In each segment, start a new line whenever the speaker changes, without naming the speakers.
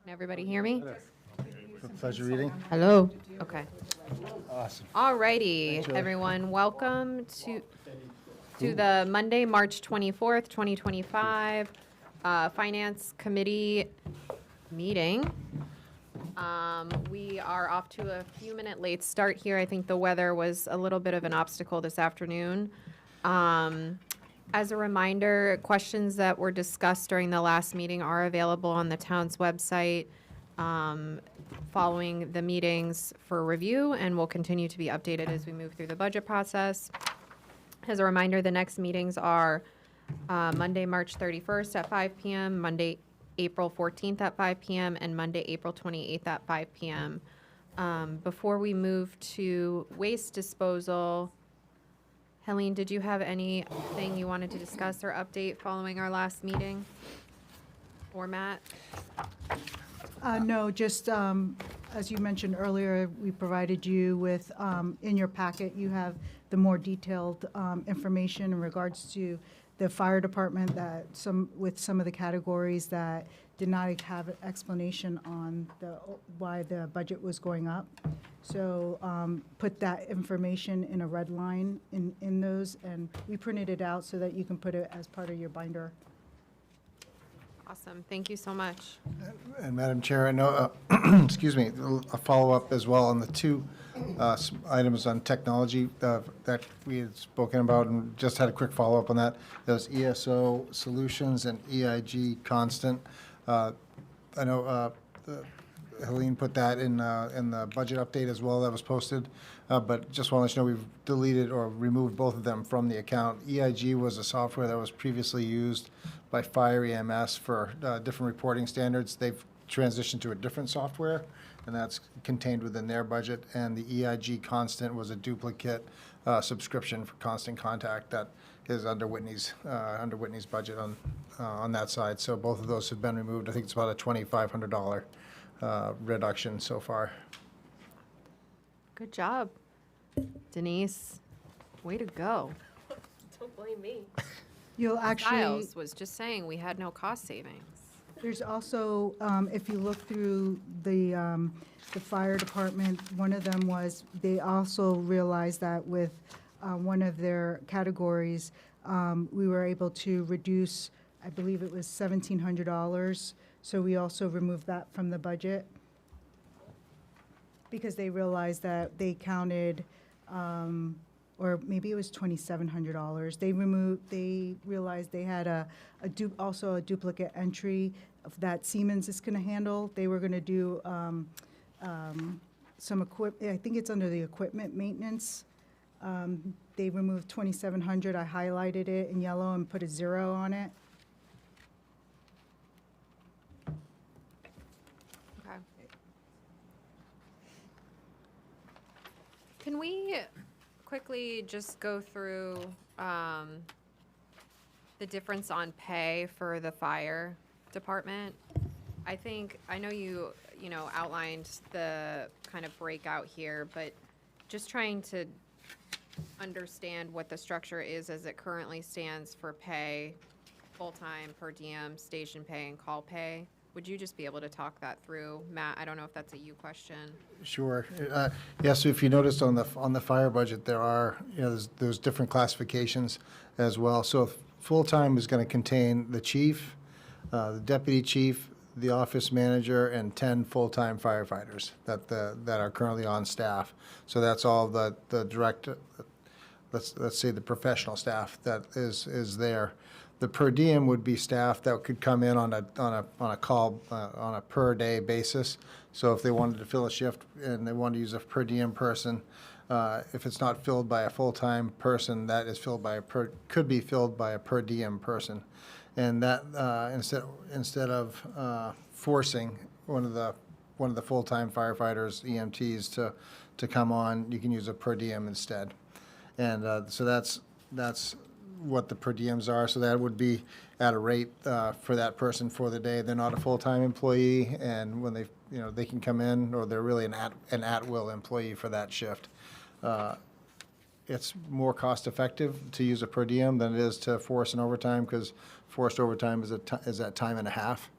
Can everybody hear me?
With pleasure reading.
Hello. Okay.
Awesome.
All righty, everyone. Welcome to the Monday, March 24th, 2025 Finance Committee meeting. We are off to a few-minute late start here. I think the weather was a little bit of an obstacle this afternoon. As a reminder, questions that were discussed during the last meeting are available on the town's website following the meetings for review, and will continue to be updated as we move through the budget process. As a reminder, the next meetings are Monday, March 31st at 5 p.m., Monday, April 14th at 5 p.m., and Monday, April 28th at 5 p.m. Before we move to waste disposal, Helene, did you have anything you wanted to discuss or update following our last meeting? Or Matt?
No, just as you mentioned earlier, we provided you with, in your packet, you have the more detailed information in regards to the fire department that with some of the categories that did not have an explanation on why the budget was going up. So put that information in a red line in those, and we printed it out so that you can put it as part of your binder.
Awesome. Thank you so much.
And Madam Chair, I know, excuse me, a follow-up as well on the two items on technology that we had spoken about, and just had a quick follow-up on that. Those ESO solutions and EIG constant. I know Helene put that in the budget update as well that was posted, but just want to let you know we've deleted or removed both of them from the account. EIG was a software that was previously used by Fire EMS for different reporting standards. They've transitioned to a different software, and that's contained within their budget. And the EIG Constant was a duplicate subscription for Constant Contact that is under Whitney's budget on that side. So both of those have been removed. I think it's about a $2,500 reduction so far.
Good job, Denise. Way to go.
Don't blame me.
You'll actually,
Giles was just saying we had no cost savings.
there's also, if you look through the fire department, one of them was, they also realized that with one of their categories, we were able to reduce, I believe it was $1,700. So we also removed that from the budget because they realized that they counted, or maybe it was $2,700. They realized they had also a duplicate entry that Siemens is going to handle. They were going to do some I think it's under the equipment maintenance. They removed $2,700. I highlighted it in yellow and put a 0 on it.
Can we quickly just go through the difference on pay for the fire department? I know you outlined the kind of breakout here, but just trying to understand what the structure is as it currently stands for pay, full-time, per diem, station pay, and call pay. Would you just be able to talk that through, Matt? I don't know if that's a you question.
Sure. Yes, so if you noticed on the fire budget, there are, there's different classifications as well. So full-time is going to contain the chief, the deputy chief, the office manager, and 10 full-time firefighters that are currently on staff. So that's all the direct, let's say the professional staff that is there. The per diem would be staff that could come in on a call on a per day basis. So if they wanted to fill a shift and they wanted to use a per diem person, if it's not filled by a full-time person, that is could be filled by a per diem person, and that instead of forcing one of the full-time firefighters, EMTs, to come on, you can use a per diem instead, and so that's what the per diems are. So that would be at a rate for that person for the day. They're not a full-time employee, and when they can come in, or they're really an at-will employee for that shift. It's more cost-effective to use a per diem than it is to force an overtime, because forced overtime is at time and a half.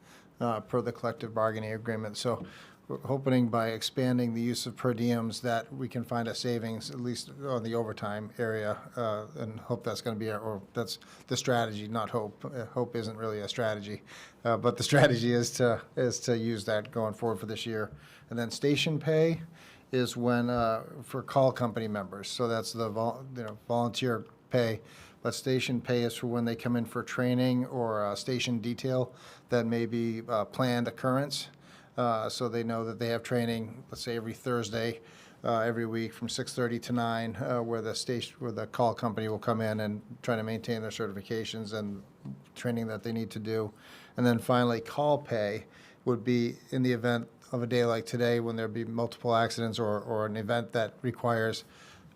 per the collective bargaining agreement. So we're hoping by expanding the use of per diems that we can find a savings, at least on the overtime area, and hope that's going to be, or that's the strategy, not hope. Hope isn't really a strategy, but the strategy is to use that going forward for this year. And then station pay is when, for call company members, so that's the volunteer pay. But station pay is for when they come in for training or station detail that may be a planned occurrence. So they know that they have training, let's say every Thursday, every week from 6:30 to 9, where the call company will come in and try to maintain their certifications and training that they need to do. And then finally, call pay would be in the event of a day like today when there be multiple accidents or an event that requires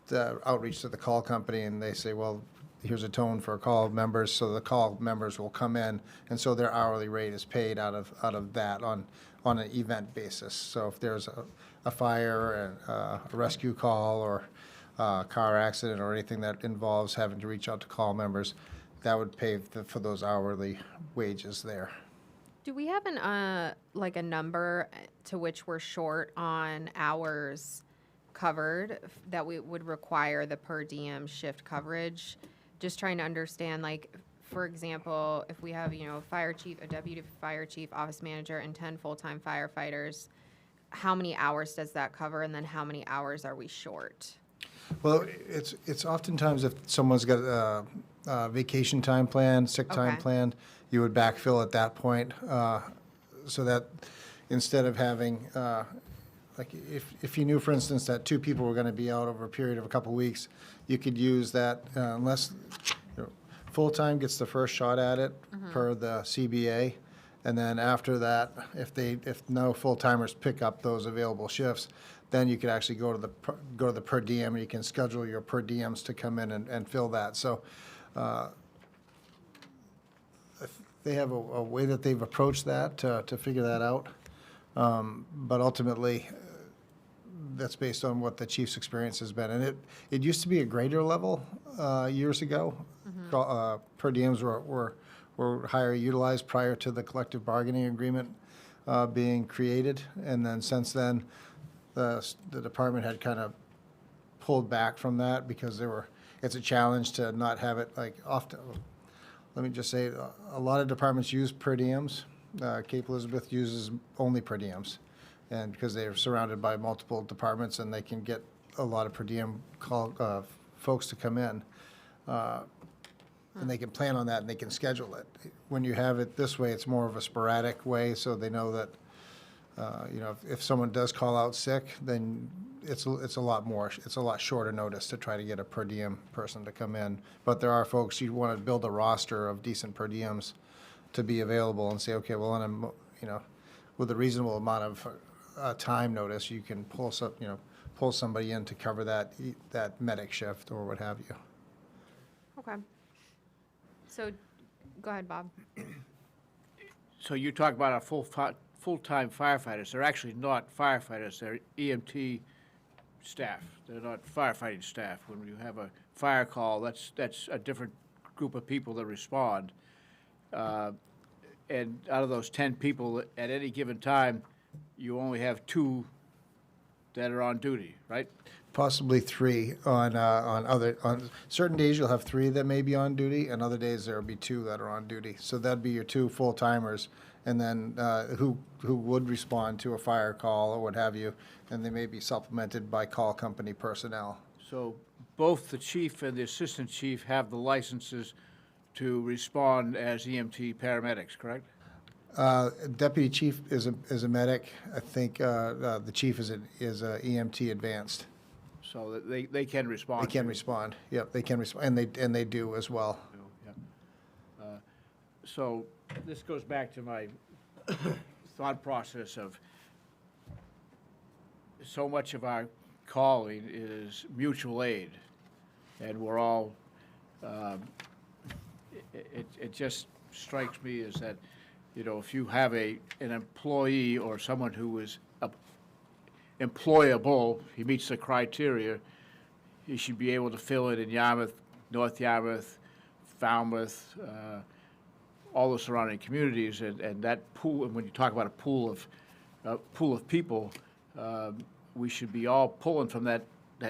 the outreach to the call company, and they say, well, here's a tone for call members, so the call members will come in, and so their hourly rate is paid out of that on an event basis. So if there's a fire, a rescue call, or a car accident, or anything that involves having to reach out to call members, that would pay for those hourly wages there.
Do we have like a number to which we're short on hours covered that we would require the per diem shift coverage? Just trying to understand, like, for example, if we have, a fire chief, a deputy fire chief, office manager, and 10 full-time firefighters, how many hours does that cover, and then how many hours are we short?
Well, it's oftentimes if someone's got a vacation time planned, sick time
Okay.
planned, you would backfill at that point, so that instead of having, like if you knew, for instance, that 2 people were going to be out over a period of a couple weeks, you could use that unless full-time gets the first shot at it per the CBA. And then after that, if no full-timers pick up those available shifts, then you could actually go to the per diem, and you can schedule your per diems to come in and fill that. So they have a way that they've approached that to figure that out. But ultimately, that's based on what the chief's experience has been. And it used to be a greater level years ago. Per diems were higher utilized prior to the collective bargaining agreement being created. And then since then, the department had kind of pulled back from that because it's a challenge to not have it like often. Let me just say, a lot of departments use per diems. Cape Elizabeth uses only per diems, and because they're surrounded by multiple departments and they can get a lot of per diem folks to come in. And they can plan on that and they can schedule it. When you have it this way, it's more of a sporadic way, so they know that, if someone does call out sick, then it's a lot shorter notice to try to get a per diem person to come in. But there are folks, you want to build a roster of decent per diems to be available and say, okay, well, with a reasonable amount of time notice, you can pull somebody in to cover that medic shift or what have you.
Okay. So, go ahead, Bob.
So you talk about our full-time firefighters. They're actually not firefighters. They're EMT staff. They're not firefighting staff. When you have a fire call, that's a different group of people that respond. And out of those 10 people, at any given time, you only have 2 that are on duty, right?
Possibly 3 on certain days. You'll have 3 that may be on duty, and other days there will be 2 that are on duty. So that'd be your 2 full timers, and then who would respond to a fire call or what have you, and they may be supplemented by call company personnel.
So both the chief and the assistant chief have the licenses to respond as EMT paramedics, correct?
Deputy chief is a medic. I think the chief is a EMT advanced.
So that they can respond.
They can respond. Yep, they can respond, and they do as well.
Yeah. So this goes back to my thought process of so much of our calling is mutual aid, and we're all. It just strikes me as that, if you have an employee or someone who is employable, he meets the criteria, he should be able to fill it in Yarmouth, North Yarmouth, Falmouth, all the surrounding communities, and that pool, and when you talk about a pool of people, we should be all pulling from that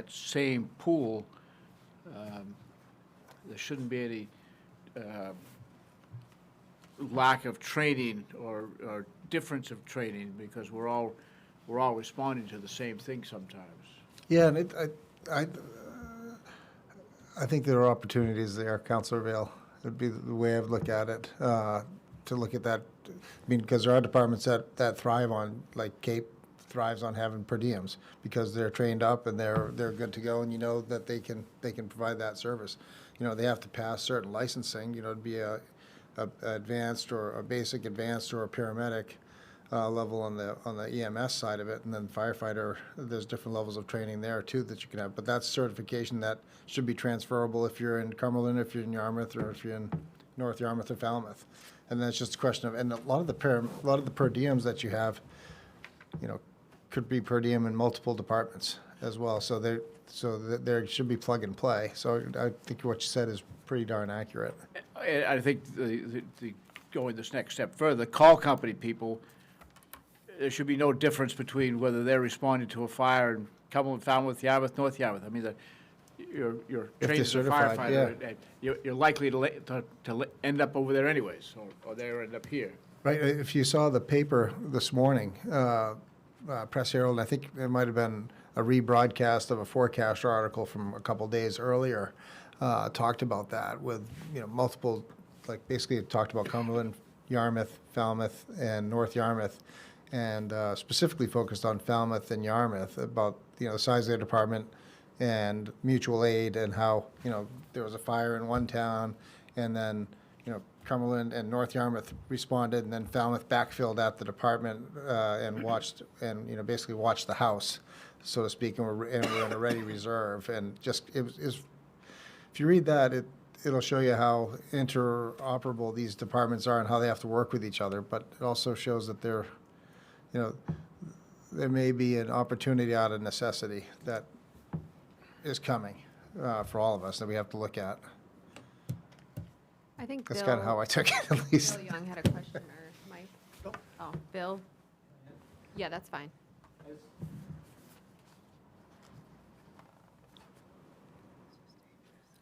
same pool. There shouldn't be any lack of training or difference of training, because we're all responding to the same thing sometimes.
Yeah, and I think there are opportunities there, Councilor Vale. Would be the way I'd look at it, to look at that. I mean, because there are departments that thrive on, like Cape thrives on having per diems, because they're trained up and they're good to go, and you know that they can provide that service. You know, they have to pass certain licensing, you know, to be a advanced or a basic advanced or a paramedic level on the EMS side of it, and then firefighter, there's different levels of training there too that you can have. But that's certification that should be transferable if you're in Cumberland, if you're in Yarmouth, or if you're in North Yarmouth or Falmouth. And then it's just a question of, and a lot of the per diems that you have, you know, could be per diem in multiple departments as well. So there should be plug and play. So I think what you said is pretty darn accurate.
I think the going this next step further, the call company people, there should be no difference between whether they're responding to a fire in Cumberland, Falmouth, Yarmouth, North Yarmouth. I mean, you're
If
trained
they're
as a
certified,
firefighter, and you're likely to end up over there anyways, or they end up here.
Right, if you saw the paper this morning, Press Herald, I think it might have been a rebroadcast of a forecast article from a couple days earlier, talked about that with, you know, multiple, like basically it talked about Cumberland, Yarmouth, Falmouth, and North Yarmouth, and specifically focused on Falmouth and Yarmouth about, you know, the size of their department and mutual aid, and how, you know, there was a fire in one town, and then, you know, Cumberland and North Yarmouth responded, and then Falmouth backfilled at the department and watched, and, you know, basically watched the house, so to speak, and we're in a ready reserve. And just, it was if you read that, it'll show you how interoperable these departments are and how they have to work with each other. But it also shows that there may be an opportunity out of necessity that is coming for all of us that we have to look at.
I think
That's
Bill.
kind of how I took it, at least.
Bill Young had a question, or Mike? Oh, Bill? Yeah, that's fine.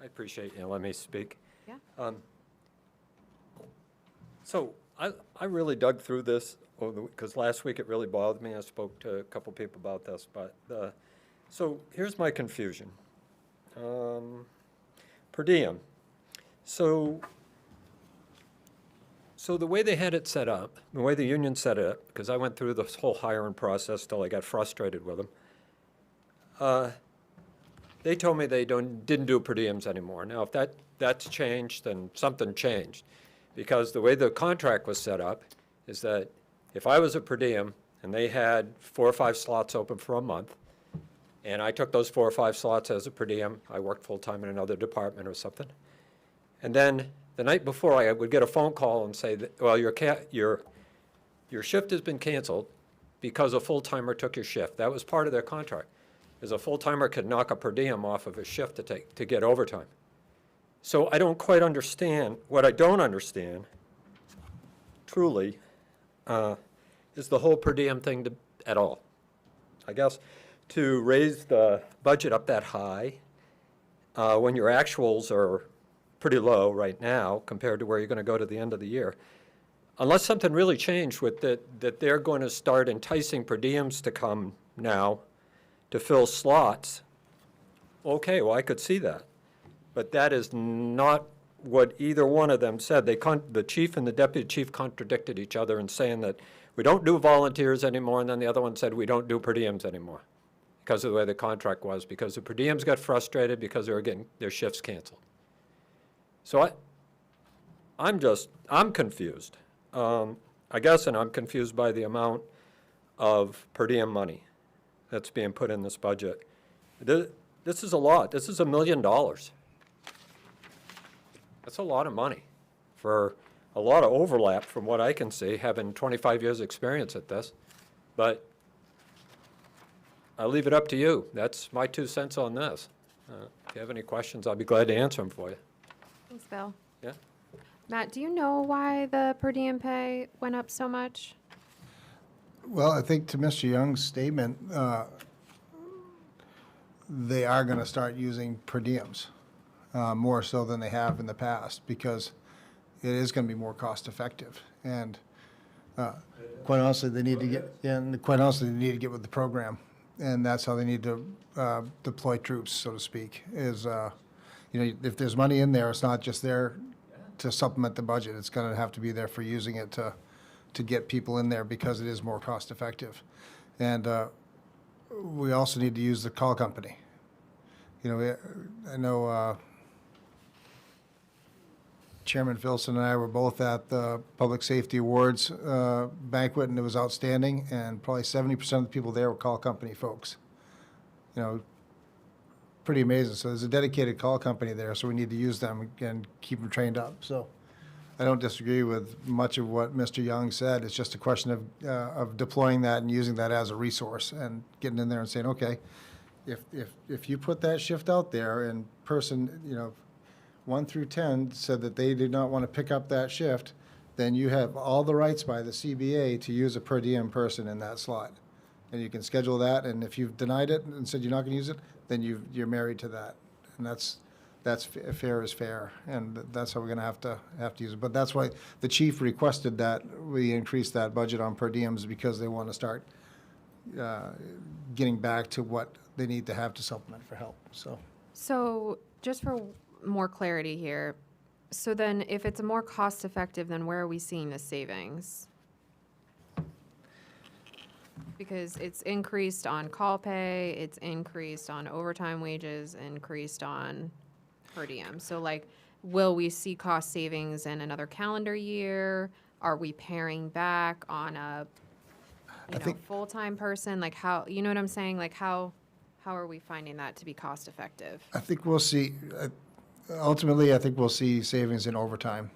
I appreciate you letting me speak.
Yeah.
So I really dug through this, because last week it really bothered me. I spoke to a couple people about this, but, so here's my confusion. Per diem. So the way they had it set up, the way the union set it up, because I went through this whole hiring process till I got frustrated with them, they told me they didn't do per diems anymore. Now, if that's changed, then something changed. Because the way the contract was set up is that if I was a per diem and they had 4 or 5 slots open for a month, and I took those 4 or 5 slots as a per diem, I worked full-time in another department or something, and then the night before I would get a phone call and say, that, well, your shift has been canceled because a full-timer took your shift. That was part of their contract, is a full-timer could knock a per diem off of his shift to get overtime. So I don't quite understand. What I don't understand, truly, is the whole per diem thing at all. I guess to raise the budget up that high when your actuals are pretty low right now compared to where you're going to go to the end of the year, unless something really changed with that they're going to start enticing per diems to come now to fill slots, okay, well, I could see that. But that is not what either one of them said. The chief and the deputy chief contradicted each other in saying that we don't do volunteers anymore, and then the other one said we don't do per diems anymore because of the way the contract was, because the per diems got frustrated because they were getting their shifts canceled. So I'm confused, I guess, and I'm confused by the amount of per diem money that's being put in this budget. This is a lot. This is $1 million. That's a lot of money for a lot of overlap from what I can see, having 25 years' experience at this. But I'll leave it up to you. That's my 2 cents on this. If you have any questions, I'll be glad to answer them for you.
Thanks, Bill.
Yeah?
Matt, do you know why the per diem pay went up so much?
Well, I think to Mr. Young's statement, they are going to start using per diems more so than they have in the past because it is going to be more cost effective. And quite honestly, they need to get, and quite honestly, they need to get with the program. And that's how they need to deploy troops, so to speak, is, if there's money in there, it's not just there to supplement the budget. It's going to have to be there for using it to get people in there because it is more cost effective. And we also need to use the call company. I know Chairman Filson and I were both at the Public Safety Awards banquet, and it was outstanding, and probably 70% of the people there were call company folks. Pretty amazing. So there's a dedicated call company there, so we need to use them and keep them trained up. So I don't disagree with much of what Mr. Young said. It's just a question of deploying that and using that as a resource and getting in there and saying, okay, if you put that shift out there and person, 1 through 10 said that they did not want to pick up that shift, then you have all the rights by the CBA to use a per diem person in that slot. And you can schedule that, and if you've denied it and said you're not going to use it, then you're married to that. And that's fair is fair, and that's how we're going to have to use it. But that's why the chief requested that we increase that budget on per diems, because they want to start getting back to what they need to have to supplement for help.
So just for more clarity here, so then if it's more cost effective, then where are we seeing the savings? Because it's increased on call pay, it's increased on overtime wages, increased on per diem. So like, will we see cost savings in another calendar year? Are we paring back on a, full-time person? Like how, you know what I'm saying? Like how are we finding that to be cost effective?
I think we'll see, ultimately, I think we'll see savings in overtime.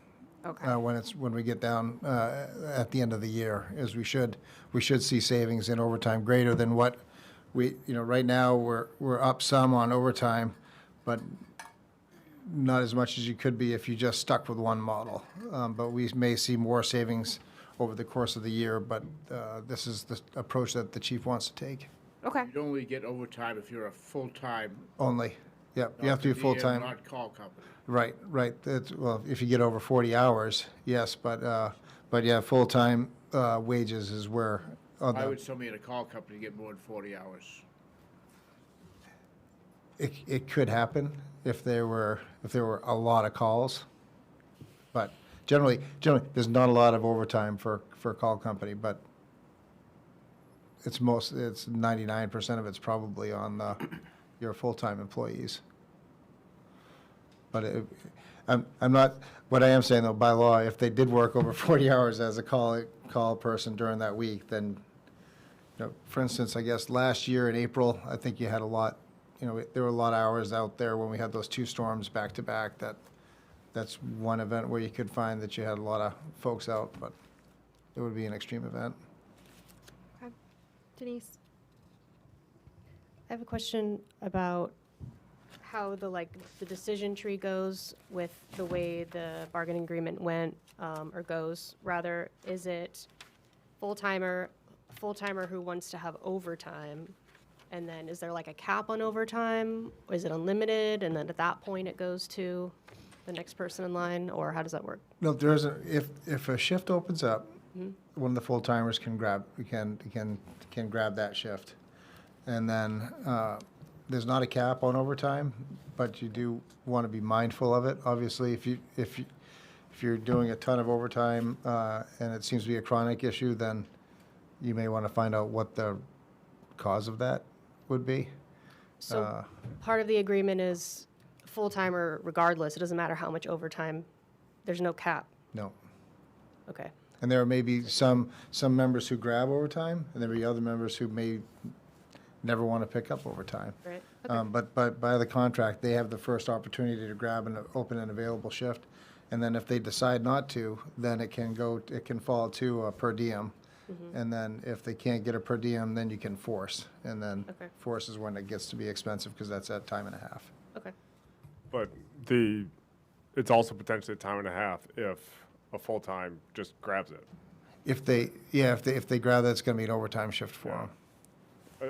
Okay.
When we get down at the end of the year, as we should see savings in overtime greater than what right now we're up some on overtime, but not as much as you could be if you just stuck with one model. But we may see more savings over the course of the year, but this is the approach that the chief wants to take.
Okay.
You'd only get overtime if you're a full-time.
Only, yep, you
not
have to be
per diem,
full-time.
Not call company.
Right. Well, if you get over 40 hours, yes, but yeah, full-time wages is where.
Why would somebody in a call company get more than 40 hours?
It could happen if there were a lot of calls, but generally there's not a lot of overtime for a call company, but it's 99% of it's probably on your full-time employees. But I'm not. What I am saying though, by law, if they did work over 40 hours as a call person during that week, then, for instance, I guess last year in April, I think you had a lot. There were a lot of hours out there when we had those 2 storms back to back. That's one event where you could find that you had a lot of folks out, but it would be an extreme event.
Okay. Denise?
I have a question about how the decision tree goes with the way the bargaining agreement went, or goes, rather. Is it full-timer who wants to have overtime? And then is there like a cap on overtime? Or is it unlimited? And then at that point it goes to the next person in line, or how does that work?
No, if a shift opens up, one of the full-timers can grab that shift. And then there's not a cap on overtime, but you do want to be mindful of it. Obviously, if you're doing a ton of overtime and it seems to be a chronic issue, then you may want to find out what the cause of that would be.
So part of the agreement is full-timer regardless. It doesn't matter how much overtime. There's no cap.
No.
Okay.
And there may be some members who grab overtime, and there may be other members who may never want to pick up overtime.
Right. Okay.
But by the contract, they have the first opportunity to grab an open and available shift. And then if they decide not to, then it can fall to a per diem. And then if they can't get a per diem, then you can force. And then
Okay.
force is when it gets to be expensive because that's at time and a half.
Okay.
But it's also potentially a time and a half if a full-time just grabs it,
If they grab that, it's going to be an overtime shift for them.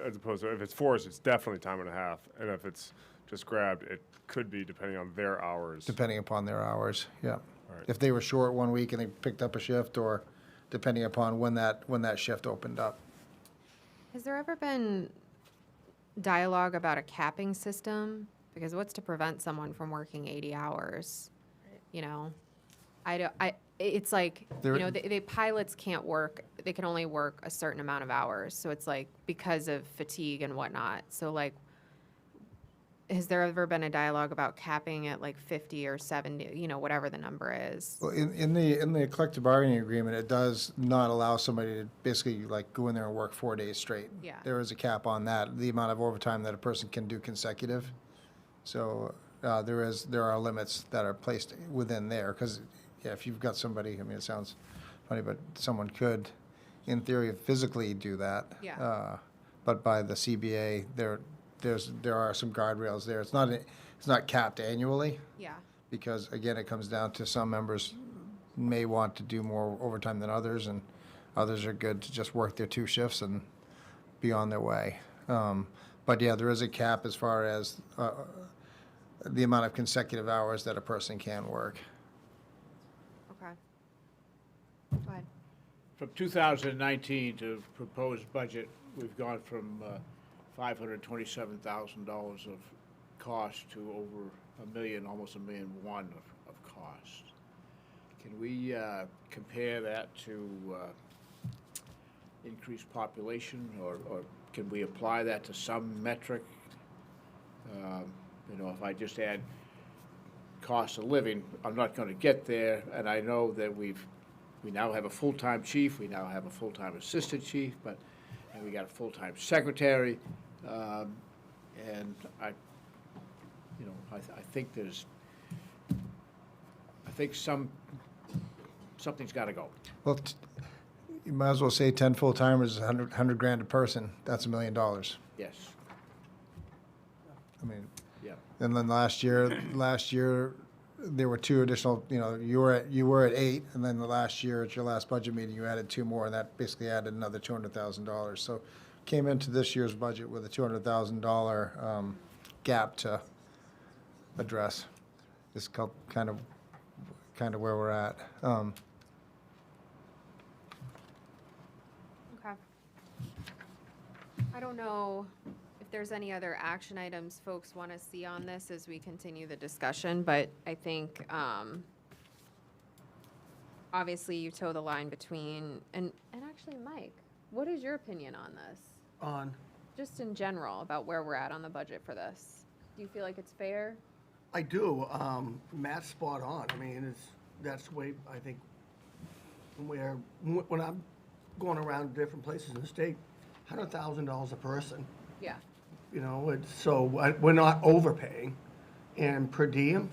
as opposed to if it's forced, it's definitely time and a half, and if it's just grabbed, it could be depending on their hours.
Depending upon their hours, yeah.
Right.
If they were short one week and they picked up a shift, or depending upon when that shift opened up.
Has there ever been dialogue about a capping system? Because what's to prevent someone from working 80 hours? You know, it's like,
There-
the pilots can't work, they can only work a certain amount of hours. So it's like, because of fatigue and whatnot. So like, has there ever been a dialogue about capping at like 50 or 70, whatever the number is?
Well, in the collective bargaining agreement, it does not allow somebody to basically like go in there and work 4 days straight.
Yeah.
There is a cap on that, the amount of overtime that a person can do consecutive. So there are limits that are placed within there, because if you've got somebody, I mean, it sounds funny, but someone could, in theory, physically do that.
Yeah.
But by the CBA, there are some guardrails there. It's not capped annually,
Yeah,
because again, it comes down to some members may want to do more overtime than others, and others are good to just work their 2 shifts and be on their way. But yeah, there is a cap as far as the amount of consecutive hours that a person can work.
okay. Go ahead.
From 2019 to proposed budget, we've gone from $527,000 of cost to over $1 million, almost $1.1 million of cost. Can we compare that to increased population, or can we apply that to some metric? If I just add cost of living, I'm not going to get there, and I know that we now have a full-time chief, we now have a full-time assistant chief, and we got a full-time secretary, and I think something's got to go.
Well, you might as well say 10 full-timers, 100 grand a person, that's $1 million.
Yes,
I mean,
yeah.
and then last year, there were 2 additional, you were at 8, and then the last year at your last budget meeting, you added 2 more, and that basically added another $200,000. So came into this year's budget with a $200,000 gap to address. Is kind of where we're at.
Okay. I don't know if there's any other action items folks want to see on this as we continue the discussion, but I think, obviously you toe the line between, and actually, Mike, what is your opinion on this?
On,
Just in general, about where we're at on the budget for this? Do you feel like it's fair?
I do, Matt's spot on. I mean, that's the way, I think, when I'm going around different places in the state, $100,000 a person,
Yeah.
we're not overpaying. And per diem,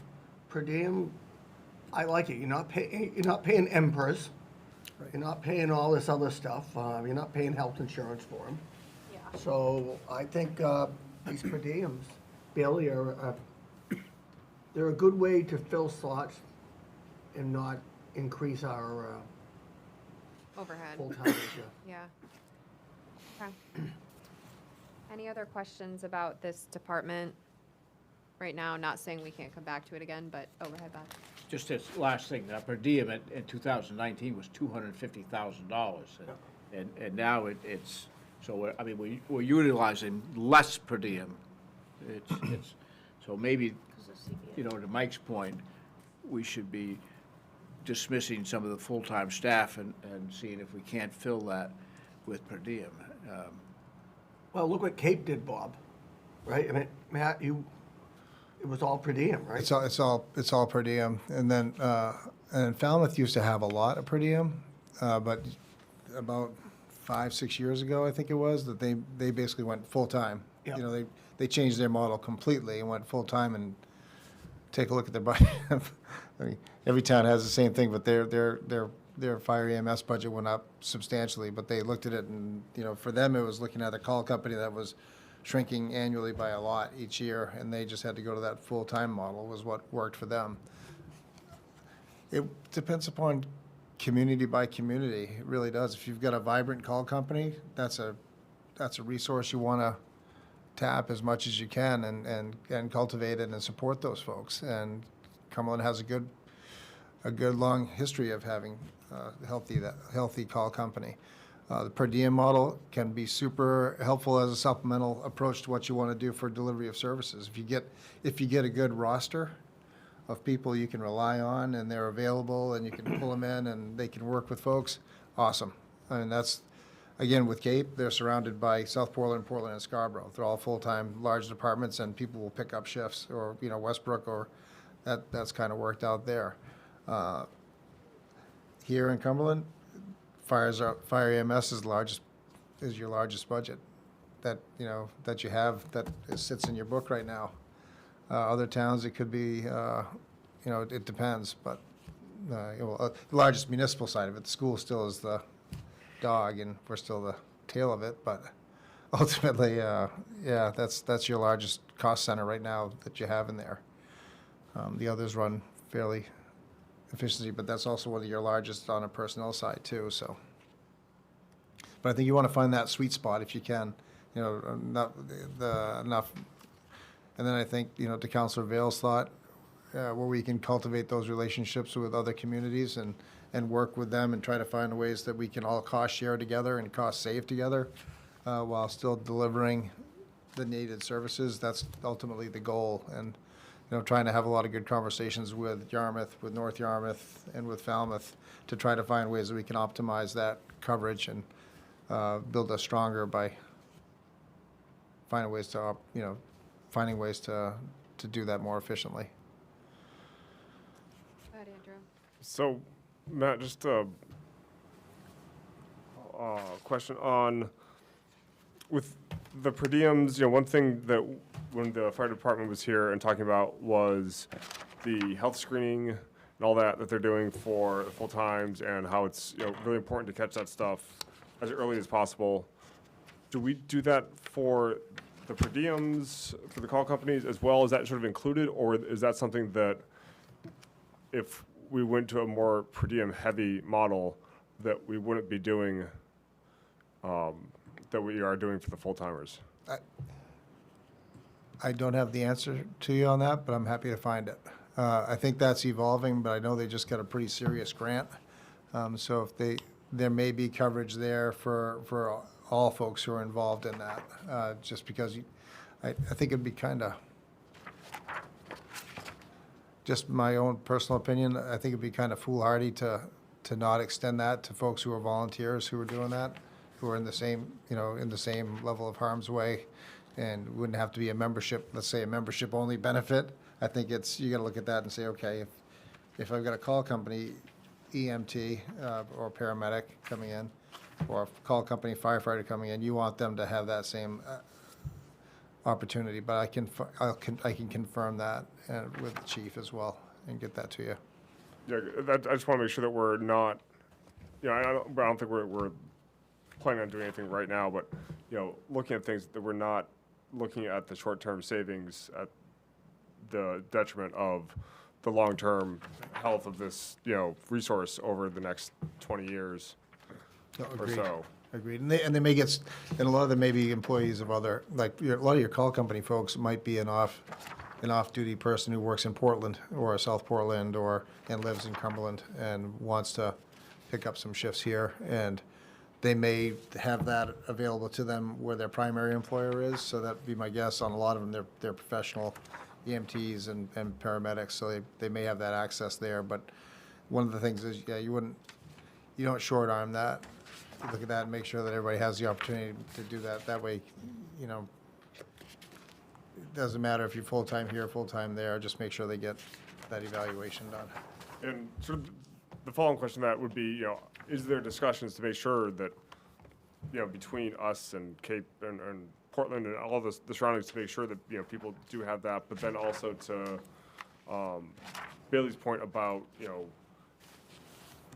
I like it. You're not paying MPERS. You're not paying all this other stuff. You're not paying health insurance for them.
Yeah.
So I think these per diems, Bailey, they're a good way to fill slots and not increase our
Overhead.
full-time ratio.
Yeah. Okay. Any other questions about this department right now? Not saying we can't come back to it again, but overhead, Beth.
Just this last thing, per diem in 2019 was $250,000, and now it's, so we're utilizing less per diem. It's so maybe, to Mike's point, we should be dismissing some of the full-time staff and seeing if we can't fill that with per diem.
Well, look what Cape did, Bob, right? I mean, Matt, it was all per diem, right?
It's all per diem, and then and Falmouth used to have a lot of per diem, but about 5-6 years ago, I think it was, that they basically went full time.
Yeah.
They changed their model completely and went full time. And take a look at their budget. I mean, every town has the same thing, but their fire EMS budget went up substantially. But they looked at it, and for them, it was looking at a call company that was shrinking annually by a lot each year, and they just had to go to that full-time model was what worked for them. It depends upon community by community. It really does. If you've got a vibrant call company, that's a resource you want to tap as much as you can and cultivate it and support those folks. And Cumberland has a good long history of having healthy call company. The per diem model can be super helpful as a supplemental approach to what you want to do for delivery of services. If you get a good roster of people you can rely on and they're available and you can pull them in and they can work with folks, awesome. I mean, that's, again, with Cape, they're surrounded by South Portland, Portland, and Scarborough. They're all full-time, large departments, and people will pick up shifts, or, Westbrook, or that's kind of worked out there. Here in Cumberland, fire EMS is your largest budget that you have that sits in your book right now. Other towns, it could be, it depends, but the largest municipal side of it, the school still is the dog, and we're still the tail of it. But ultimately, that's your largest cost center right now that you have in there. The others run fairly efficiently, but that's also one of your largest on a personnel side too. So, but I think you want to find that sweet spot if you can, not enough. And then I think, to Councilor Vale's thought, where we can cultivate those relationships with other communities and work with them and try to find ways that we can all cost share together and cost save together while still delivering the needed services. That's ultimately the goal. And, trying to have a lot of good conversations with Yarmouth, with North Yarmouth, and with Falmouth to try to find ways that we can optimize that coverage and build us stronger by finding ways to do that more efficiently.
Go ahead, Andrew.
So, Matt, just a question on, with the per diems, one thing that when the fire department was here and talking about was the health screening and all that they're doing for full times, and how it's really important to catch that stuff as early as possible. Do we do that for the per diems, for the call companies as well? Is that sort of included, or is that something that if we went to a more per diem heavy model that we wouldn't be doing, that we are doing for the full timers?
I don't have the answer to you on that, but I'm happy to find it. I think that's evolving, but I know they just got a pretty serious grant. So if there may be coverage there for all folks who are involved in that, just because I think it'd be kind of, just my own personal opinion, I think it'd be kind of foolhardy to not extend that to folks who are volunteers who are doing that, who are in the same level of harm's way, and wouldn't have to be a membership, let's say a membership only benefit. I think you got to look at that and say, okay, if I've got a call company EMT or paramedic coming in, or a call company firefighter coming in, you want them to have that same opportunity. But I can confirm that with the chief as well and get that to you.
Yeah, I just want to make sure that we're not, I don't think we're planning on doing anything right now, but, looking at things that we're not looking at the short-term savings at the detriment of the long-term health of this, resource over the next 20 years or so.
Agreed. And they may get, and a lot of them may be employees of other, like a lot of your call company folks might be an off-duty person who works in Portland or South Portland and lives in Cumberland and wants to pick up some shifts here, and they may have that available to them where their primary employer is. So that'd be my guess. On a lot of them, they're professional EMTs and paramedics, so they may have that access there. But one of the things is, you don't short arm that. You look at that and make sure that everybody has the opportunity to do that. That way, it doesn't matter if you're full-time here, full-time there, just make sure they get that evaluation done.
And sort of the following question to that would be, is there discussions to make sure that, between us and Cape and Portland and all the surroundings, to make sure that, people do have that, but then also to Bailey's point about,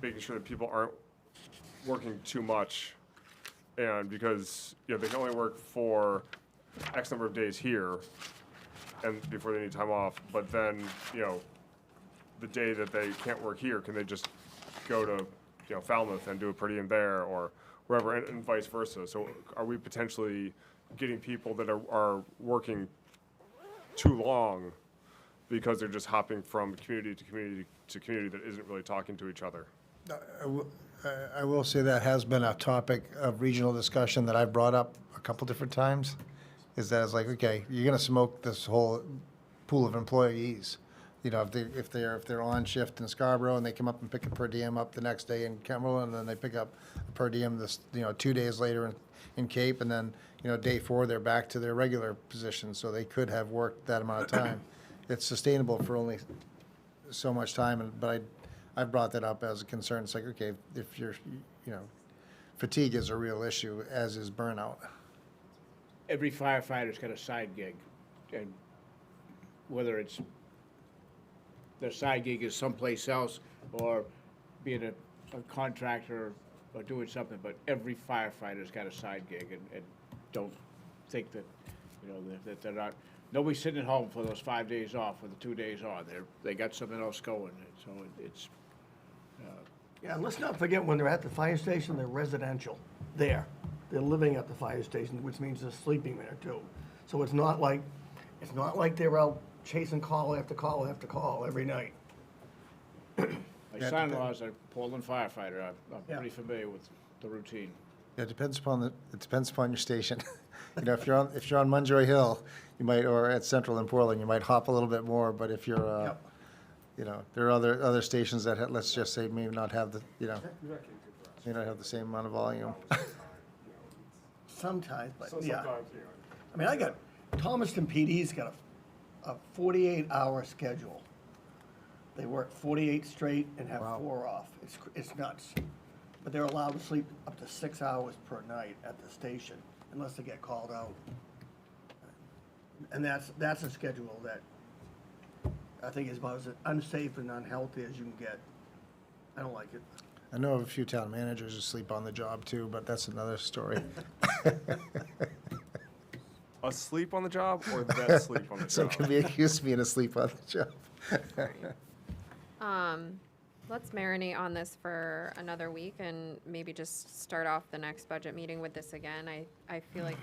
making sure that people aren't working too much, and because, they can only work for X number of days here and before they need time off, but then, the day that they can't work here, can they just go to, Falmouth and do a per diem there or wherever, and vice versa? So are we potentially getting people that are working too long because they're just hopping from community to community to community that isn't really talking to each other?
I will say that has been a topic of regional discussion that I've brought up a couple different times, is that it's like, okay, you're gonna smoke this whole pool of employees. If they're on shift in Scarborough and they come up and pick a per diem up the next day in Cumberland, and then they pick up a per diem 2 days later in Cape, and then, day 4, they're back to their regular position, so they could have worked that amount of time. It's sustainable for only so much time, but I've brought that up as a concern. It's like, okay, if you're, fatigue is a real issue, as is burnout.
Every firefighter's got a side gig, and whether it's their side gig is someplace else, or being a contractor or doing something, but every firefighter's got a side gig, and don't think that, that they're not, nobody's sitting at home for those 5 days off or the 2 days on. They got something else going, and so it's,
Yeah, and let's not forget, when they're at the fire station, they're residential there. They're living at the fire station, which means they're sleeping there too. So it's not like they're out chasing call after call after call every night.
my son-in-law's a Portland firefighter. I'm
Yeah.
pretty familiar with the routine.
Yeah, it depends upon your station. If you're on Munjoy Hill, you might, or at Central in Portland, you might hop a little bit more, but if you're,
Yep.
there are other stations that, let's just say, may not have the, may not have the same amount of volume.
Sometimes, but
So
yeah.
sometimes,
I mean, I got, Thomaston PD's got a 48-hour schedule. They work 48 straight and have 4 off. It's nuts. But they're allowed to sleep up to 6 hours per night at the station unless they get called out. And that's a schedule that I think is about as unsafe and unhealthy as you can get. I don't like it.
I know of a few town managers who sleep on the job too, but that's another story.
Asleep on the job or that sleep on the
Some
job?
can be accused of being asleep on the job.
Let's marinate on this for another week and maybe just start off the next budget meeting with this again. I feel like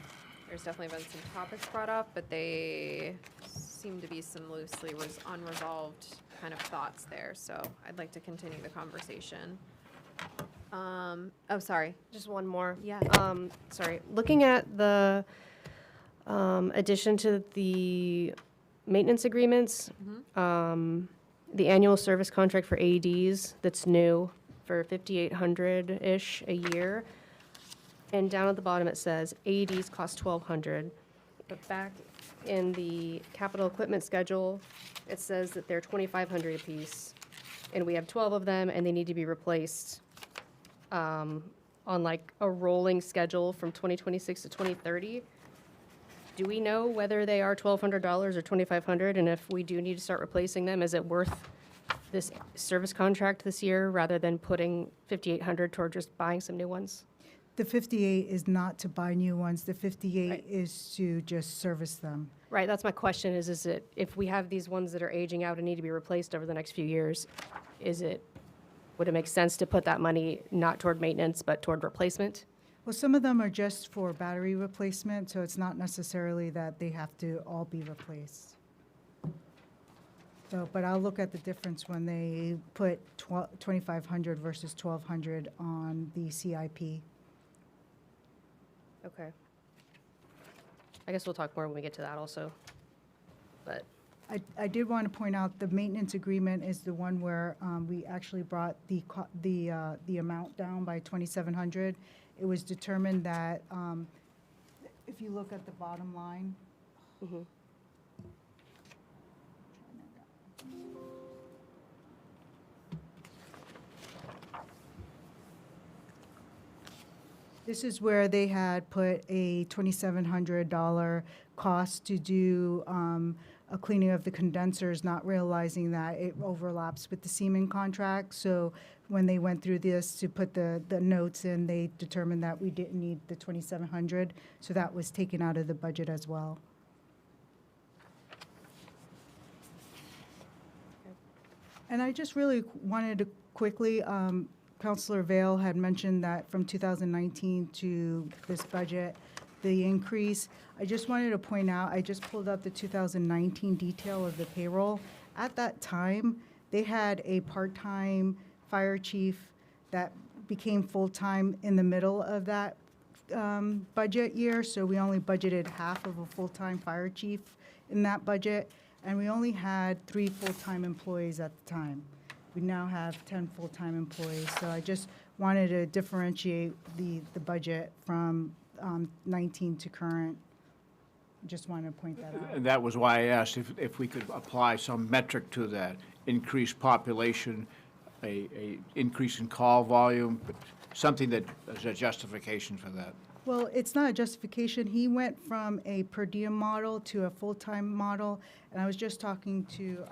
there's definitely been some topics brought up, but they seem to be some loosely unresolved kind of thoughts there. So I'd like to continue the conversation. Oh, sorry.
Just one more.
Yeah.
Sorry. Looking at the addition to the maintenance agreements, the annual service contract for AEDs that's new for $5,800-ish a year. And down at the bottom, it says AEDs cost $1,200. But back in the capital equipment schedule, it says that they're $2,500 apiece. And we have 12 of them, and they need to be replaced on like a rolling schedule from 2026 to 2030. Do we know whether they are $1,200 or $2,500? And if we do need to start replacing them, is it worth this service contract this year rather than putting $5,800 toward just buying some new ones?
The 58 is not to buy new ones. The 58
Right.
is to just service them.
Right, that's my question, is it, if we have these ones that are aging out and need to be replaced over the next few years, would it make sense to put that money not toward maintenance, but toward replacement?
Well, some of them are just for battery replacement, so it's not necessarily that they have to all be replaced. So, but I'll look at the difference when they put 2,500 versus 1,200 on the CIP.
Okay. I guess we'll talk more when we get to that also, but.
I did want to point out, the maintenance agreement is the one where we actually brought the amount down by 2,700. It was determined that, if you look at the bottom line. This is where they had put a $2,700 cost to do a cleaning of the condensers, not realizing that it overlaps with the Siemens contract. So when they went through this to put the notes in, they determined that we didn't need the $2,700. So that was taken out of the budget as well. And I just really wanted to quickly, Counselor Vale had mentioned that from 2019 to this budget, the increase, I just wanted to point out, I just pulled up the 2019 detail of the payroll. At that time, they had a part-time fire chief that became full-time in the middle of that budget year, so we only budgeted half of a full-time fire chief in that budget, and we only had 3 full-time employees at the time. We now have 10 full-time employees, so I just wanted to differentiate the budget from 19 to current. Just wanted to point that out.
And that was why I asked if we could apply some metric to that, increased population, a increase in call volume, something that is a justification for that.
Well, it's not a justification. He went from a per diem model to a full-time model, and I was just talking to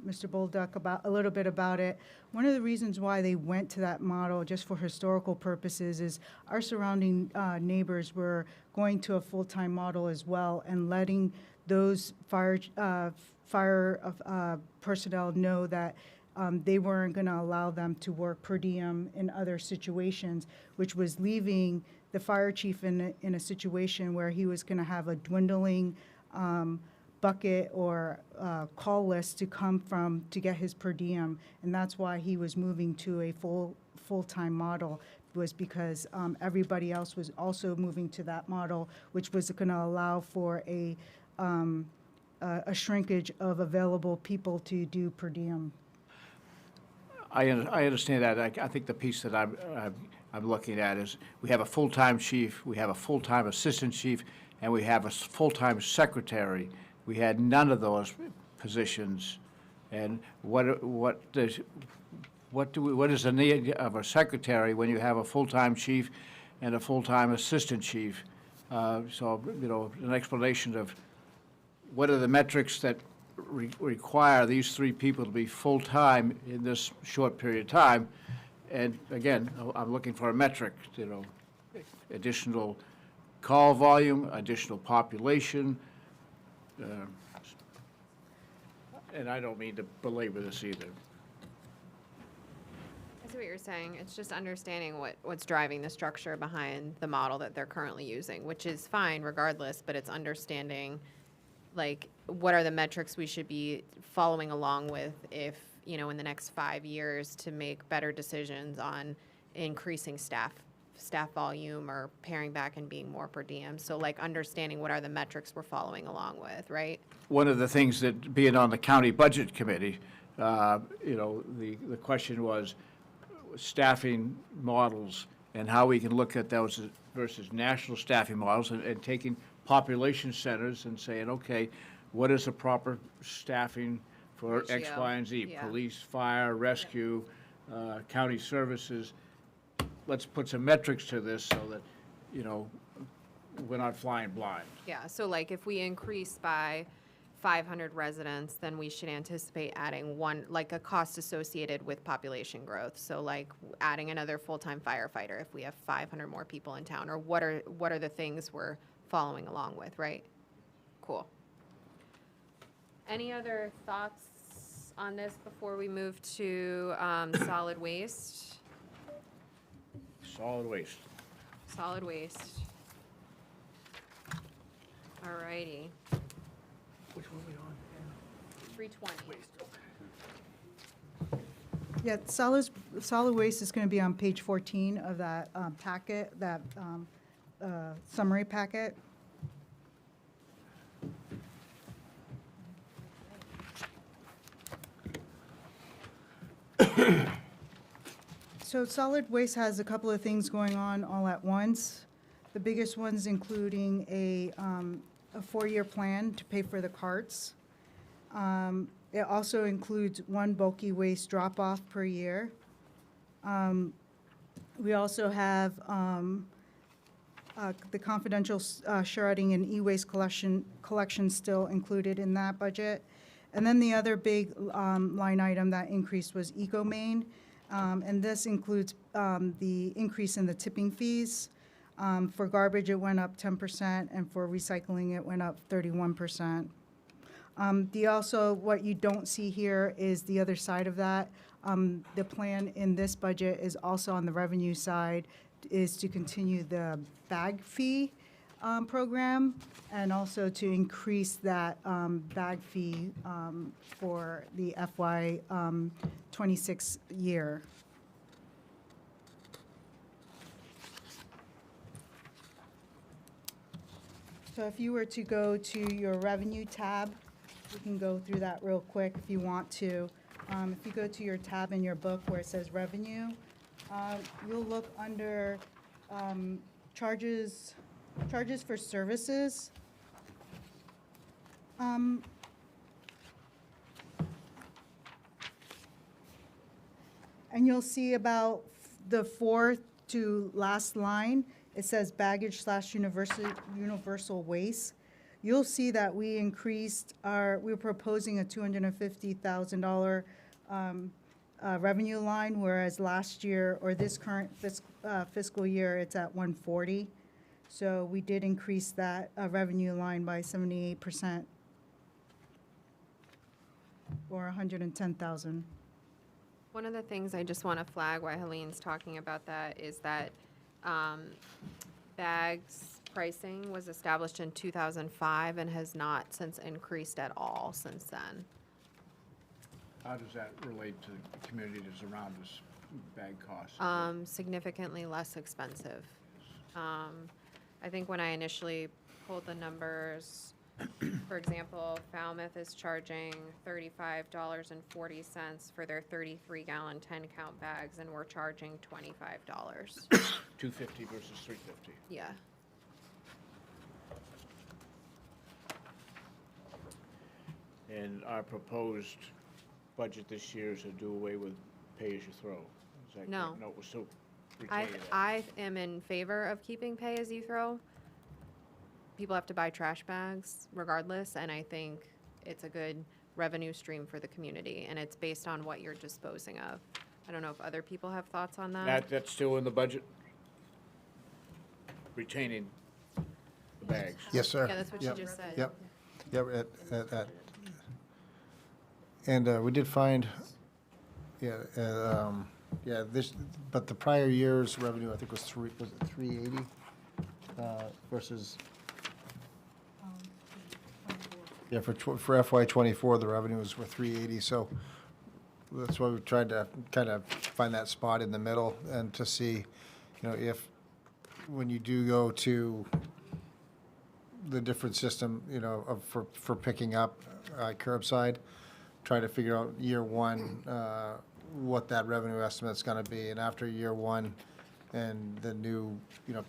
Mr. Bolduc about, a little bit about it. One of the reasons why they went to that model, just for historical purposes, is our surrounding neighbors were going to a full-time model as well, and letting those fire personnel know that they weren't going to allow them to work per diem in other situations, which was leaving the fire chief in a situation where he was going to have a dwindling bucket or call list to come from to get his per diem, and that's why he was moving to a full-time model, was because everybody else was also moving to that model, which was going to allow for a shrinkage of available people to do per diem.
I understand that. I think the piece that I'm looking at is we have a full-time chief, we have a full-time assistant chief, and we have a full-time secretary. We had none of those positions. And what is the need of a secretary when you have a full-time chief and a full-time assistant chief? So, you know, an explanation of what are the metrics that require these 3 people to be full-time in this short period of time. And again, I'm looking for a metric, you know, additional call volume, additional population. And I don't mean to belabor this either.
I see what you're saying. It's just understanding what's driving the structure behind the model that they're currently using, which is fine regardless, but it's understanding, like, what are the metrics we should be following along with if, you know, in the next 5 years to make better decisions on increasing staff volume or paring back and being more per diem. So, like, understanding what are the metrics we're following along with, right?
One of the things that, being on the county budget committee, you know, the question was staffing models and how we can look at those versus national staffing models and taking population centers and saying, okay, what is the proper staffing for X,
Ratio.
Y, and Z?
Yeah.
Police, fire, rescue, county services. Let's put some metrics to this so that, you know, we're not flying blind.
Yeah, so like if we increase by 500 residents, then we should anticipate adding like a cost associated with population growth. So like adding another full-time firefighter if we have 500 more people in town, or what are the things we're following along with, right? Cool. Any other thoughts on this before we move to solid waste?
Solid waste.
Solid waste. All righty.
Which one are we on?
320.
Yeah, solid waste is going to be on page 14 of that packet, that summary packet. So solid waste has a couple of things going on all at once. The biggest ones including a 4-year plan to pay for the carts. It also includes 1 bulky waste drop-off per year. We also have the confidential shredding and e-waste collection still included in that budget. And then the other big line item that increased was EcoMaine. And this includes the increase in the tipping fees. For garbage, it went up 10%, and for recycling, it went up 31%. What you don't see here is the other side of that. The plan in this budget is also on the revenue side, is to continue the bag fee program, and also to increase that bag fee for the FY '26 year. So if you were to go to your revenue tab, we can go through that real quick if you want to. If you go to your tab in your book where it says revenue, you'll look under charges for services. And you'll see about the fourth to last line, it says baggage/universal waste. You'll see that we we're proposing a $250,000 revenue line, whereas last year, or this current fiscal year, it's at 140. So we did increase that revenue line by 78%, or 110,000.
One of the things I just want to flag while Helene's talking about that is that bags pricing was established in 2005 and has not since increased at all since then.
How does that relate to the community that's around us, bag costs?
Significantly less expensive. I think when I initially pulled the numbers, for example, Falmouth is charging $35.40 for their 33-gallon 10-count bags, and we're charging $25.
$250 versus $350.
Yeah.
And our proposed budget this year is to do away with pay-as-you-throw. Is that
No.
correct? No, we're still
I
retaining that.
I am in favor of keeping pay-as-you-throw. People have to buy trash bags regardless, and I think it's a good revenue stream for the community, and it's based on what you're disposing of. I don't know if other people have thoughts on that.
That's still in the budget? Retaining the bags?
Yes, sir.
Yeah, that's what you
Yep.
just said.
Yep. And we did find, but the prior year's revenue, I think was 380 versus, for FY '24, the revenues were 380, so that's why we tried to kind of find that spot in the middle and to see, if, when you do go to the different system, for picking up curbside, try to figure out year one, what that revenue estimate's gonna be. And after year one and the new,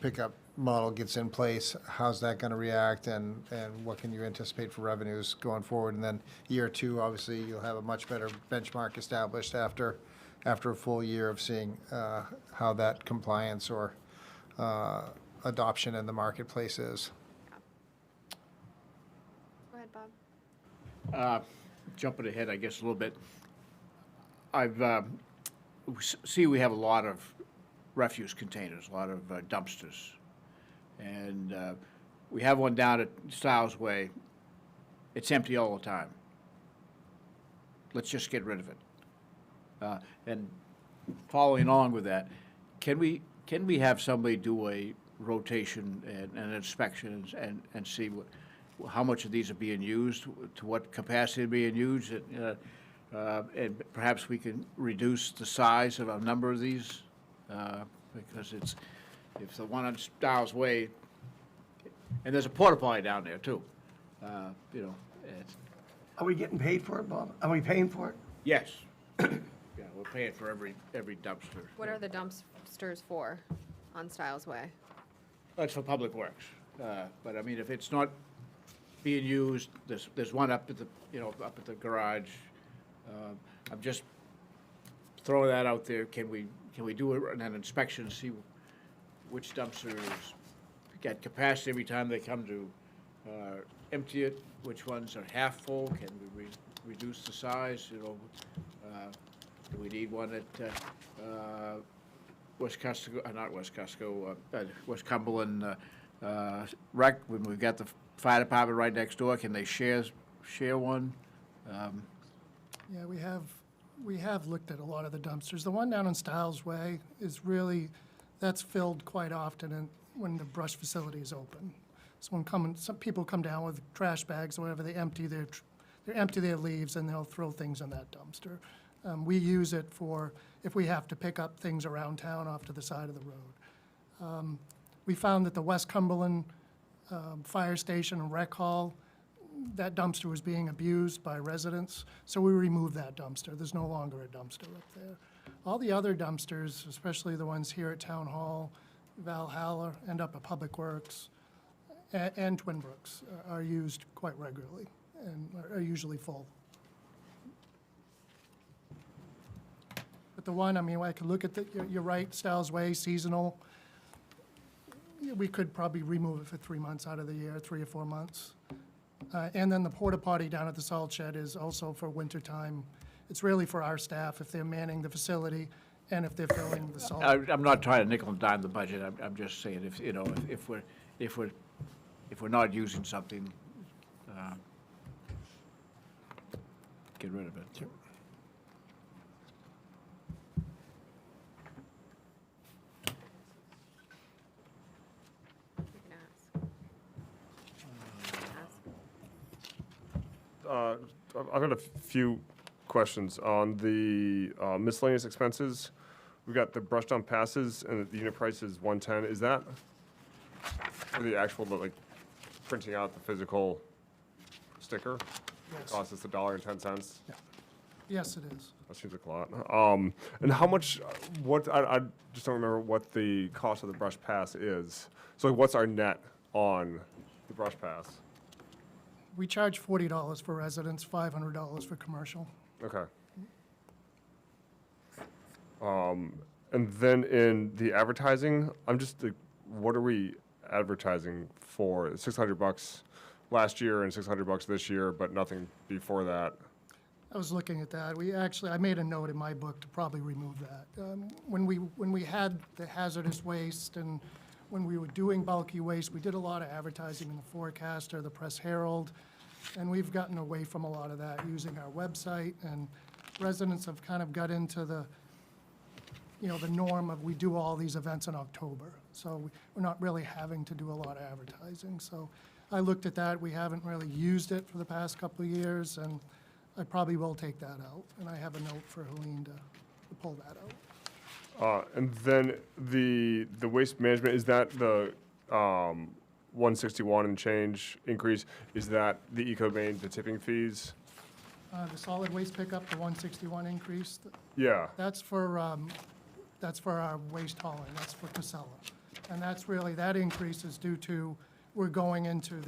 pickup model gets in place, how's that gonna react, and what can you anticipate for revenues going forward? And then year two, obviously, you'll have a much better benchmark established after a full year of seeing how that compliance or adoption in the marketplace is.
Go ahead, Bob.
Jumping ahead, I guess, a little bit. We have a lot of refuse containers, a lot of dumpsters. And we have one down at Stiles Way. It's empty all the time. Let's just get rid of it. And following along with that, can we have somebody do a rotation and an inspection and see how much of these are being used, to what capacity are being used, and perhaps we can reduce the size of a number of these, because if the one on Stiles Way, and there's a porta potty down there too,
Are we getting paid for it, Bob? Are we paying for it?
yes, yeah, we're paying for every dumpster.
What are the dumpsters for on Stiles Way?
That's for Public Works, but I mean, if it's not being used, there's one up at the garage. I'm just throwing that out there. Can we do an inspection and see which dumpsters get capacity every time they come to empty it? Which ones are half full? Can we reduce the size? Do we need one at West Cumberland Rec, when we've got the fire department right next door? Can they share share one?
Yeah, we have looked at a lot of the dumpsters. The one down in Stiles Way is really, that's filled quite often when the brush facility is open. So some people come down with trash bags or whatever, they empty their leaves and they'll throw things in that dumpster. We use it for, if we have to pick up things around town off to the side of the road. We found that the West Cumberland Fire Station and Rec Hall, that dumpster was being abused by residents, so we removed that dumpster. There's no longer a dumpster up there. All the other dumpsters, especially the ones here at Town Hall, Valhalla, end up at Public Works, and Twin Brooks are used quite regularly and are usually full. But the one, I mean, I could look at you're right, Stiles Way, seasonal. We could probably remove it for 3 months out of the year, 3 or 4 months. And then the porta potty down at the salt shed is also for winter time. It's really for our staff if they're manning the facility and if they're filling the salt.
I'm not trying to nickel and dime the budget. I'm just saying if, you know, if we're not using something, get rid of it.
You can ask.
I've got a few questions on the miscellaneous expenses. We've got the brush dump passes, and the unit price is 110. Is that for the actual, like, printing out the physical sticker?
Yes.
Costs us $1.10.
Yeah. Yes, it is.
That seems like a lot. And how much? I just don't remember what the cost of the brush pass is. So, like, what's our net on the brush pass?
We charge $40 for residents, $500 for commercial.
Okay. And then in the advertising, I'm just like, what are we advertising for? $600 last year and $600 this year, but nothing before that.
I was looking at that. I made a note in my book to probably remove that. When we had the hazardous waste and when we were doing bulky waste, we did a lot of advertising in the Forecaster, the Press Herald, and we've gotten away from a lot of that using our website, and residents have kind of got into the norm of we do all these events in October. So we're not really having to do a lot of advertising. So I looked at that. We haven't really used it for the past couple of years, and I probably will take that out. And I have a note for Helene to pull that out.
And then the waste management, is that the 161 and change increase? Is that the EcoBane, the tipping fees?
The solid waste pickup, the 161 increase,
Yeah.
that's for our waste hauling. That's for Casella. And that's really, that increase is due to, we're going into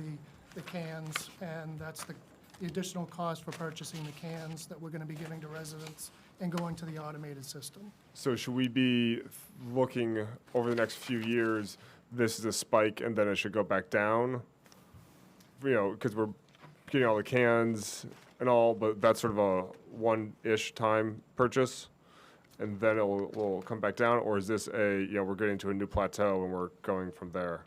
the cans, and that's the additional cost for purchasing the cans that we're going to be giving to residents and going to the automated system.
So should we be looking over the next few years, this is a spike and then it should go back down? You know, because we're getting all the cans and all, but that's sort of a one-ish time purchase, and then will come back down? Or is this we're getting to a new plateau and we're going from there?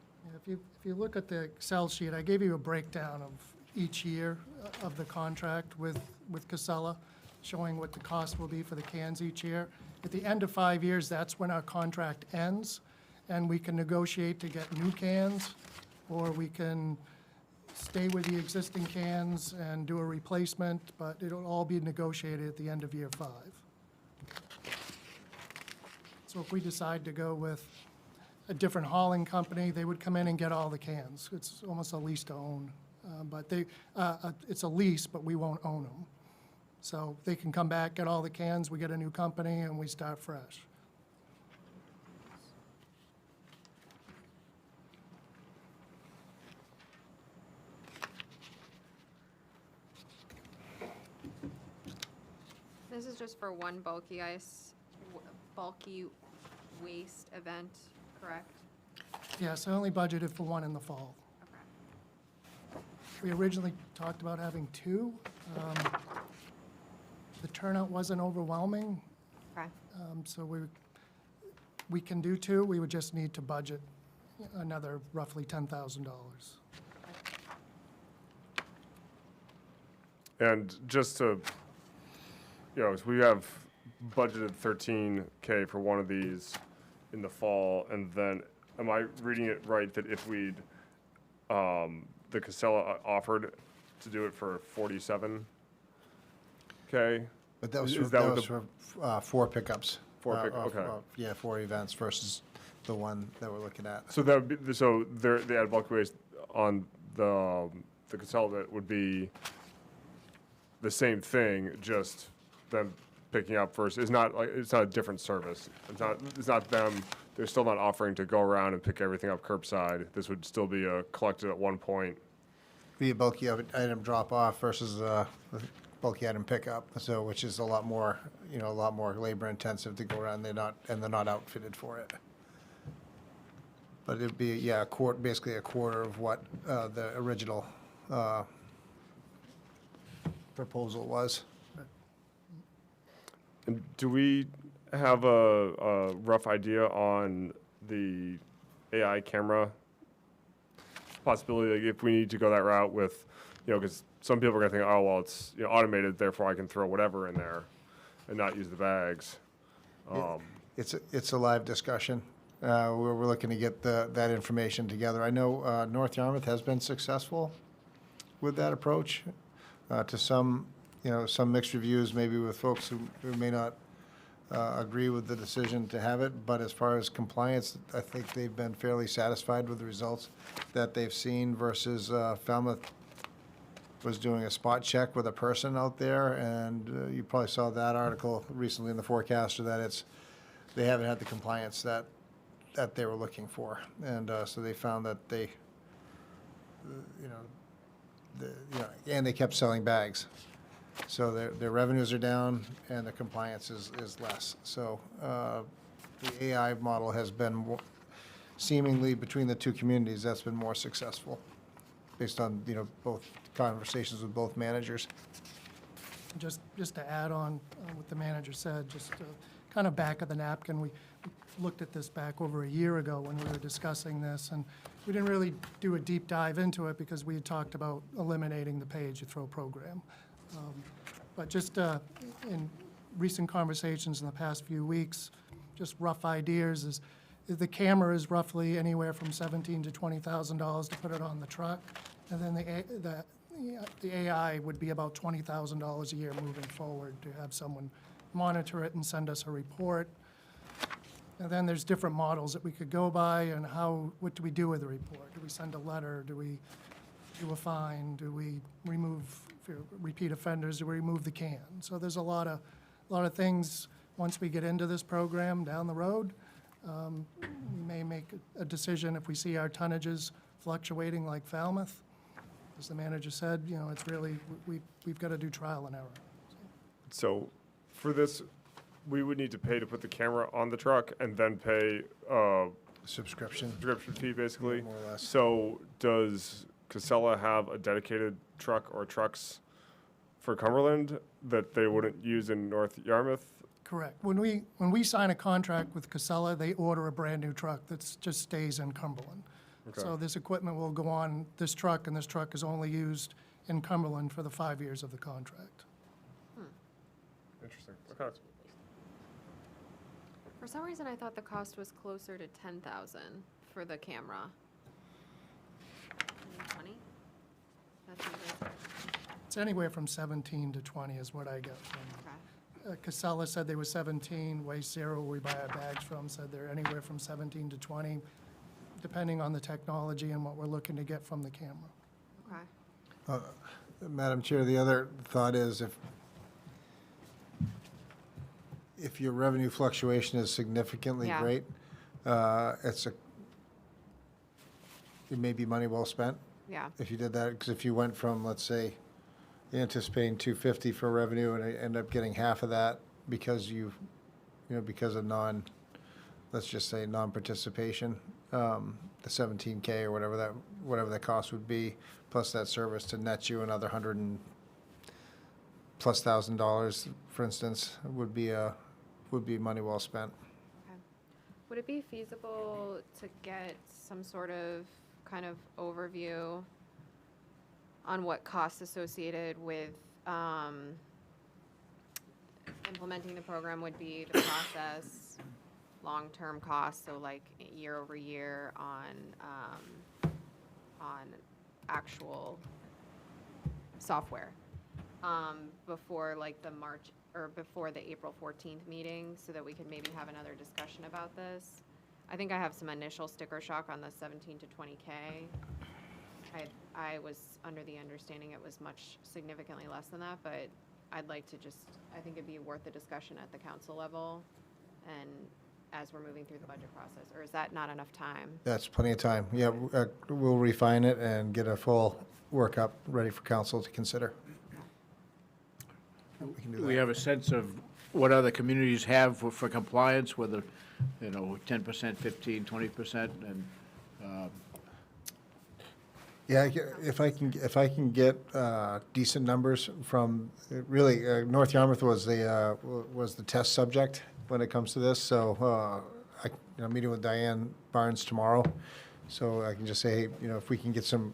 If you look at the Excel sheet, I gave you a breakdown of each year of the contract with Casella, showing what the cost will be for the cans each year. At the end of 5 years, that's when our contract ends, and we can negotiate to get new cans, or we can stay with the existing cans and do a replacement, but it'll all be negotiated at the end of year 5. So if we decide to go with a different hauling company, they would come in and get all the cans. It's almost a lease to own, but it's a lease, but we won't own them. So they can come back, get all the cans, we get a new company, and we start fresh.
This is just for one bulky waste event, correct?
Yes, I only budgeted for one in the fall.
Okay.
We originally talked about having 2. The turnout wasn't overwhelming,
Okay.
so we can do 2. We would just need to budget another roughly $10,000.
And just to, so we have budgeted 13K for one of these in the fall, and then, am I reading it right that if we'd, the Casella offered to do it for 47K?
But that was
Is
for,
that
that
what
was
the-
for 4 pickups.
Four okay.
Yeah, 4 events versus the one that we're looking at.
So that would be, so they had bulk waste on the Casella that would be the same thing, just them picking up first. It's not like, it's not a different service. It's not them, they're still not offering to go around and pick everything up curbside. This would still be collected at one point.
Be a bulky item drop off versus a bulky item pickup, so which is a lot more, a lot more labor intensive to go around. They're not outfitted for it. But it'd be, yeah, basically a quarter of what the original proposal was.
And do we have a rough idea on the AI camera possibility? Like if we need to go that route with, because some people are gonna think, oh, well, it's automated, therefore I can throw whatever in there and not use the bags.
It's a live discussion. We're looking to get that information together. I know North Yarmouth has been successful with that approach to some mixed reviews, maybe with folks who may not agree with the decision to have it. But as far as compliance, I think they've been fairly satisfied with the results that they've seen versus Falmouth was doing a spot check with a person out there. And you probably saw that article recently in the Forecaster that they haven't had the compliance that they were looking for. And so they found that and they kept selling bags. So their revenues are down and the compliance is less. So the AI model has been seemingly between the two communities, that's been more successful based on, both conversations with both managers.
Just to add on what the manager said, just kind of back of the napkin, we looked at this back over a year ago when we were discussing this, and we didn't really do a deep dive into it because we had talked about eliminating the pay-as-you-throw program. But just in recent conversations in the past few weeks, just rough ideas is the camera is roughly anywhere from $17,000 to $20,000 to put it on the truck, and then the AI would be about $20,000 a year moving forward to have someone monitor it and send us a report. And then there's different models that we could go by, and what do we do with the report? Do we send a letter? Do we do a fine? Do we remove, for repeat offenders, do we remove the can? So there's a lot of things, once we get into this program down the road, we may make a decision if we see our tonnages fluctuating like Falmouth. As the manager said, it's really, we've got to do trial and error.
So for this, we would need to pay to put the camera on the truck and then pay
Subscription.
subscription fee, basically.
More or less.
So does Casella have a dedicated truck or trucks for Cumberland that they wouldn't use in North Yarmouth?
Correct. When we sign a contract with Casella, they order a brand-new truck that just stays in Cumberland. So
Okay.
this equipment will go on this truck, and this truck is only used in Cumberland for the 5 years of the contract.
Interesting. Okay.
For some reason, I thought the cost was closer to 10,000 for the camera. 20? That's what it is.
It's anywhere from 17 to 20 is what I got from
Okay.
Casella said they were 17, Waste Zero, where we buy our bags from, said they're anywhere from 17 to 20, depending on the technology and what we're looking to get from the camera.
Okay.
Madam Chair, the other thought is if your revenue fluctuation is significantly
Yeah.
great, it may be money well spent
Yeah.
if you did that, because if you went from, let's say, you're anticipating 250 for revenue and I end up getting half of that because because of let's just say non-participation, the 17K or whatever that cost would be, plus that service to net you another $100,000+, for instance, would be money well spent.
Okay. Would it be feasible to get some sort of kind of overview on what costs associated with implementing the program would be the process, long-term costs, so like year over year on actual software. Before like the March, or before the April 14th meeting, so that we could maybe have another discussion about this. I think I have some initial sticker shock on the 17 to 20K. I was under the understanding it was much significantly less than that, but I'd like to just, I think it'd be worth a discussion at the council level and as we're moving through the budget process, or is that not enough time?
That's plenty of time. Yeah, we'll refine it and get a full workup ready for council to consider. We can do
Do we
that.
have a sense of what other communities have for compliance, whether, 10%, 15, 20%, and,
Yeah, if I can get decent numbers from, really, North Yarmouth was the test subject when it comes to this. So I'm meeting with Diane Barnes tomorrow, so I can just say, if we can get some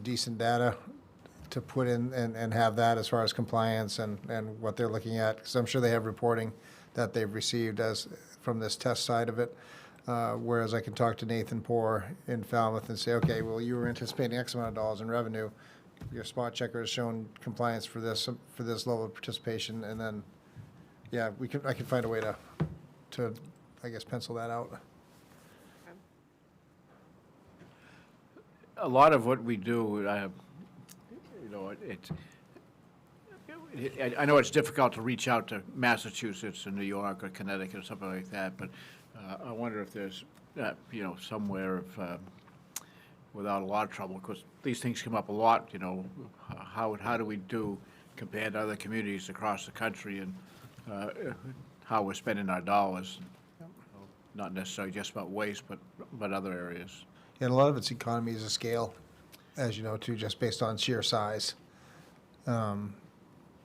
decent data to put in and have that as far as compliance and what they're looking at, because I'm sure they have reporting that they've received from this test side of it. Whereas I can talk to Nathan Poor in Falmouth and say, okay, well, you were anticipating X amount of dollars in revenue. Your spot checker has shown compliance for this level of participation, and then, yeah, I can find a way to I guess pencil that out.
a lot of what we do, I know it's difficult to reach out to Massachusetts and New York or Connecticut or something like that, but I wonder if there's, somewhere without a lot of trouble, because these things come up a lot, how do we do compared to other communities across the country, and how we're spending our dollars? Not necessarily just about waste, but other areas.
And a lot of it's economies of scale, as you know, too, just based on sheer size.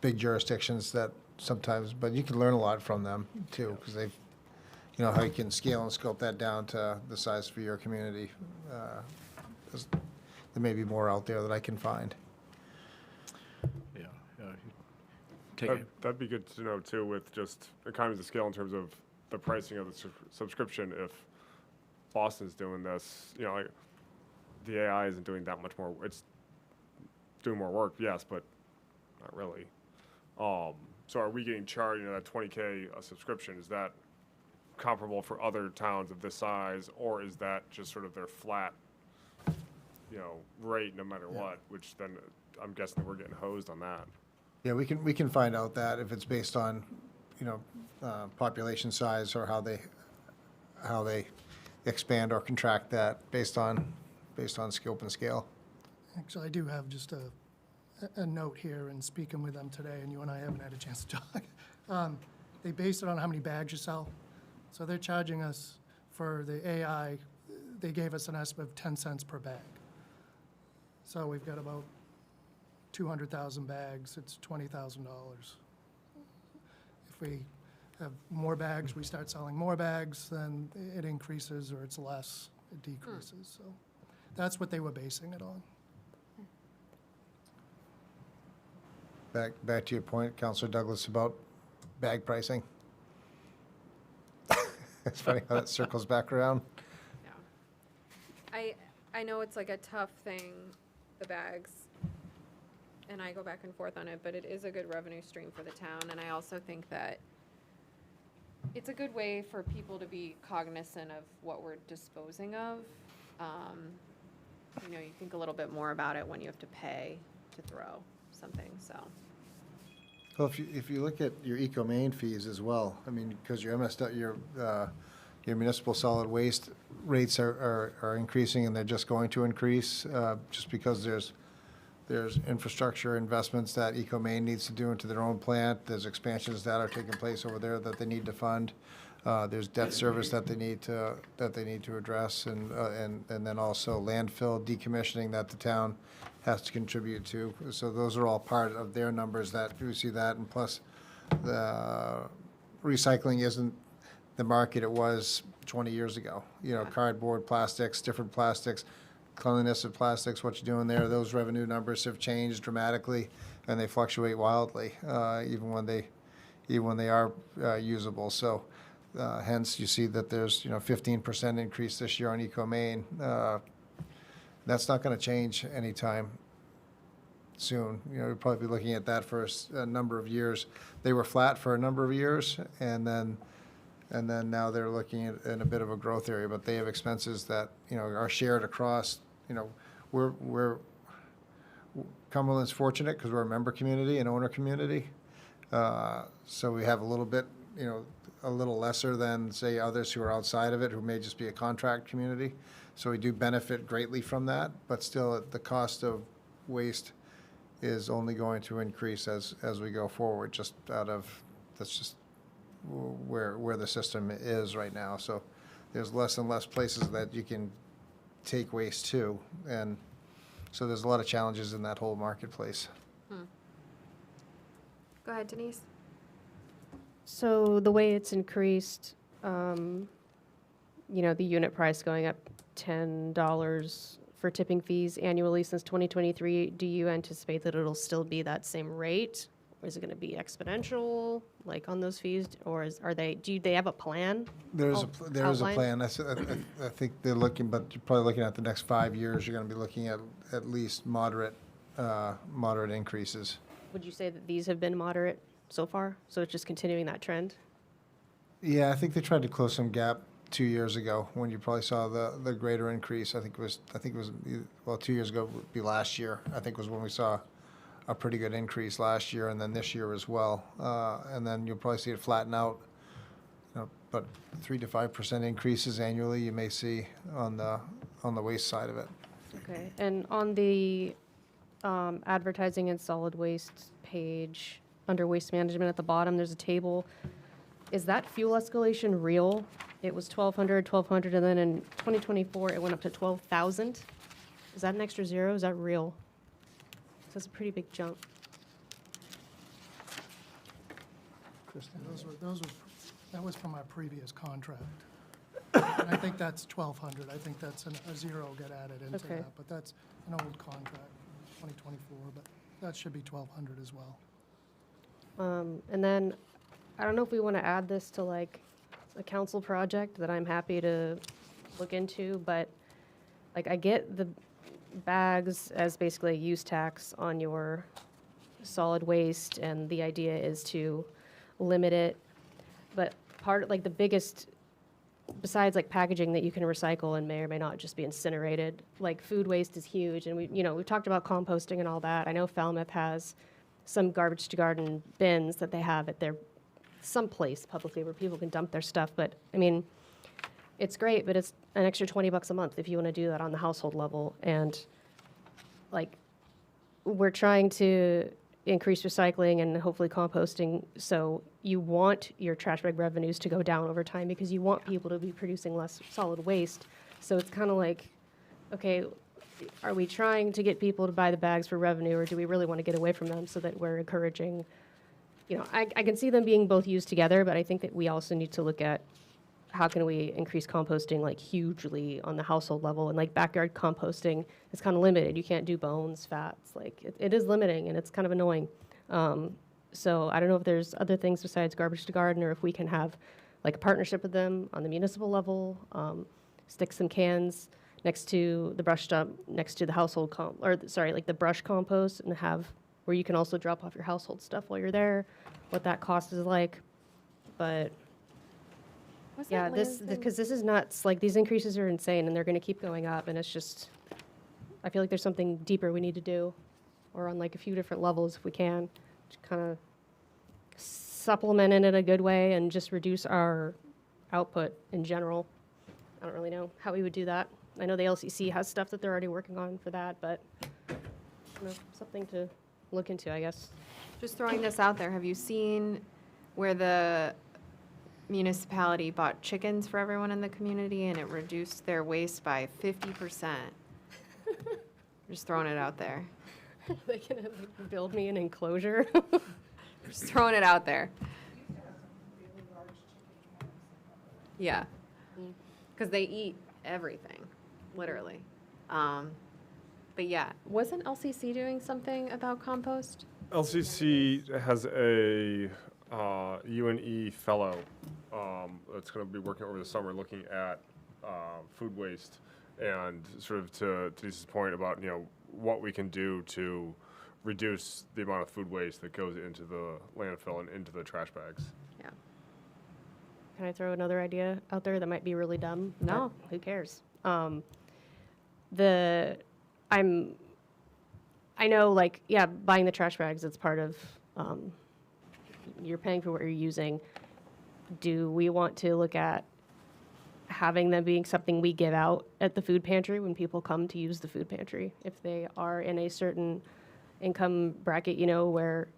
Big jurisdictions that sometimes, but you can learn a lot from them too, because they've, how you can scale and scope that down to the size for your community. There may be more out there that I can find.
Yeah. Take it.
That'd be good to know too, with just economies of scale in terms of the pricing of the subscription. If Boston's doing this, like the AI isn't doing that much more. It's doing more work, yes, but not really. So are we getting charged, that 20K a subscription? Is that comparable for other towns of this size, or is that just sort of their flat, rate no matter what? Which then I'm guessing that we're getting hosed on that.
Yeah, we can find out that if it's based on, population size, or how they expand or contract that based on scope and scale.
Actually, I do have just a note here, and speaking with them today, and you and I haven't had a chance to talk. They base it on how many bags you sell. So they're charging us for the AI, they gave us an estimate of 10 cents per bag. So we've got about 200,000 bags, it's $20,000. If we have more bags, we start selling more bags, then it increases, or it's less, it decreases. So that's what they were basing it on.
Back to your point, Councilor Douglas, about bag pricing. It's funny how that circles back around.
Yeah. I know it's like a tough thing, the bags, and I go back and forth on it, but it is a good revenue stream for the town, and I also think that it's a good way for people to be cognizant of what we're disposing of. You think a little bit more about it when you have to pay to throw something, so.
Well, if you look at your eco-main fees as well, I mean, because your your municipal solid waste rates are increasing, and they're just going to increase, just because there's infrastructure investments that eco-main needs to do into their own plant. There's expansions that are taking place over there that they need to fund. There's debt service that they need to address, and then also landfill decommissioning that the town has to contribute to. So those are all part of their numbers that we see that, and plus the recycling isn't the market it was 20 years ago. Cardboard, plastics, different plastics. cleanliness of plastics, what you're doing there, those revenue numbers have changed dramatically, and they fluctuate wildly, even when they are usable. So hence, you see that there's, 15% increase this year on Eco-Maine. That's not going to change anytime soon. We'll probably be looking at that for a number of years. They were flat for a number of years, and then now they're looking at in a bit of a growth area. But they have expenses that are shared across. We're Cumberland's fortunate because we're a member community and owner community, so we have a little bit, a little lesser than say others who are outside of it, who may just be a contract community. So we do benefit greatly from that, but still the cost of waste is only going to increase as we go forward, just that's just where the system is right now. So there's less and less places that you can take waste to, and so there's a lot of challenges in that whole marketplace.
Go ahead, Denise.
So the way it's increased, the unit price going up $10 for tipping fees annually since 2023, do you anticipate that it'll still be that same rate? Or is it going to be exponential, like on those fees? Or do they have a plan?
There is a
outlined?
plan. I think they're looking, but you're probably looking at the next 5 years, you're going to be looking at least moderate increases.
Would you say that these have been moderate so far? So it's just continuing that trend?
Yeah, I think they tried to close some gap 2 years ago when you probably saw the greater increase. I think it was 2 years ago would be last year. I think was when we saw a pretty good increase last year, and then this year as well. And then you'll probably see it flatten out. But 3 to 5% increases annually you may see on the waste side of it.
Okay, and on the advertising and solid waste page, under waste management at the bottom, there's a table. Is that fuel escalation real? It was 1,200, and then in 2024, it went up to 12,000. Is that an extra zero? Is that real? So that's a pretty big jump.
That was from our previous contract. And I think that's 1,200. I think that's a zero get added into
Okay.
that. But that's an old contract, 2024, but that should be 1,200 as well.
And then, I don't know if we want to add this to like a council project that I'm happy to look into, but like I get the bags as basically a use tax on your solid waste, and the idea is to limit it. But like the biggest, besides like packaging that you can recycle and may or may not just be incinerated, like food waste is huge, and we've talked about composting and all that. I know Falmouth has some garbage to garden bins that they have at their someplace publicly where people can dump their stuff. But I mean, it's great, but it's an extra $20 a month if you want to do that on the household level. And like, we're trying to increase recycling and hopefully composting. So you want your trash bag revenues to go down over time because you want people to be producing less solid waste. So it's kind of like, okay, are we trying to get people to buy the bags for revenue, or do we really want to get away from them so that we're encouraging, I can see them being both used together, but I think that we also need to look at how can we increase composting like hugely on the household level, and like backyard composting is kind of limited. You can't do bones, fats, like it is limiting, and it's kind of annoying. So I don't know if there's other things besides garbage to garden, or if we can have like a partnership with them on the municipal level, stick some cans next to the brush dump, next to the household like the brush compost, and have where you can also drop off your household stuff while you're there, what that cost is like. But yeah, because this is nuts. Like, these increases are insane, and they're going to keep going up, and it's just, I feel like there's something deeper we need to do, or on like a few different levels if we can, to kind of supplement it in a good way and just reduce our output in general. I don't really know how we would do that. I know the LCC has stuff that they're already working on for that, but something to look into, I guess.
Just throwing this out there, have you seen where the municipality bought chickens for everyone in the community and it reduced their waste by 50%? Just throwing it out there.
They can build me an enclosure.
Just throwing it out there. Yeah. Because they eat everything, literally. But yeah, wasn't LCC doing something about compost?
LCC has a UNE fellow that's going to be working over the summer looking at food waste and sort of to Denise's point about, what we can do to reduce the amount of food waste that goes into the landfill and into the trash bags.
Yeah.
Can I throw another idea out there that might be really dumb?
No.
But who cares? I know, like, yeah, buying the trash bags, it's part of, you're paying for what you're using. Do we want to look at having them being something we give out at the food pantry when people come to use the food pantry? If they are in a certain income bracket, where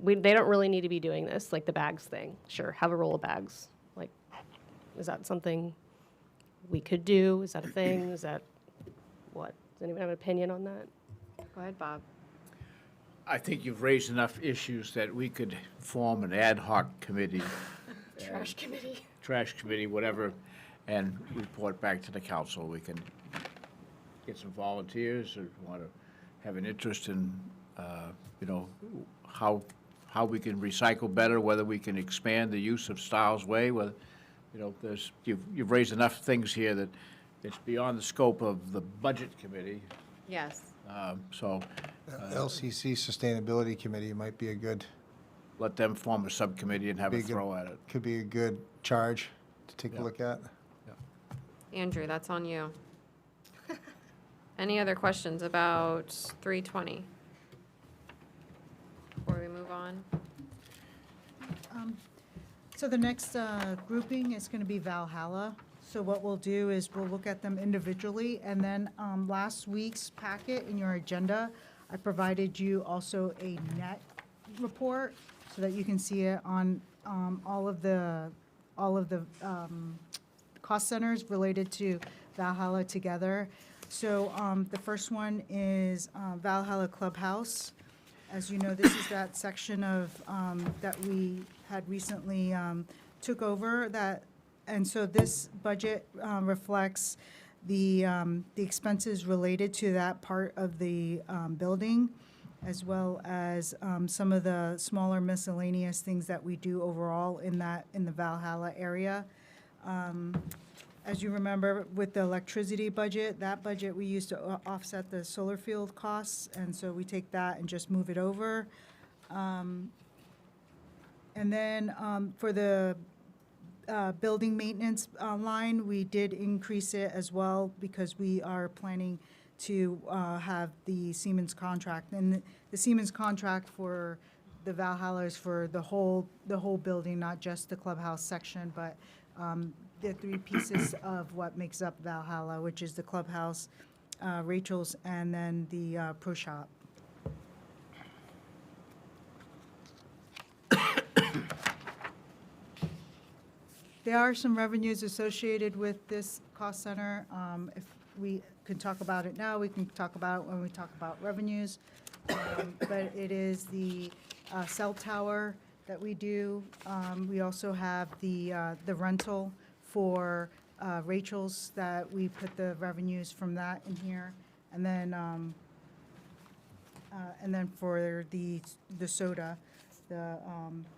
they don't really need to be doing this, like the bags thing. Sure, have a roll of bags. Like, is that something we could do? Is that a thing? Is that what? Does anyone have an opinion on that?
Go ahead, Bob.
I think you've raised enough issues that we could form an ad hoc committee,
Trash committee.
trash committee, whatever, and report back to the council. We can get some volunteers who want to have an interest in, how we can recycle better, whether we can expand the use of Stiles Way, whether, you've raised enough things here that it's beyond the scope of the budget committee.
Yes.
So
LCC Sustainability Committee might be a good,
let them form a subcommittee and have a
Be a good-
throw at it.
could be a good charge to take a
Yeah.
look at.
Andrew, that's on you. Any other questions about 320? Before we move on?
So the next grouping is going to be Valhalla. So what we'll do is we'll look at them individually, and then last week's packet in your agenda, I provided you also a net report so that you can see it on all of the cost centers related to Valhalla together. So the first one is Valhalla Clubhouse. As you know, this is that section of, that we had recently took over that, and so this budget reflects the expenses related to that part of the building, as well as some of the smaller miscellaneous things that we do overall in the Valhalla area. As you remember, with the electricity budget, that budget we used to offset the solar field costs, and so we take that and just move it over. And then for the building maintenance line, we did increase it as well because we are planning to have the Siemens contract. And the Siemens contract for the Valhalla is for the whole building, not just the clubhouse section, but the three pieces of what makes up Valhalla, which is the clubhouse, Rachel's, and then the pro shop. There are some revenues associated with this cost center. If we can talk about it now, we can talk about it when we talk about revenues. But it is the cell tower that we do. We also have the rental for Rachel's, that we put the revenues from that in here. And then for the soda, the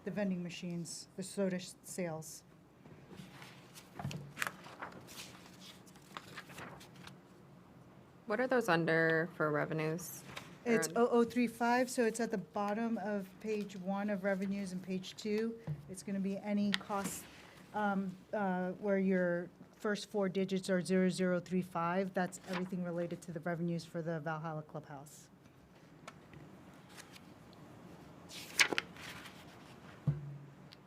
vending machines, the soda sales.
What are those under for revenues?
It's 0035, so it's at the bottom of page 1 of revenues and page 2. It's going to be any cost where your first 4 digits are 0035. That's everything related to the revenues for the Valhalla Clubhouse.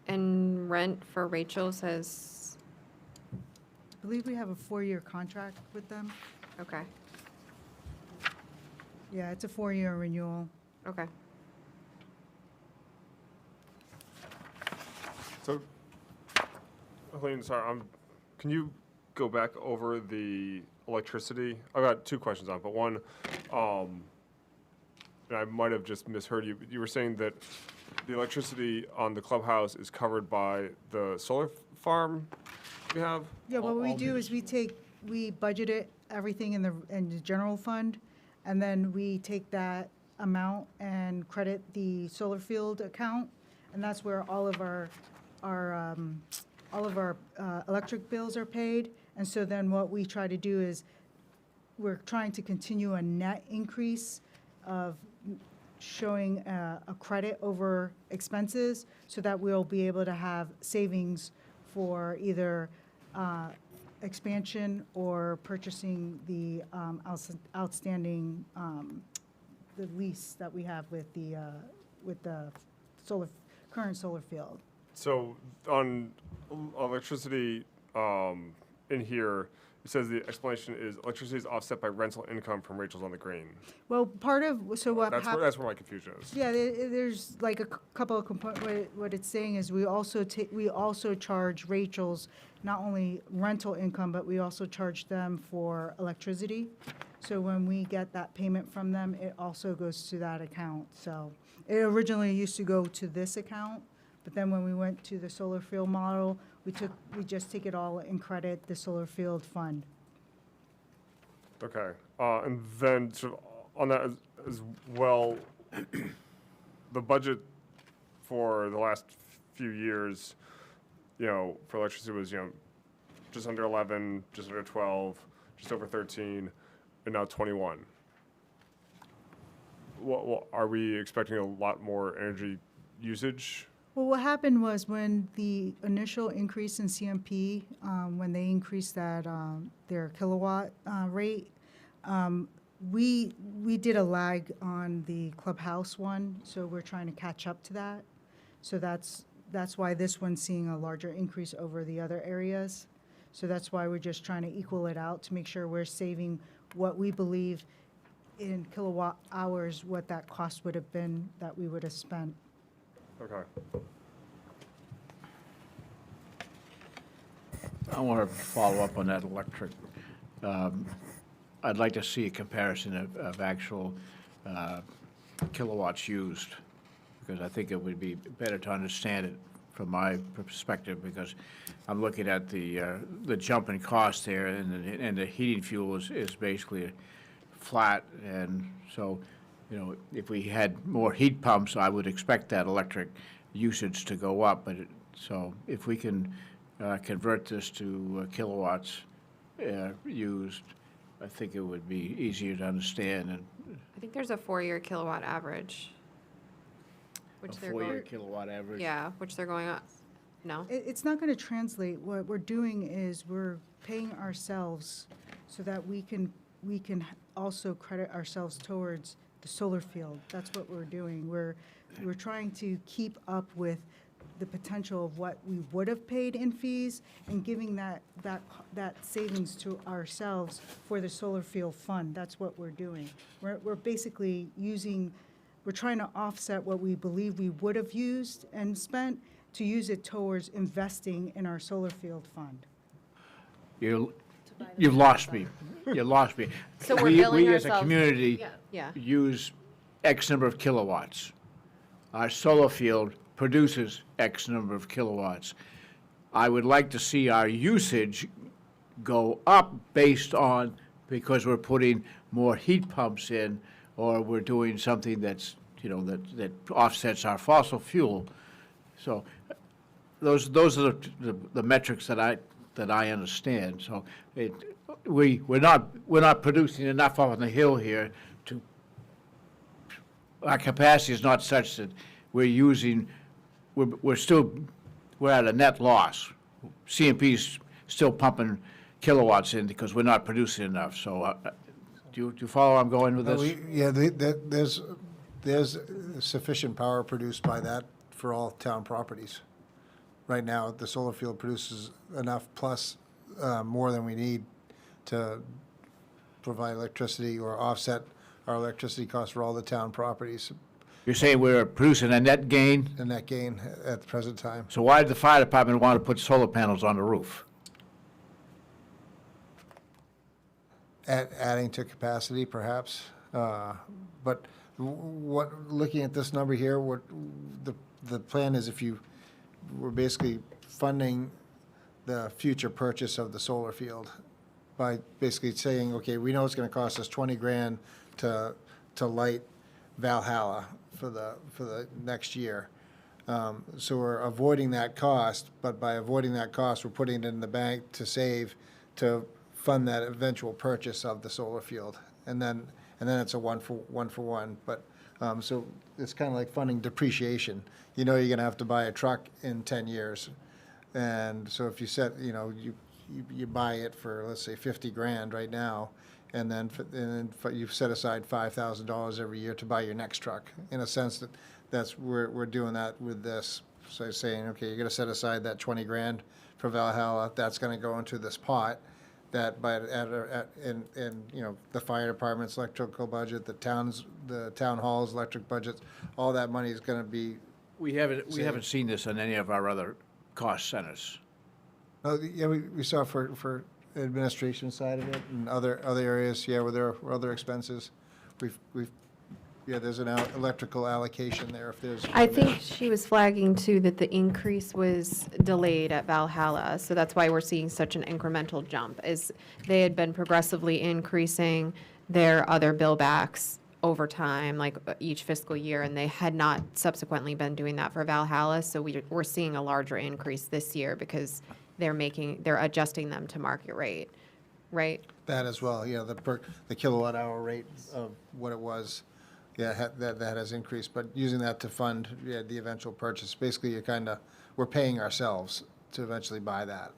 And rent for Rachel says,
I believe we have a 4-year contract with them.
okay,
Yeah, it's a 4-year renewal.
okay.
So, Helene, sorry, can you go back over the electricity? I've got 2 questions on it, but one, and I might have just misheard you, but you were saying that the electricity on the clubhouse is covered by the solar farm we have?
Yeah, what
All-
we
all
do is we take we budgeted everything in the general fund, and then we take that amount and credit the solar field account, and that's where all of our electric bills are paid. And so then what we try to do is, we're trying to continue a net increase of showing a credit over expenses, so that we'll be able to have savings for either expansion or purchasing the outstanding, the lease that we have with the current solar field.
So on electricity, in here, it says the explanation is electricity is offset by rental income from Rachel's on the Green.
Well, part of, so what happened.
That's where my confusion is.
Yeah, there's like a couple of what it's saying is we also charge Rachel's not only rental income, but we also charge them for electricity. So when we get that payment from them, it also goes to that account. So it originally used to go to this account, but then when we went to the solar field model, we just take it all and credit the solar field fund.
Okay, and then sort of on that as well, the budget for the last few years, for electricity was, just under 11, just under 12, just over 13, and now 21. What are we expecting a lot more energy usage?
Well, what happened was when the initial increase in CMP, when they increased that, their kilowatt rate, we did a lag on the clubhouse one, so we're trying to catch up to that. So that's why this one's seeing a larger increase over the other areas. So that's why we're just trying to equal it out to make sure we're saving what we believe in kilowatt hours, what that cost would have been that we would have spent.
Okay.
I want to follow up on that electric. I'd like to see a comparison of actual kilowatts used, because I think it would be better to understand it from my perspective, because I'm looking at the jump in cost there, and the heating fuel is basically flat, and so, if we had more heat pumps, I would expect that electric usage to go up, but so if we can convert this to kilowatts used, I think it would be easier to understand, and
I think there's a 4-year kilowatt average.
a
Which they're
4-year
going,
kilowatt average.
yeah, which they're going up. No?
It's not going to translate. What we're doing is we're paying ourselves so that we can also credit ourselves towards the solar field. That's what we're doing. We're trying to keep up with the potential of what we would have paid in fees and giving that savings to ourselves for the solar field fund. That's what we're doing. We're basically we're trying to offset what we believe we would have used and spent to use it towards investing in our solar field fund.
You've lost me. You lost me.
So we're billing
We as a
ourselves-
community
Yeah.
use X number of kilowatts. Our solar field produces X number of kilowatts. I would like to see our usage go up based on, because we're putting more heat pumps in, or we're doing something that's, that offsets our fossil fuel. So those are the metrics that I understand. So we're not producing enough up on the hill here to, our capacity is not such that we're at a net loss. CMP's still pumping kilowatts in because we're not producing enough. So do you follow where I'm going with this?
There's sufficient power produced by that for all town properties. Right now, the solar field produces enough plus more than we need to provide electricity or offset our electricity costs for all the town properties
You're saying we're producing a net gain?
and that gain at the present time.
So why did the fire department want to put solar panels on the roof?
Adding to capacity, perhaps. But looking at this number here, the plan is we're basically funding the future purchase of the solar field by basically saying, okay, we know it's gonna cost us 20 grand to light Valhalla for the next year. So we're avoiding that cost, but by avoiding that cost, we're putting it in the bank to save, to fund that eventual purchase of the solar field. And then it's a one for one. But, so it's kind of like funding depreciation. You know you're gonna have to buy a truck in 10 years. And so if you set, you buy it for, let's say, 50 grand right now, and then you've set aside $5,000 every year to buy your next truck. In a sense, we're doing that with this. So saying, okay, you're gonna set aside that 20 grand for Valhalla, that's gonna go into this pot, that the fire department's electrical budget, the town hall's electric budgets, all that money is gonna be.
We haven't seen this on any of our other cost centers.
Oh, yeah, we saw for administration side of it and other areas, yeah, where there are other expenses. There's an electrical allocation there if there's.
I think she was flagging too that the increase was delayed at Valhalla, so that's why we're seeing such an incremental jump, is they had been progressively increasing their other bill backs over time, like each fiscal year, and they had not subsequently been doing that for Valhalla, so we're seeing a larger increase this year because they're adjusting them to market rate, right?
That as well, yeah, the kilowatt hour rate of what it was, yeah, that has increased, but using that to fund, the eventual purchase. Basically, we're paying ourselves to eventually buy that.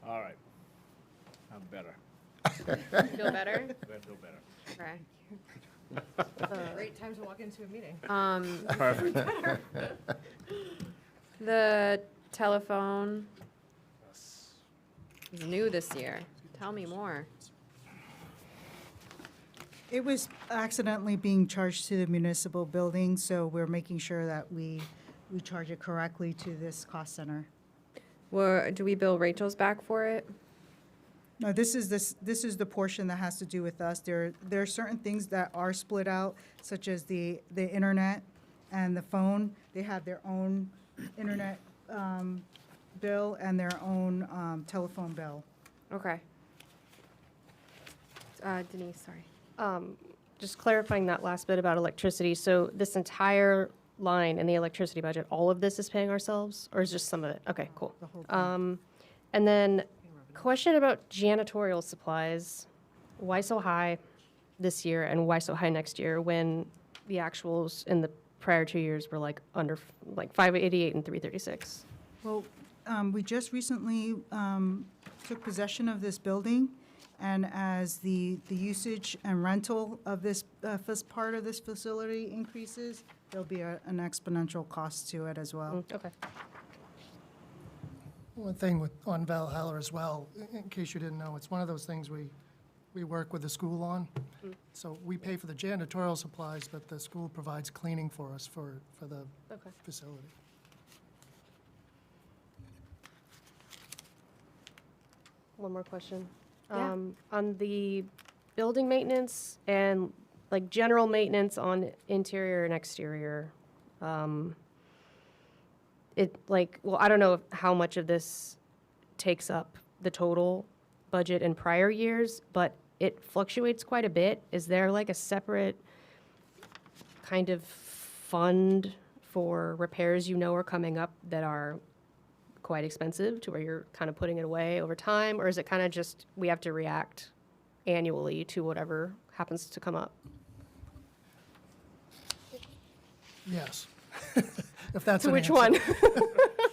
All right. I'm better.
Feel better?
I feel better.
Okay.
Great time to walk into a meeting.
Perfect.
The telephone is new this year. Tell me more.
It was accidentally being charged to the municipal building, so we're making sure that we charge it correctly to this cost center.
Do we bill Rachel's back for it?
No, this is the portion that has to do with us. There are certain things that are split out, such as the internet and the phone. They have their own internet bill and their own telephone bill.
Okay. Denise, sorry.
Just clarifying that last bit about electricity. So this entire line in the electricity budget, all of this is paying ourselves, or is just some of it? Okay, cool.
The whole thing.
And then question about janitorial supplies. Why so high this year and why so high next year when the actuals in the prior 2 years were like under, like 588 and 336?
Well, we just recently took possession of this building, and as the usage and rental of this part of this facility increases, there'll be an exponential cost to it as well.
Okay.
One thing on Valhalla as well, in case you didn't know, it's one of those things we work with the school on. So we pay for the janitorial supplies, but the school provides cleaning for us for the
Okay.
facility.
One more question.
Yeah.
On the building maintenance and like general maintenance on interior and exterior, I don't know how much of this takes up the total budget in prior years, but it fluctuates quite a bit. Is there like a separate kind of fund for repairs are coming up that are quite expensive to where you're kind of putting it away over time? Or is it kind of just we have to react annually to whatever happens to come up?
Yes. If that's
To
an
which
answer.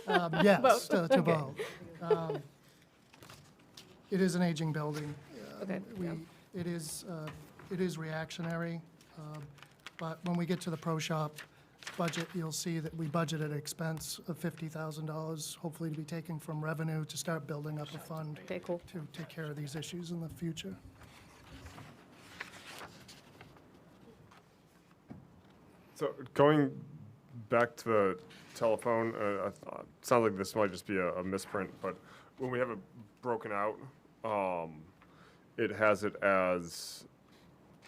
one?
Yes,
Both.
to
Okay.
both. It is an aging building.
Okay, yeah.
It is reactionary, but when we get to the pro shop budget, you'll see that we budgeted an expense of $50,000, hopefully to be taken from revenue to start building up a fund
Okay, cool.
to take care of these issues in the future.
So going back to the telephone, sounds like this might just be a misprint, but when we have it broken out, it has it as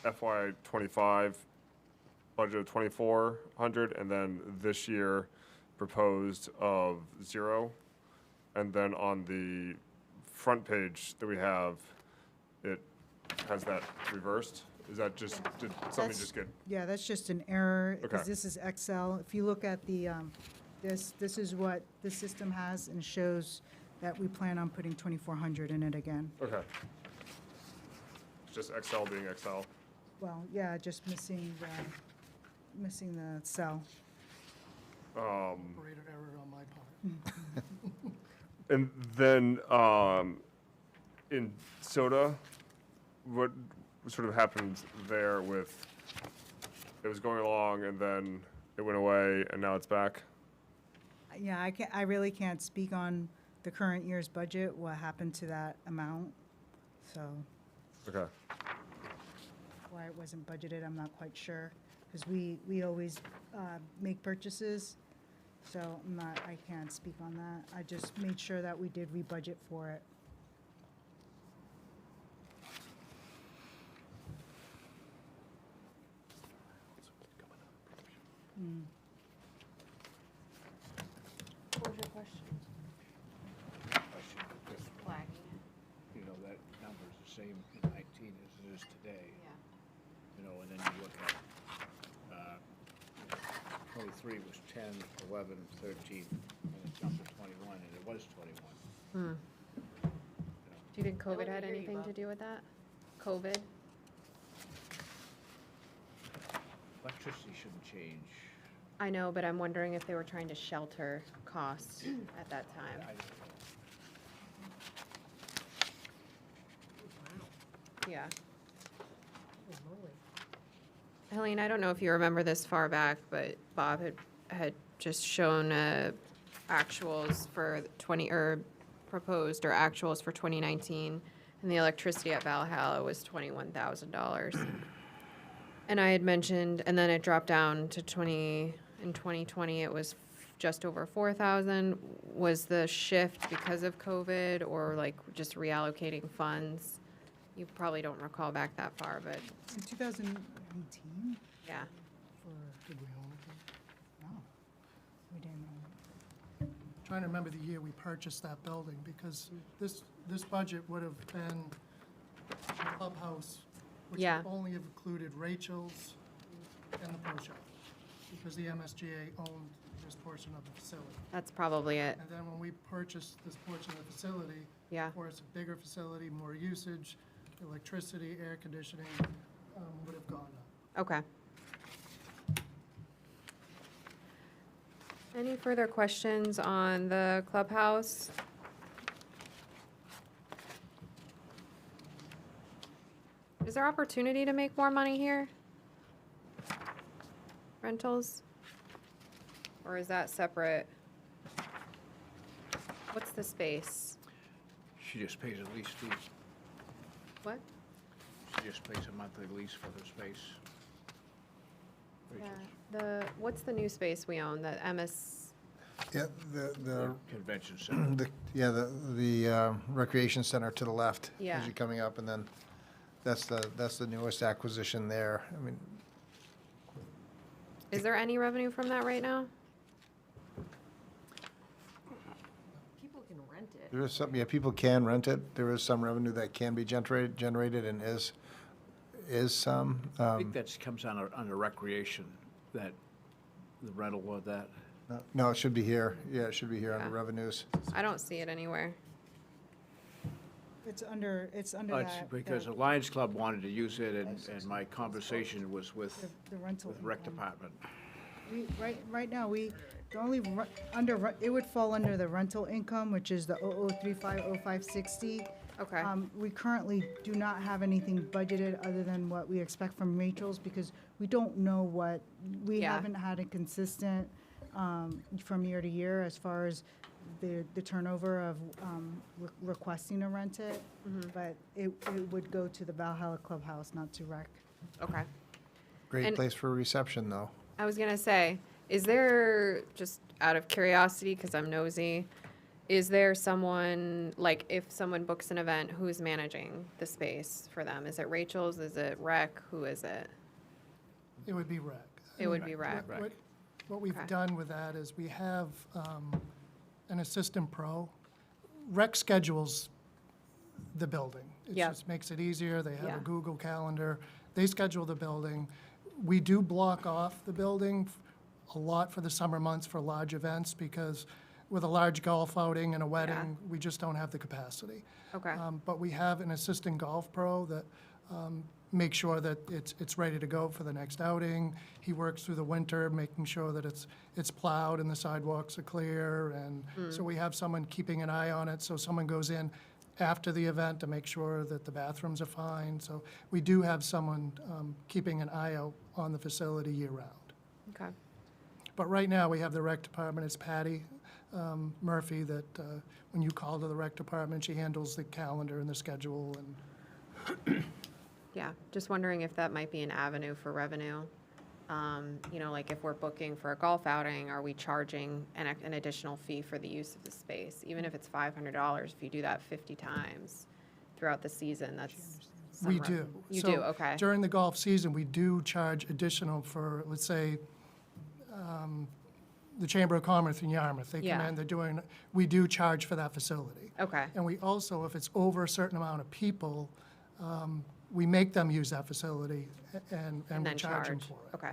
FY '25 budget of 2,400, and then this year proposed of 0, and then on the front page that we have, it has that reversed? Is that just, did something
That's-
just get,
Yeah, that's just an error, because
Okay.
this is Excel. If you look at the, this is what the system has, and shows that we plan on putting 2,400 in it again.
okay. It's just Excel being Excel.
Well, yeah, just missing the cell.
Operator error on my part.
And then, in Soda, what sort of happened there with, it was going along and then it went away and now it's back?
Yeah, I really can't speak on the current year's budget, what happened to that amount. So
Okay,
why it wasn't budgeted, I'm not quite sure. Because we always make purchases, so I can't speak on that. I just made sure that we did rebudget for it.
What was your question?
Question, because, you know, that number is the same in 19 as it is today. You know, and then you look at, 23 was 10, 11, 13, and it jumped to 21, and it was 21.
Do you think COVID had anything to do with that? COVID?
Electricity shouldn't change.
I know, but I'm wondering if they were trying to shelter costs at that time. Yeah. Helene, I don't know if you remember this far back, but Bob had just shown actuals for 20, or proposed, or actuals for 2019, and the electricity at Valhalla was $21,000. And I had mentioned, and then it dropped down to in 2020, it was just over 4,000. Was the shift because of COVID, or like just reallocating funds? You probably don't recall back that far, but
In 2019,
yeah.
Did we own it?
no, we didn't.
Trying to remember the year we purchased that building, because this budget would have been the clubhouse, which
Yeah.
would only have included Rachel's and the pro shop, because the MSGA owned this portion of the facility.
That's probably it.
And then when we purchased this portion of the facility,
Yeah.
of course, a bigger facility, more usage, electricity, air conditioning would have gone up.
Okay. Any further questions on the clubhouse? Is there opportunity to make more money here? Rentals? Or is that separate? What's the space?
She just pays a lease fee.
What?
She just pays a monthly lease for the space.
Yeah, what's the new space we own, the MS?
Yeah, the
Convention center.
the recreation center to the left.
Yeah.
As you're coming up, and then that's the newest acquisition there. I mean,
Is there any revenue from that right now?
People can rent it.
there is some, yeah, people can rent it. There is some revenue that can be generated and is some.
I think that comes under recreation, that, the rental of that.
No, it should be here. Yeah, it should be here under
Yeah.
revenues.
I don't see it anywhere.
It's under
It's
that.
because the Lions Club wanted to use it, and my conversation was with
The rental.
with rec
income.
department.
Right now, the only, it would fall under the rental income, which is the 00350560.
Okay.
We currently do not have anything budgeted other than what we expect from Rachel's, because we don't know we
Yeah.
haven't had a consistent from year to year as far as the turnover of requesting to rent it.
Mm-hmm.
But it would go to the Valhalla Clubhouse, not to rec.
Okay.
Great
And-
place for a reception, though.
I was gonna say, is there, just out of curiosity, because I'm nosy, is there someone, like, if someone books an event, who's managing the space for them? Is it Rachel's? Is it Rec? Who is it?
It would be rec.
It would be Rec.
What we've
Okay.
done with that is we have an assistant pro. Rec schedules the building. It
Yep.
just makes it easier. They have
Yeah.
a Google Calendar. They schedule the building. We do block off the building a lot for the summer months for large events because with a large golf outing and a wedding, we just don't have the capacity.
Okay.
But we have an assistant golf pro that makes sure that it's ready to go for the next outing. He works through the winter, making sure that it's plowed and the sidewalks are clear. And so we have someone keeping an eye on it, so someone goes in after the event to make sure that the bathrooms are fine. So we do have someone keeping an eye out on the facility year-round.
Okay.
But right now, we have the rec department, it's Patty Murphy that, when you call to the rec department, she handles the calendar and the schedule and
Yeah, just wondering if that might be an avenue for revenue. You know, like if we're booking for a golf outing, are we charging an additional fee for the use of the space? Even if it's $500, if you do that 50 times throughout the season, that's some
we do.
You
So
do, okay.
During the golf season, we do charge additional for, let's say, the Chamber of Commerce in Yarmouth. They come
Yeah.
in, we do charge for that facility.
Okay,
And we also, if it's over a certain amount of people, we make them use that facility and
and
we
then
charge them
charge.
for it.
Okay.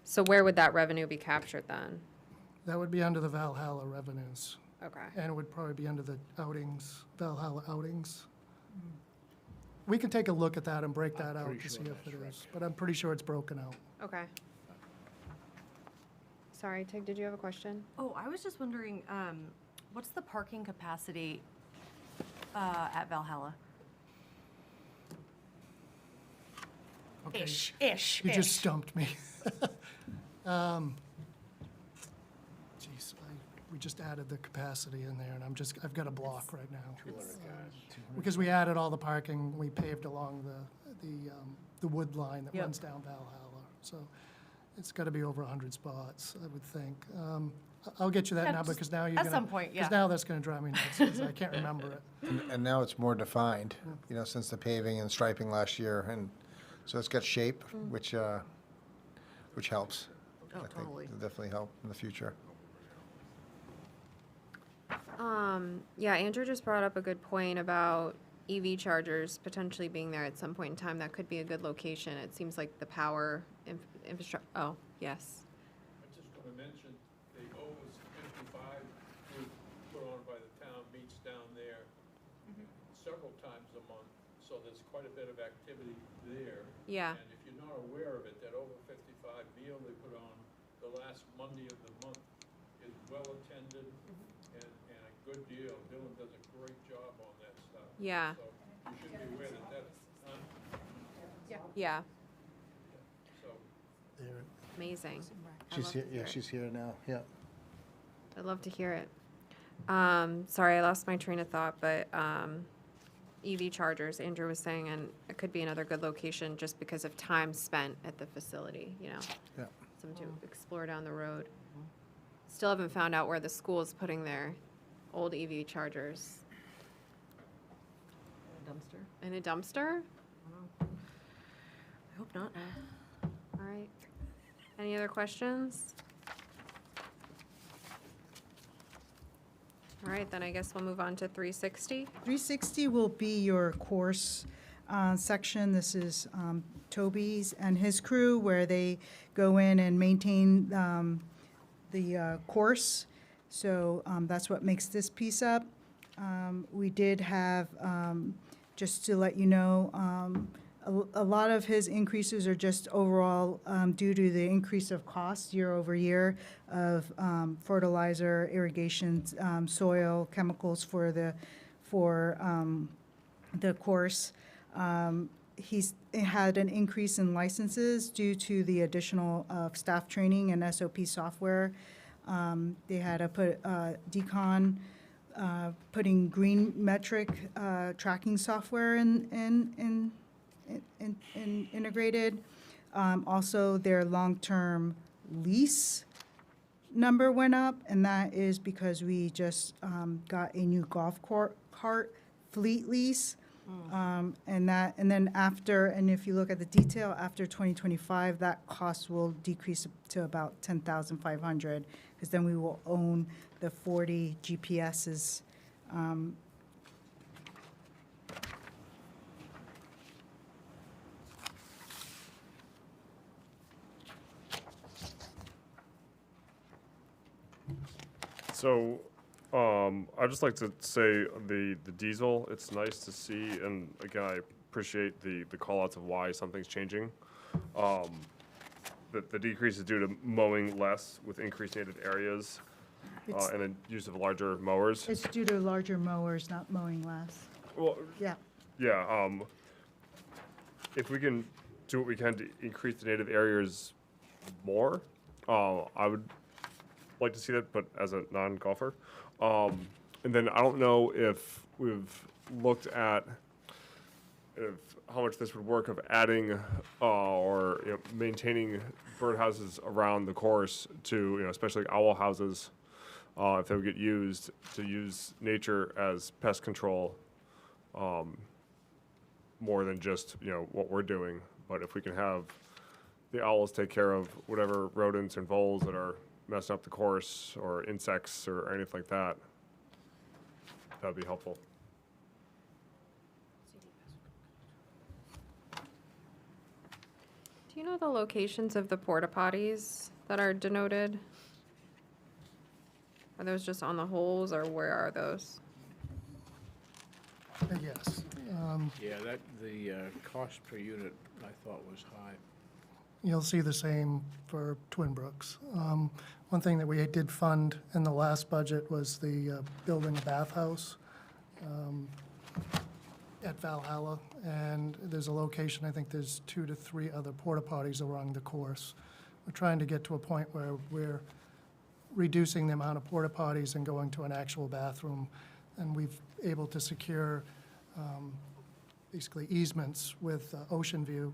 So where would that revenue be captured then?
That would be under the Valhalla revenues.
Okay.
And it would probably be under the outings, Valhalla outings. We can take a look at that and break that out
pretty
to
sure
see if it
that's
is, but I'm pretty sure it's broken out.
Okay. Sorry, Tig, did you have a question?
Oh, I was just wondering, what's the parking capacity at Valhalla?
Okay,
Ish.
you just stumped me. Geez, we just added the capacity in there, and I've got a block right now. Because we added all the parking, we paved along the wood line that
Yep.
runs down Valhalla. So it's got to be over 100 spots, I would think. I'll get you that
Yeah,
now,
just
because now you're
at
gonna.
some point, yeah.
Because now that's going to drive me nuts, 'cause I can't remember it.
And now it's more defined, you know, since the paving and striping last year, and so it's got shape, which helps.
Oh,
I think
totally.
it'll definitely help in the future.
Yeah, Andrew just brought up a good point about EV chargers potentially being there at some point in time. That could be a good location. It seems like the power infrastructure, oh, yes.
I'm just going to mention, the OVA's 55 group put on by the town meets down there several times a month, so there's quite a bit of activity there.
Yeah,
And if you're not aware of it, that over 55 meal they put on the last Monday of the month is well-attended and a good deal. Dylan does a great job on that stuff.
yeah,
So you should be aware that that's,
yeah,
so.
amazing. I'd
She's
love
here,
to
yeah,
hear it.
she's here now, yeah.
I'd love to hear it. Sorry, I lost my train of thought, but EV chargers, Andrew was saying, and it could be another good location just because of time spent at the facility, you know?
Yeah.
Something to explore down the road. Still haven't found out where the school is putting their old EV chargers.
Dumpster?
In a dumpster?
I hope not.
All right. Any other questions? All right, then I guess we'll move on to 360.
360 will be your course section. This is Toby's and his crew, where they go in and maintain the course. So that's what makes this piece up. We did have, just to let you know, a lot of his increases are just overall due to the increase of costs year over year of fertilizer, irrigation, soil, chemicals for the course. He's had an increase in licenses due to the additional staff training and SOP software. They had to put decon, putting green metric tracking software in integrated. Also, their long-term lease number went up, and that is because we just got a new golf cart fleet lease. And then after, and if you look at the detail, after 2025, that cost will decrease to about 10,500, because then we will own the 40 GPSs
So, I'd just like to say the diesel, it's nice to see, and again, I appreciate the call-outs of why something's changing. The decrease is due to mowing less with increased native areas,
It's-
and the use of larger mowers.
It's due to larger mowers, not mowing less.
Well,
Yeah.
yeah, if we can do what we can to increase the native areas more, I would like to see that, but as a non-golfer. And then I don't know if we've looked at how much this would work of adding or maintaining birdhouses around the course to, especially owl houses, if they would get used to use nature as pest control, more than just, what we're doing. But if we can have the owls take care of whatever rodents and voles that are messing up the course or insects or anything like that, that'd be helpful.
Do you know the locations of the porta potties that are denoted? Are those just on the holes, or where are those?
Yes.
Yeah, the cost per unit, I thought was high.
You'll see the same for Twin Brooks. One thing that we did fund in the last budget was the building a bathhouse at Valhalla, and there's a location, I think there's 2 to 3 other porta potties along the course. We're trying to get to a point where we're reducing the amount of porta potties and going to an actual bathroom, and we've able to secure basically easements with Ocean View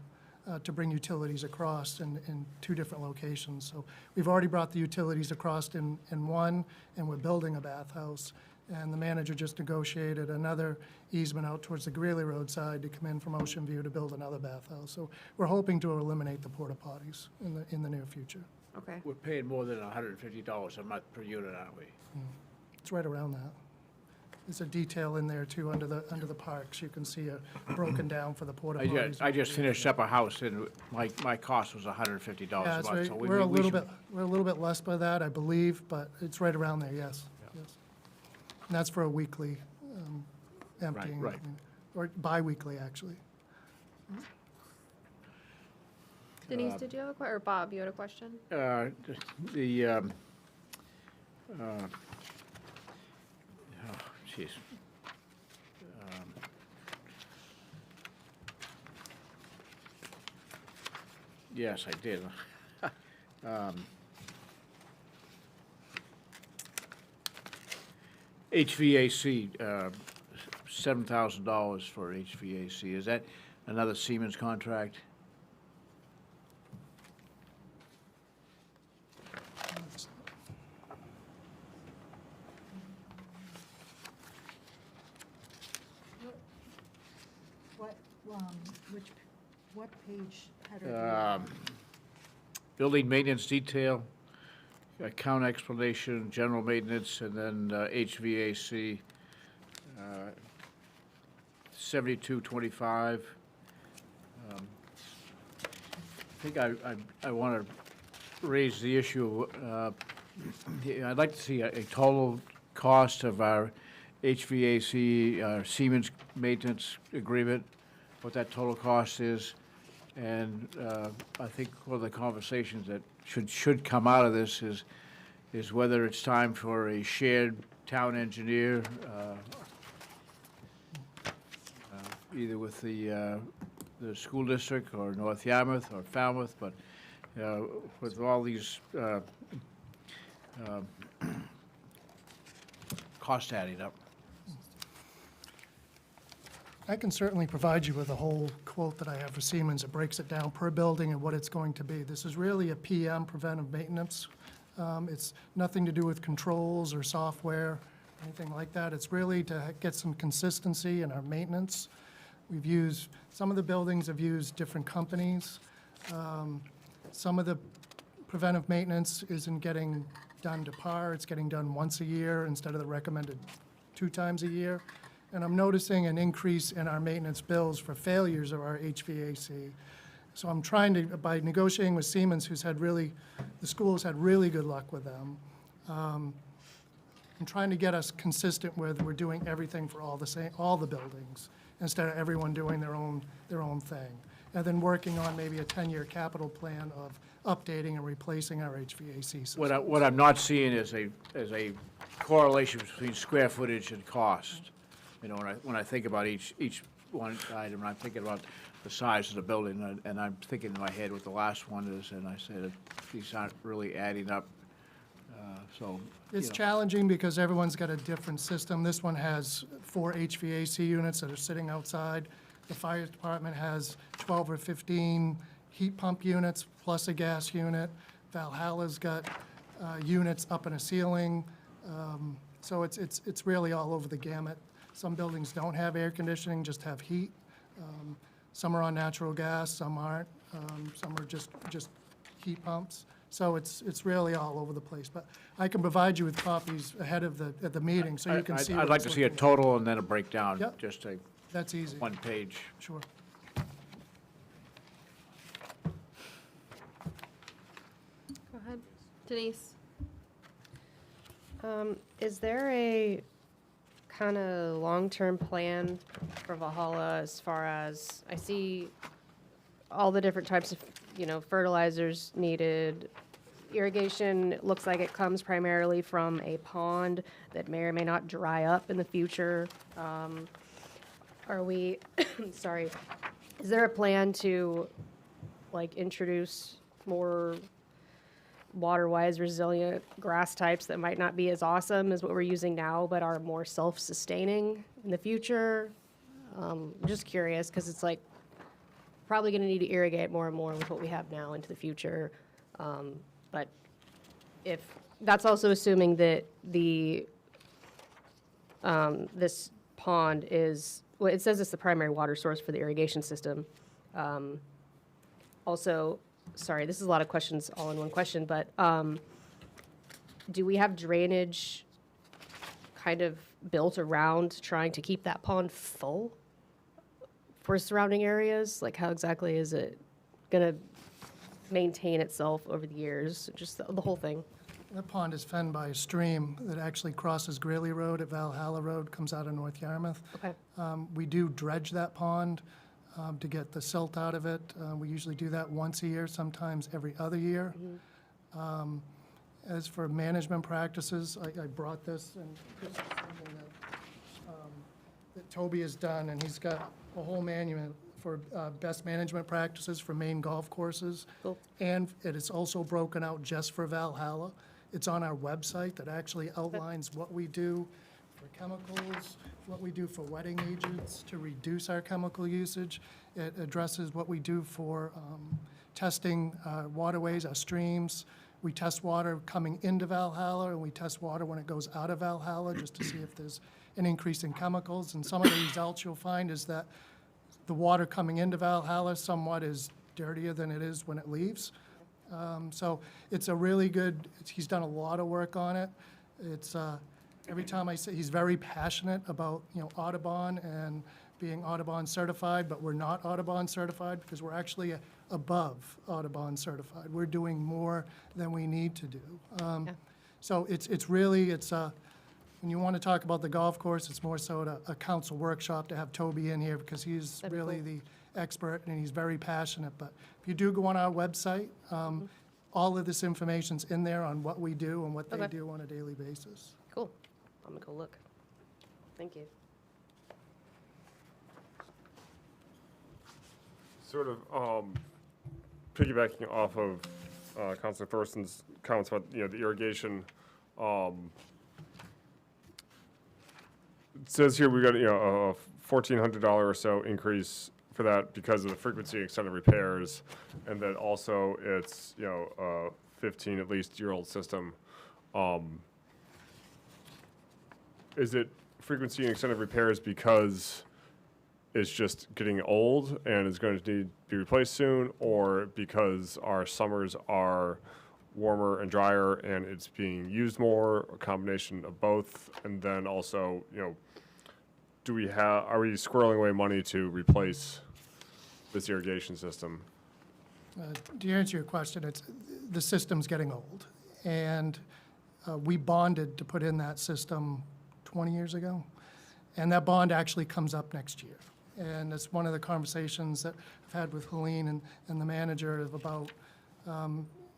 to bring utilities across in 2 different locations. So we've already brought the utilities across in one, and we're building a bathhouse. And the manager just negotiated another easement out towards the Greeley Road side to come in from Ocean View to build another bathhouse. So we're hoping to eliminate the porta potties in the near future.
Okay.
We're paying more than $150 a month per unit, aren't we?
It's right around that. There's a detail in there too under the parks. You can see it broken down for the porta potties.
I just finished up a house, and my cost was $150
Yeah,
a
it's
month.
right,
So
we're a little
should-
bit less by that, I believe, but it's right around there, yes. Yes. And that's for a weekly emptying.
right.
Or bi-weekly, actually.
Denise, did you have a question, or Bob, you had a question?
The, oh, jeez. Yes, I did. HVAC, $7,000 for HVAC. Is that another Siemens contract?
What page header do you have?
Building maintenance detail, account explanation, general maintenance, and then HVAC, 7225. I think I want to raise the issue, I'd like to see a total cost of our HVAC, Siemens maintenance agreement, what that total cost is. And I think one of the conversations that should come out of this is whether it's time for a shared town engineer, either with the school district or North Yarmouth or Falmouth, but with all these costs adding up.
I can certainly provide you with a whole quote that I have for Siemens. It breaks it down per building and what it's going to be. This is really a PM, preventive maintenance. It's nothing to do with controls or software, anything like that. It's really to get some consistency in our maintenance. Some of the buildings have used different companies. Some of the preventive maintenance isn't getting done to par. It's getting done once a year instead of the recommended 2 times a year. And I'm noticing an increase in our maintenance bills for failures of our HVAC. So I'm trying to, by negotiating with Siemens, the school's had really good luck with them, I'm trying to get us consistent with, we're doing everything for all the buildings, instead of everyone doing their own thing. And then working on maybe a 10-year capital plan of updating and replacing our HVAC system.
What I'm not seeing is a correlation between square footage and cost. You know, when I think about each one item, I'm thinking about the size of the building, and I'm thinking in my head what the last one is, and I said, these aren't really adding up, so.
It's
you know.
challenging because everyone's got a different system. This one has 4 HVAC units that are sitting outside. The fire department has 12 or 15 heat pump units plus a gas unit. Valhalla's got units up in a ceiling. So it's really all over the gamut. Some buildings don't have air conditioning, just have heat. Some are on natural gas, some aren't. Some are just heat pumps. So it's really all over the place. But I can provide you with copies ahead of the meeting, so you can see.
I'd like to see a total and then a breakdown,
Yep.
just a
That's easy.
one page.
Sure.
Go ahead. Denise?
Is there a kind of long-term plan for Valhalla as far as, I see all the different types of, fertilizers needed. Irrigation, it looks like it comes primarily from a pond that may or may not dry up in the future. Are we, sorry, is there a plan to, introduce more water-wise resilient grass types that might not be as awesome as what we're using now, but are more self-sustaining in the future? I'm just curious, because it's probably going to need to irrigate more and more with what we have now into the future. But if, that's also assuming that this pond is, well, it says it's the primary water source for the irrigation system. Also, sorry, this is a lot of questions all in one question, but do we have drainage kind of built around trying to keep that pond full for surrounding areas? How exactly is it going to maintain itself over the years? Just the whole thing.
That pond is fed by a stream that actually crosses Greeley Road at Valhalla Road, comes out of North Yarmouth.
Okay.
We do dredge that pond to get the silt out of it. We usually do that once a year, sometimes every other year. As for management practices, I brought this, and this is something that Toby has done, and he's got a whole manual for best management practices for Maine golf courses.
Cool.
And it is also broken out just for Valhalla. It's on our website that actually outlines what we do for chemicals, what we do for wetting agents to reduce our chemical usage. It addresses what we do for testing waterways, our streams. We test water coming into Valhalla, and we test water when it goes out of Valhalla, just to see if there's an increase in chemicals. And some of the results you'll find is that the water coming into Valhalla somewhat is dirtier than it is when it leaves. So it's a really good, he's done a lot of work on it. It's, every time I say, he's very passionate about, Audubon and being Audubon certified, but we're not Audubon certified because we're actually above Audubon certified. We're doing more than we need to do. So it's really, when you want to talk about the golf course, it's more so a council workshop to have Toby in here because he's
That'd be
really
cool.
the expert and he's very passionate. But if you do go on our website, all of this information's in there on what we do and what they
Okay.
do on a daily basis.
Cool. I'm going to go look. Thank you.
Sort of piggybacking off of Councilor Thorson's comments about the irrigation. It says here we got a $1,400 or so increase for that because of the frequency and extent of repairs, and then also it's a 15 at least year old system. Is it frequency and extent of repairs because it's just getting old and is going to need to be replaced soon, or because our summers are warmer and drier and it's being used more, a combination of both? And then also, are we squirreling away money to replace this irrigation system?
To answer your question, the system's getting old. And We bonded to put in that system 20 years ago, and that bond actually comes up next year. And it's one of the conversations that I've had with Helene and the manager about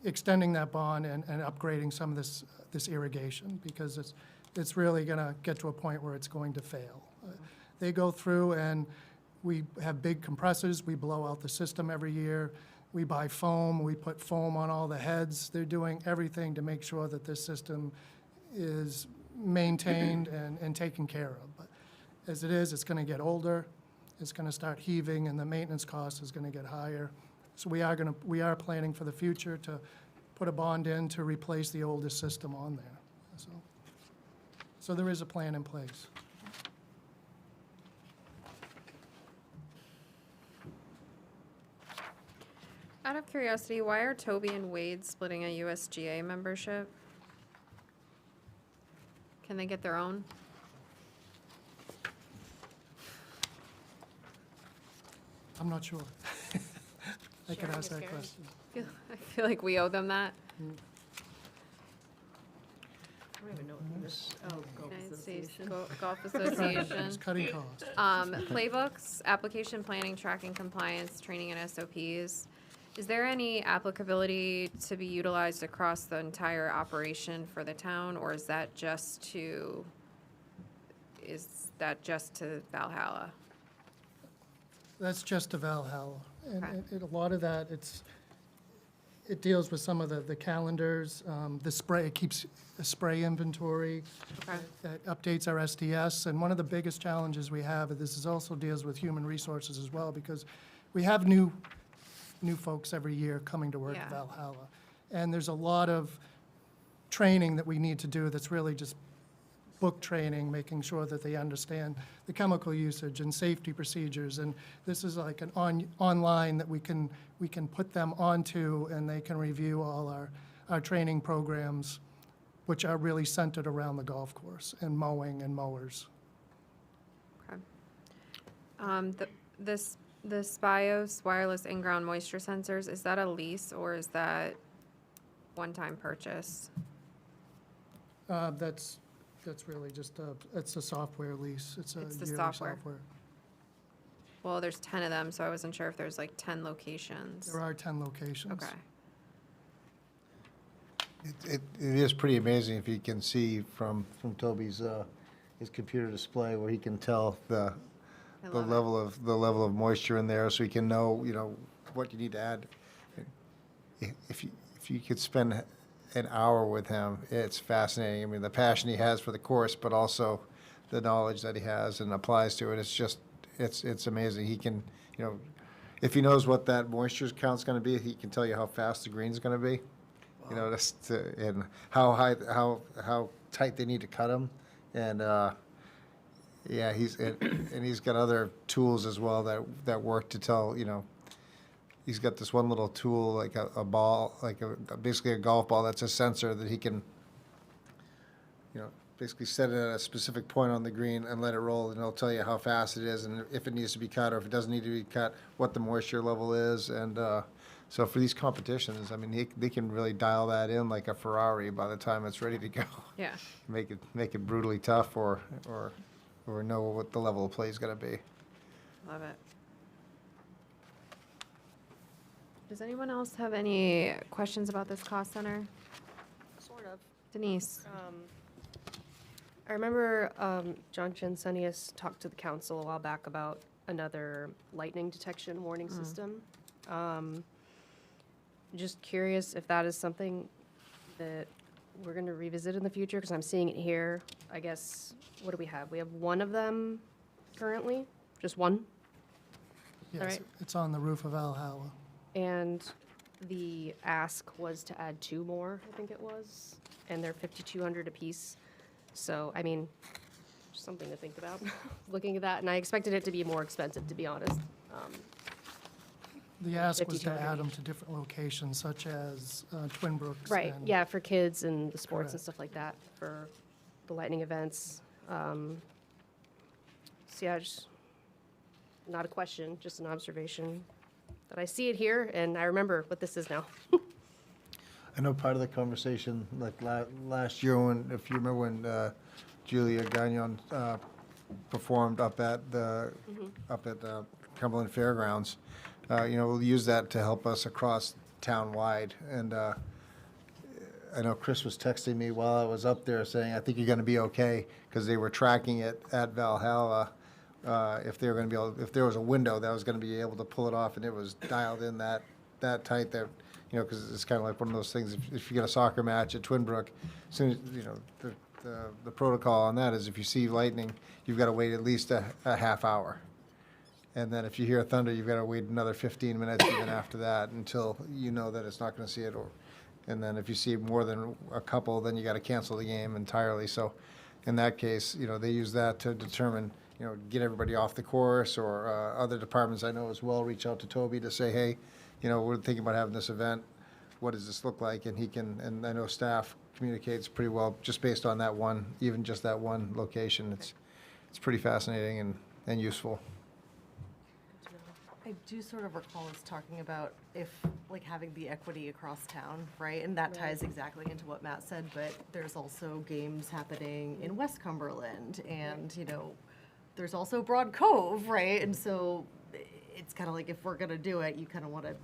extending that bond and upgrading some of this irrigation, because it's really going to get to a point where it's going to fail. They go through and we have big compressors, we blow out the system every year, we buy foam, we put foam on all the heads. They're doing everything to make sure that this system is maintained and taken care of. But as it is, it's going to get older, it's going to start heaving, and the maintenance cost is going to get higher. So we are planning for the future to put a bond in to replace the oldest system on there. So there is a plan in place.
Out of curiosity, why are Toby and Wade splitting a USGA membership? Can they get their own?
I'm not sure. I could
Sharing
ask
is
that
caring.
question.
I feel like we owe them that.
I don't even know what this, oh, Golf
United States
Association.
Golf Association.
It's cutting costs.
Playbooks, application planning, tracking compliance, training and SOPs. Is there any applicability to be utilized across the entire operation for the town, or is that just to Valhalla?
That's just a Valhalla. And
Okay.
a lot of that, it deals with some of the calendars, the spray, it keeps a spray inventory.
Okay.
That updates our SDS. And one of the biggest challenges we have, and this is also deals with human resources as well, because we have new folks every year coming to work at
Yeah.
Valhalla. And there's a lot of training that we need to do that's really just book training, making sure that they understand the chemical usage and safety procedures. And this is like an online that we can put them onto, and they can review all our training programs, which are really centered around the golf course and mowing and mowers.
Okay. This BIOS wireless in-ground moisture sensors, is that a lease or is that one-time purchase?
That's really just it's a software lease. It's
It's the
yearly
software. Well, there's 10 of them, so I wasn't sure if there's like 10 locations.
There are 10 locations.
Okay.
It is pretty amazing if you can see from Toby's, his computer display where he can tell the
I love it.
level of moisture in there, so you can know, what you need to add. If you could spend an hour with him, it's fascinating. I mean, the passion he has for the course, but also the knowledge that he has and applies to it. It's just, it's amazing. He can, if he knows what that moisture count's going to be, he can tell you how fast the green's going to be. And how tight they need to cut them, and yeah, he's got other tools as well that work to tell. He's got this one little tool, like a ball, like basically a golf ball that's a sensor that he can, basically set it at a specific point on the green and let it roll, and it'll tell you how fast it is and if it needs to be cut or if it doesn't need to be cut, what the moisture level is, and so for these competitions, I mean, they can really dial that in like a Ferrari by the time it's ready to go.
Yeah.
Make it brutally tough, or know what the level of play is going to be.
Love it. Does anyone else have any questions about this cost center?
Sort of.
Denise?
I remember John Jensenius talked to the council a while back about another lightning detection warning system. Just curious if that is something that we're going to revisit in the future, because I'm seeing it here. I guess, what do we have? We have one of them currently, just one?
Yes,
right.
it's on the roof of Valhalla.
And the ask was to add 2 more, I think it was, and they're $5,200 apiece. So, I mean, just something to think about, looking at that, and I expected it to be more expensive, to be honest.
The ask was to
5,200
add them to different locations, such as Twin Brooks.
Right,
and-
yeah, for kids and the sports and
Correct.
stuff like that, for the lightning events. So yeah, just, not a question, just an observation, that I see it here, and I remember what this is now.
I know part of the conversation, like last year when, if you remember when Julia Gagnon performed up at Cumberland Fairgrounds, we'll use that to help us across town-wide. And I know Chris was texting me while I was up there saying, I think you're going to be okay, because they were tracking it at Valhalla. If they were going to be able, if there was a window that was going to be able to pull it off, and it was dialed in that tight that, because it's kind of like one of those things. If you get a soccer match at Twinbrook, as soon as the protocol on that is if you see lightning, you've got to wait at least a half hour. And then if you hear thunder, you've got to wait another 15 minutes even after that until you know that it's not going to see it. And then if you see more than a couple, then you got to cancel the game entirely. So in that case, they use that to determine, get everybody off the course, or other departments I know as well reach out to Toby to say, hey, we're thinking about having this event. What does this look like? And he can, and I know staff communicates pretty well just based on that one, even just that one location. It's pretty fascinating and useful.
I do sort of recall us talking about having the equity across town, right? And that ties exactly into what Matt said, but there's also games happening in West Cumberland, and, there's also Broad Cove, right? And so it's kind of like, if we're gonna do it, you kind of want to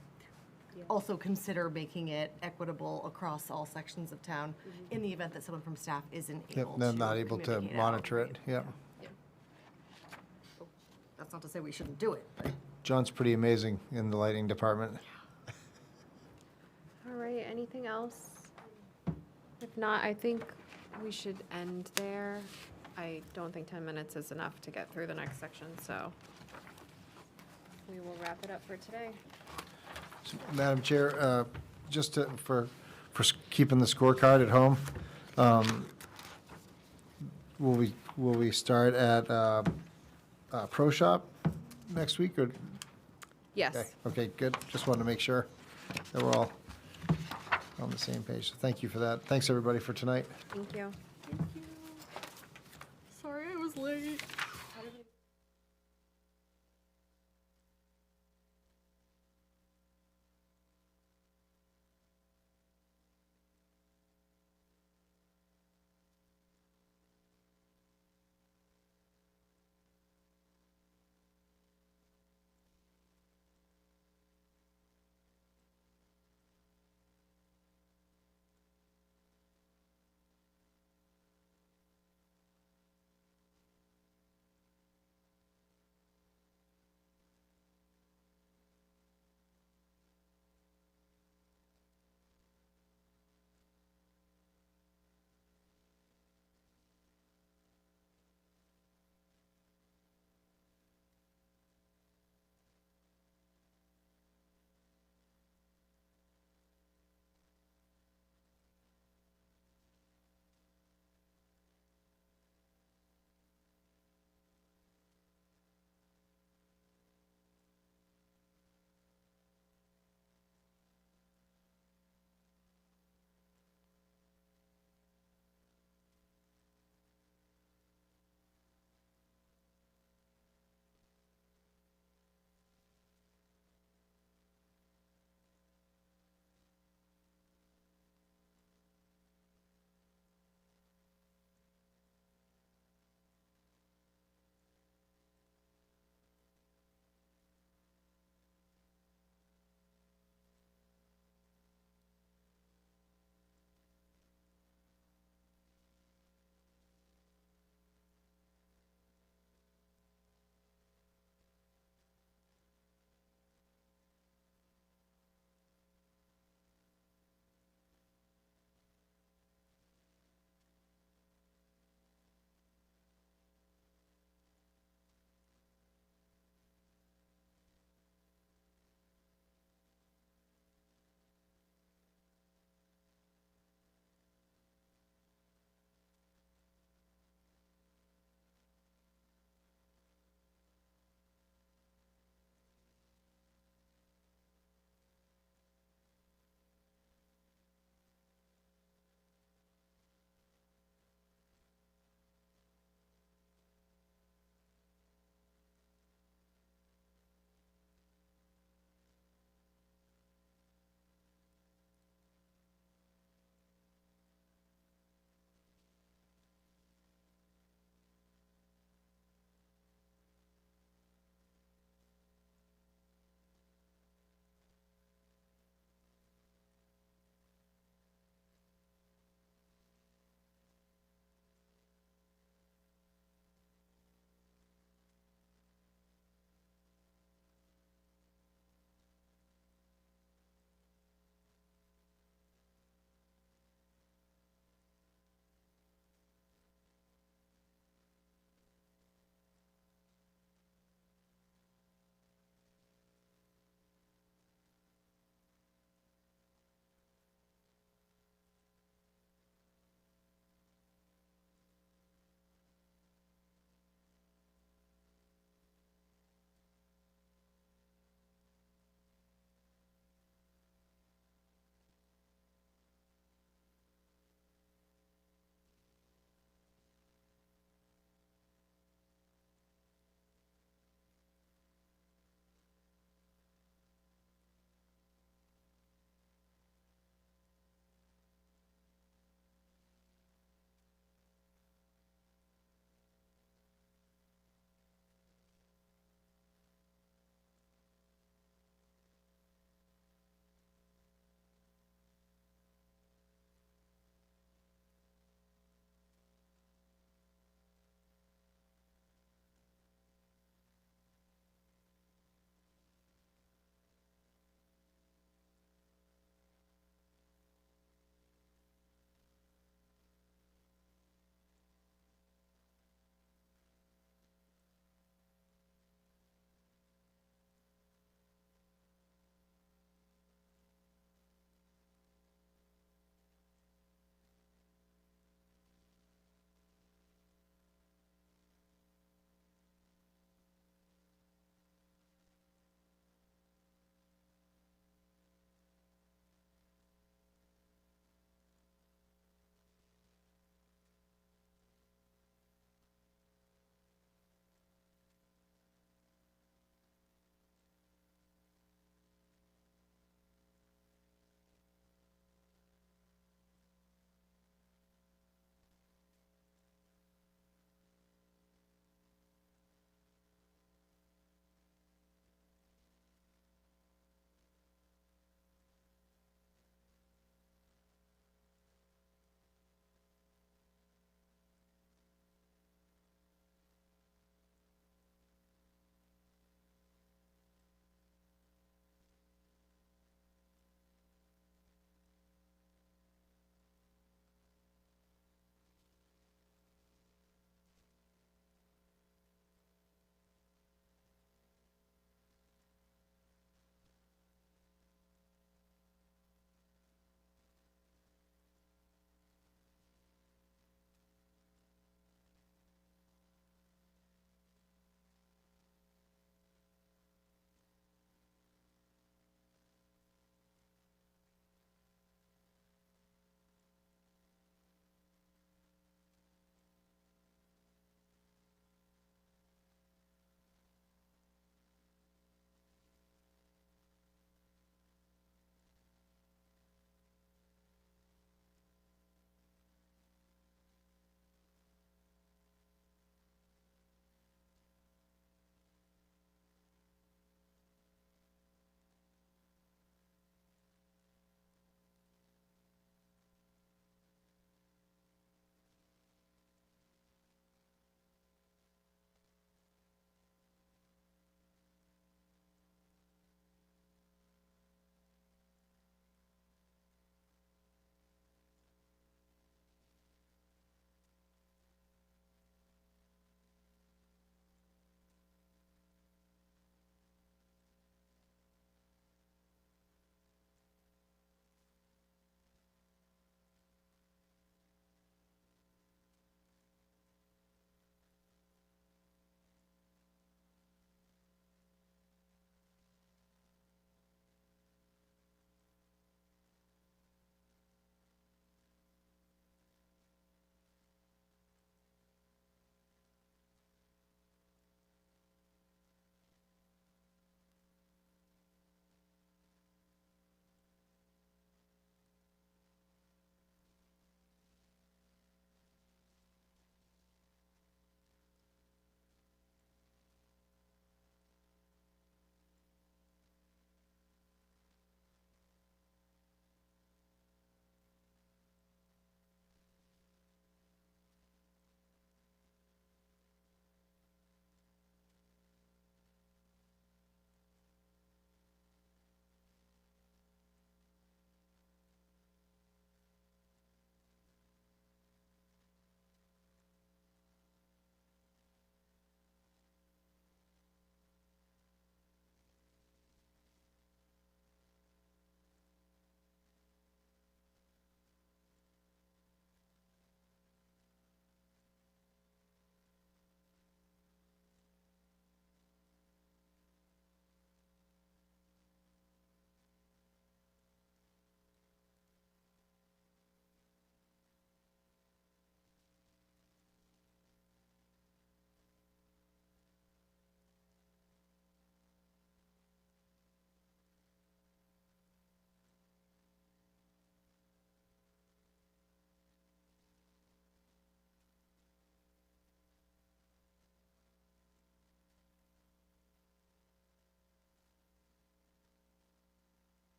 also consider making it equitable across all sections of town in the event that someone from staff isn't able to
They're not able to
communicate out,
monitor
right?
it, yeah.
That's not to say we shouldn't do it, but.
John's pretty amazing in the lighting department.
All right, anything else? If not, I think we should end there. I don't think 10 minutes is enough to get through the next section, so we will wrap it up for today.
So, Madam Chair, just for keeping the scorecard at home, will we start at Pro Shop next week, or?
Yes.
Okay, good. Just wanted to make sure that we're all on the same page. So thank you for that. Thanks, everybody, for tonight.
Thank you.
Sorry I was late.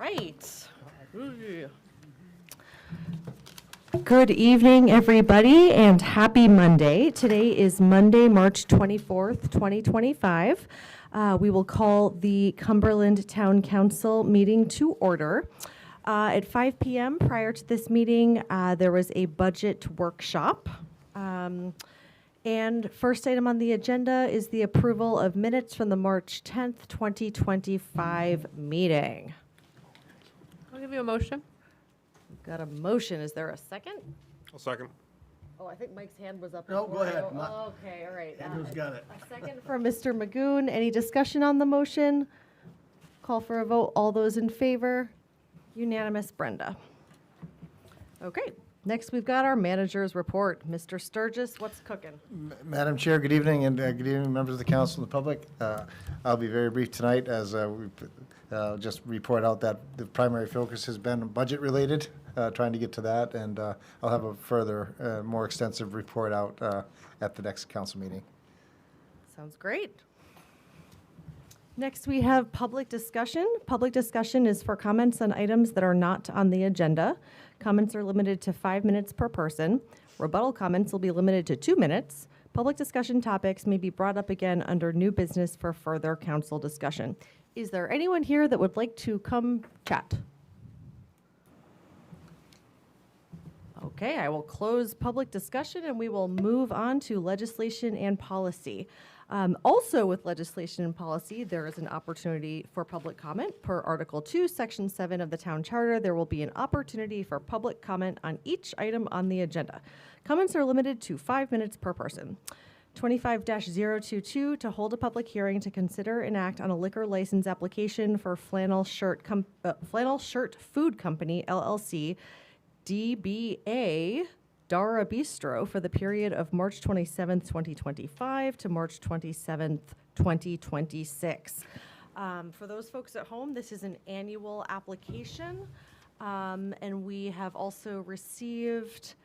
right. Good evening, everybody, and happy Monday. Today is Monday, March 24th, 2025. We will call the Cumberland Town Council meeting to order. At 5 p.m. prior to this meeting, there was a budget workshop. And first item on the agenda is the approval of minutes from the March 10th, 2025 meeting.
I'll give you a motion.
Got a motion. Is there a second?
I'll second.
Oh, I think Mike's hand was up.
No,
before
go
I
ahead.
Okay, all right.
Andrew's got it.
A second from Mr. Magoon. Any discussion on the motion? Call for a vote. All those in favor? Unanimous, Brenda. Okay, next we've got our manager's report. Mr. Sturgis, what's cooking?
Madam Chair, good evening, and good evening, members of the council and the public. I'll be very brief tonight as we just report out that the primary focus has been budget-related, trying to get to that, and I'll have a further, more extensive report out at the next council meeting.
Sounds great. Next, we have public discussion. Public discussion is for comments on items that are not on the agenda. Comments are limited to 5 minutes per person. Rebuttal comments will be limited to 2 minutes. Public discussion topics may be brought up again under new business for further council discussion. Is there anyone here that would like to come chat? Okay, I will close public discussion and we will move on to legislation and policy. Also with legislation and policy, there is an opportunity for public comment. Per Article 2, Section 7 of the Town Charter, there will be an opportunity for public comment on each item on the agenda. Comments are limited to 5 minutes per person. 25-022 to hold a public hearing to consider and act on a liquor license application for Flannel Shirt Food Company, LLC, DBA Dara Bistro for the period of March 27th, 2025 to March 27th, 2026. For those folks at home, this is an annual application, and we have also received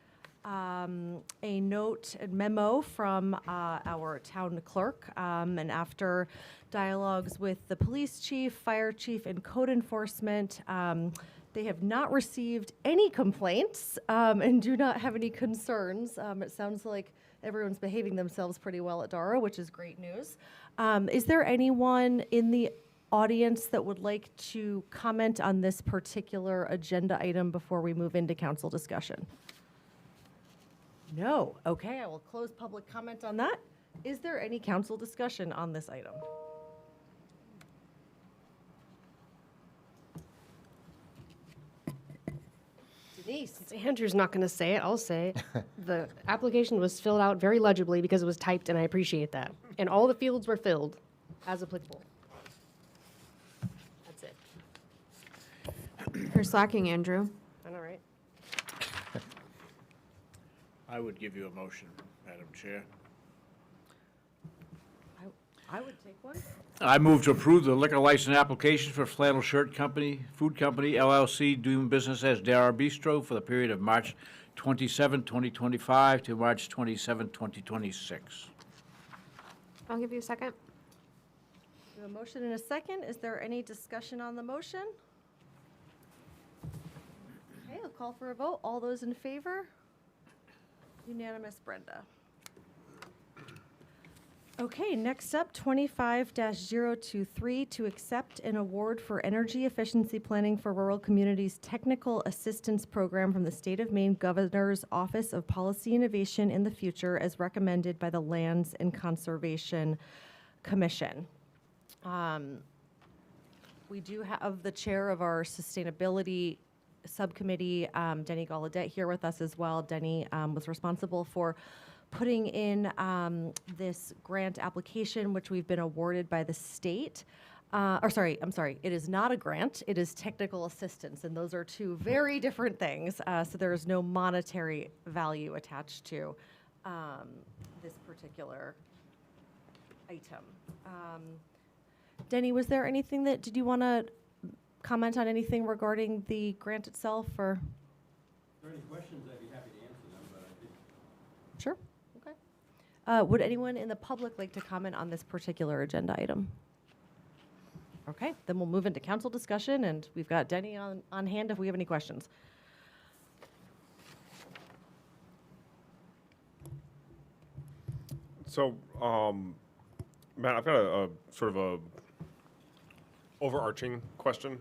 a note and memo from our town clerk, and after dialogues with the police chief, fire chief, and code enforcement, they have not received any complaints and do not have any concerns. It sounds like everyone's behaving themselves pretty well at Dara, which is great news. Is there anyone in the audience that would like to comment on this particular agenda item before we move into council discussion? No. Okay, I will close public comment on that. Is there any council discussion on this item? Denise.
Andrew's not going to say it. I'll say it. The application was filled out very legibly because it was typed, and I appreciate that. And all the fields were filled as applicable. That's it.
You're slacking, Andrew.
I know, right?
I would give you a motion, Madam Chair.
I would take one.
I move to approve the liquor license application for Flannel Shirt Company, Food Company, LLC, doing business as Dara Bistro for the period of March 27, 2025 to March 27, 2026.
I'll give you a second.
We have a motion and a second. Is there any discussion on the motion? Okay, I'll call for a vote. All those in favor? Unanimous, Brenda. Okay, next up, 25-023 to accept an award for energy efficiency planning for rural communities technical assistance program from the State of Maine Governor's Office of Policy Innovation in the Future as recommended by the Lands and Conservation Commission. We do have the chair of our sustainability subcommittee, Denny Gallaudet, here with us as well. Denny was responsible for putting in this grant application, which we've been awarded by the state. I'm sorry, it is not a grant, it is technical assistance, and those are two very different things. So there is no monetary value attached to this particular item. Denny, was there anything did you want to comment on anything regarding the grant itself, or?
If there are any questions, I'd be happy to answer them, but I think.
Sure, okay. Would anyone in the public like to comment on this particular agenda item? Okay, then we'll move into council discussion, and we've got Denny on hand if we have any questions.
So, Matt, I've got a sort of a overarching question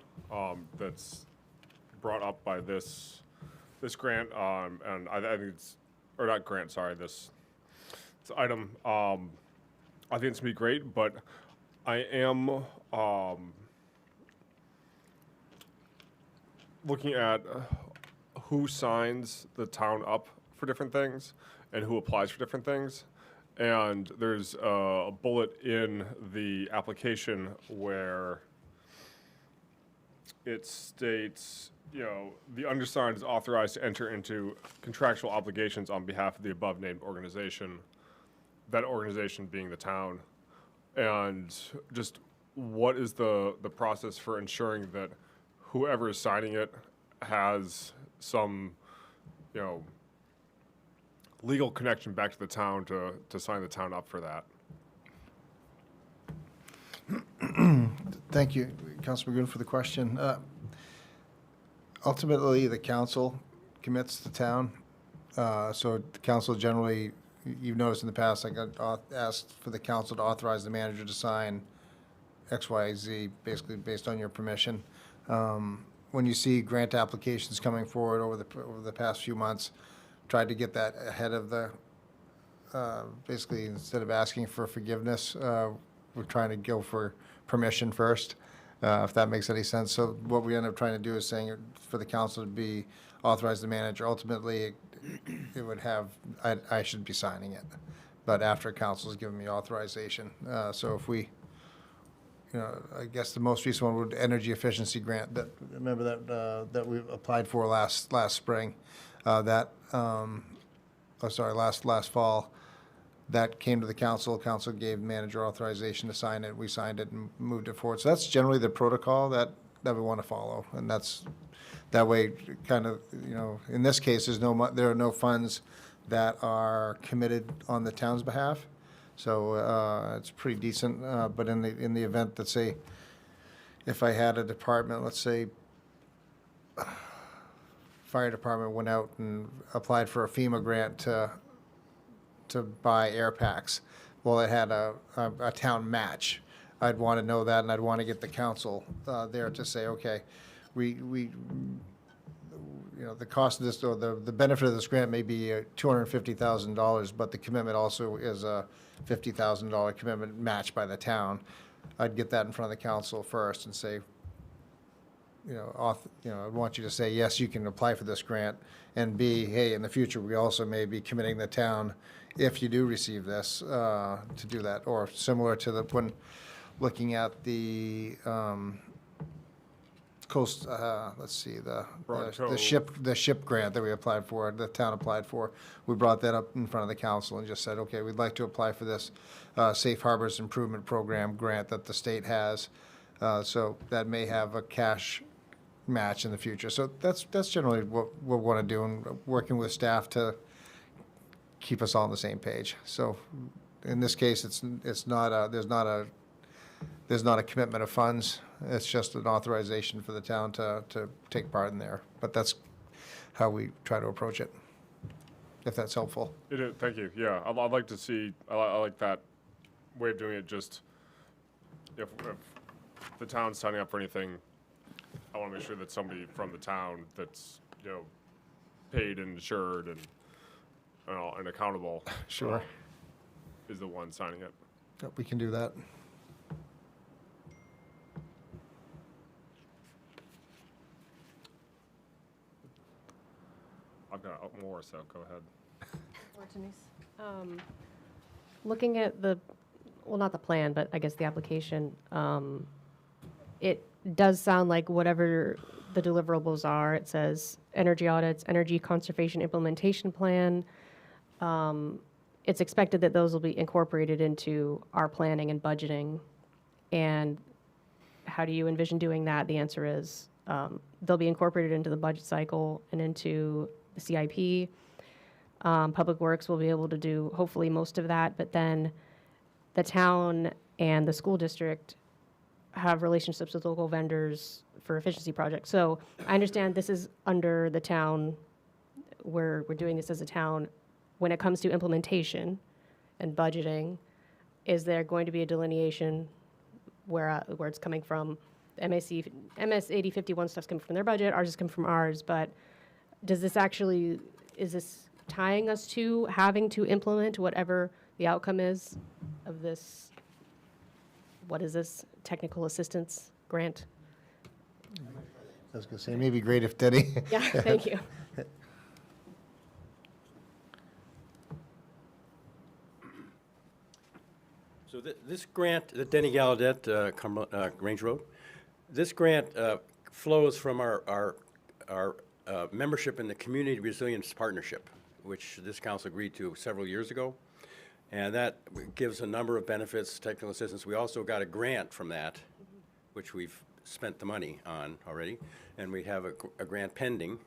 that's brought up by this grant, and I think it's, or not grant, sorry, this item. I think it's gonna be great, but I am looking at who signs the town up for different things and who applies for different things. And there's a bullet in the application where it states, the undersigned is authorized to enter into contractual obligations on behalf of the above-named organization, that organization being the town. And just what is the process for ensuring that whoever is signing it has some, legal connection back to the town to sign the town up for that?
Thank you, Councilor Magoon, for the question. Ultimately, the council commits the town. So the council generally, you've noticed in the past, I got asked for the council to authorize the manager to sign X, Y, Z, basically based on your permission. When you see grant applications coming forward over the past few months, tried to get that ahead of the, basically, instead of asking for forgiveness, we're trying to go for permission first, if that makes any sense. So what we end up trying to do is saying for the council to be authorized the manager. Ultimately, it would have, I should be signing it, but after council's given me authorization. So if we, I guess the most recent one would energy efficiency grant that, remember that we applied for last spring. Last fall, that came to the council. Council gave manager authorization to sign it. We signed it and moved it forward. So that's generally the protocol that we want to follow. And that's, that way, kind of, in this case, there are no funds that are committed on the town's behalf. So it's pretty decent. But in the event that, say, if I had a department, let's say, fire department went out and applied for a FEMA grant to buy air packs. Well, it had a town match. I'd want to know that, and I'd want to get the council there to say, okay, we the cost of this, or the benefit of this grant may be $250,000, but the commitment also is a $50,000 commitment matched by the town. I'd get that in front of the council first and say, I want you to say, yes, you can apply for this grant, and B, hey, in the future, we also may be committing the town, if you do receive this, to do that. Or similar to when looking at the coast, let's see, the ship grant that we applied for, the town applied for, we brought that up in front of the council and just said, okay, we'd like to apply for this Safe Harbors Improvement Program grant that the state has. So that may have a cash match in the future. So that's generally what we want to do, and working with staff to keep us all on the same page. So in this case, there's not a commitment of funds. It's just an authorization for the town to take part in there. But that's how we try to approach it, if that's helpful.
It is, thank you. Yeah, I'd like to see, I like that way of doing it. Just if the town's signing up for anything, I want to make sure that somebody from the town that's, paid and insured and accountable.
Sure.
Is the one signing it.
Yep, we can do that.
I've got more, so go ahead.
Or Denise. Looking at not the plan, but I guess the application, it does sound like whatever the deliverables are, it says energy audits, energy conservation implementation plan. It's expected that those will be incorporated into our planning and budgeting. And how do you envision doing that? The answer is they'll be incorporated into the budget cycle and into the CIP. Public Works will be able to do hopefully most of that, but then the town and the school district have relationships with local vendors for efficiency projects. So I understand this is under the town, we're doing this as a town. When it comes to implementation and budgeting, is there going to be a delineation where it's coming from? MS 8051 stuff's coming from their budget, ours is coming from ours, but does this actually, is this tying us to having to implement whatever the outcome is of this? What is this, technical assistance grant?
I was going to say, maybe great if Denny.
Yeah, thank you.
So this grant, the Denny Gallaudet, Range Road, this grant flows from our membership in the Community Resilience Partnership, which this council agreed to several years ago. And that gives a number of benefits, technical assistance. We also got a grant from that, which we've spent the money on already, and we have a grant pending.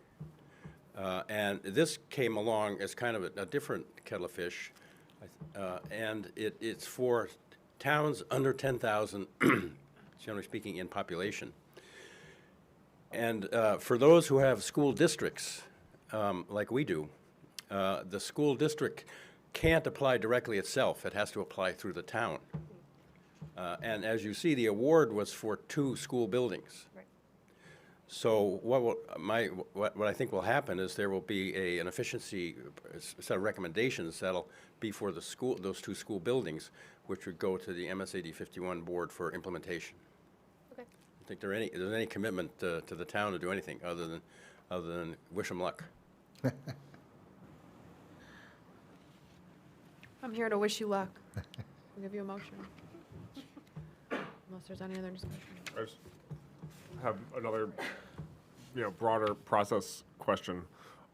And this came along as kind of a different kettle of fish, and it's for towns under 10,000, generally speaking, in population. And for those who have school districts, like we do, the school district can't apply directly itself. It has to apply through the town. And as you see, the award was for 2 school buildings.
Right.
So what I think will happen is there will be an efficiency set of recommendations that'll be for the school, those 2 school buildings, which would go to the MS 8051 board for implementation.
Okay.
I think there's any commitment to the town to do anything other than wish them luck.
I'm here to wish you luck. I'll give you a motion. Unless there's any other discussion.
I just have another, broader process question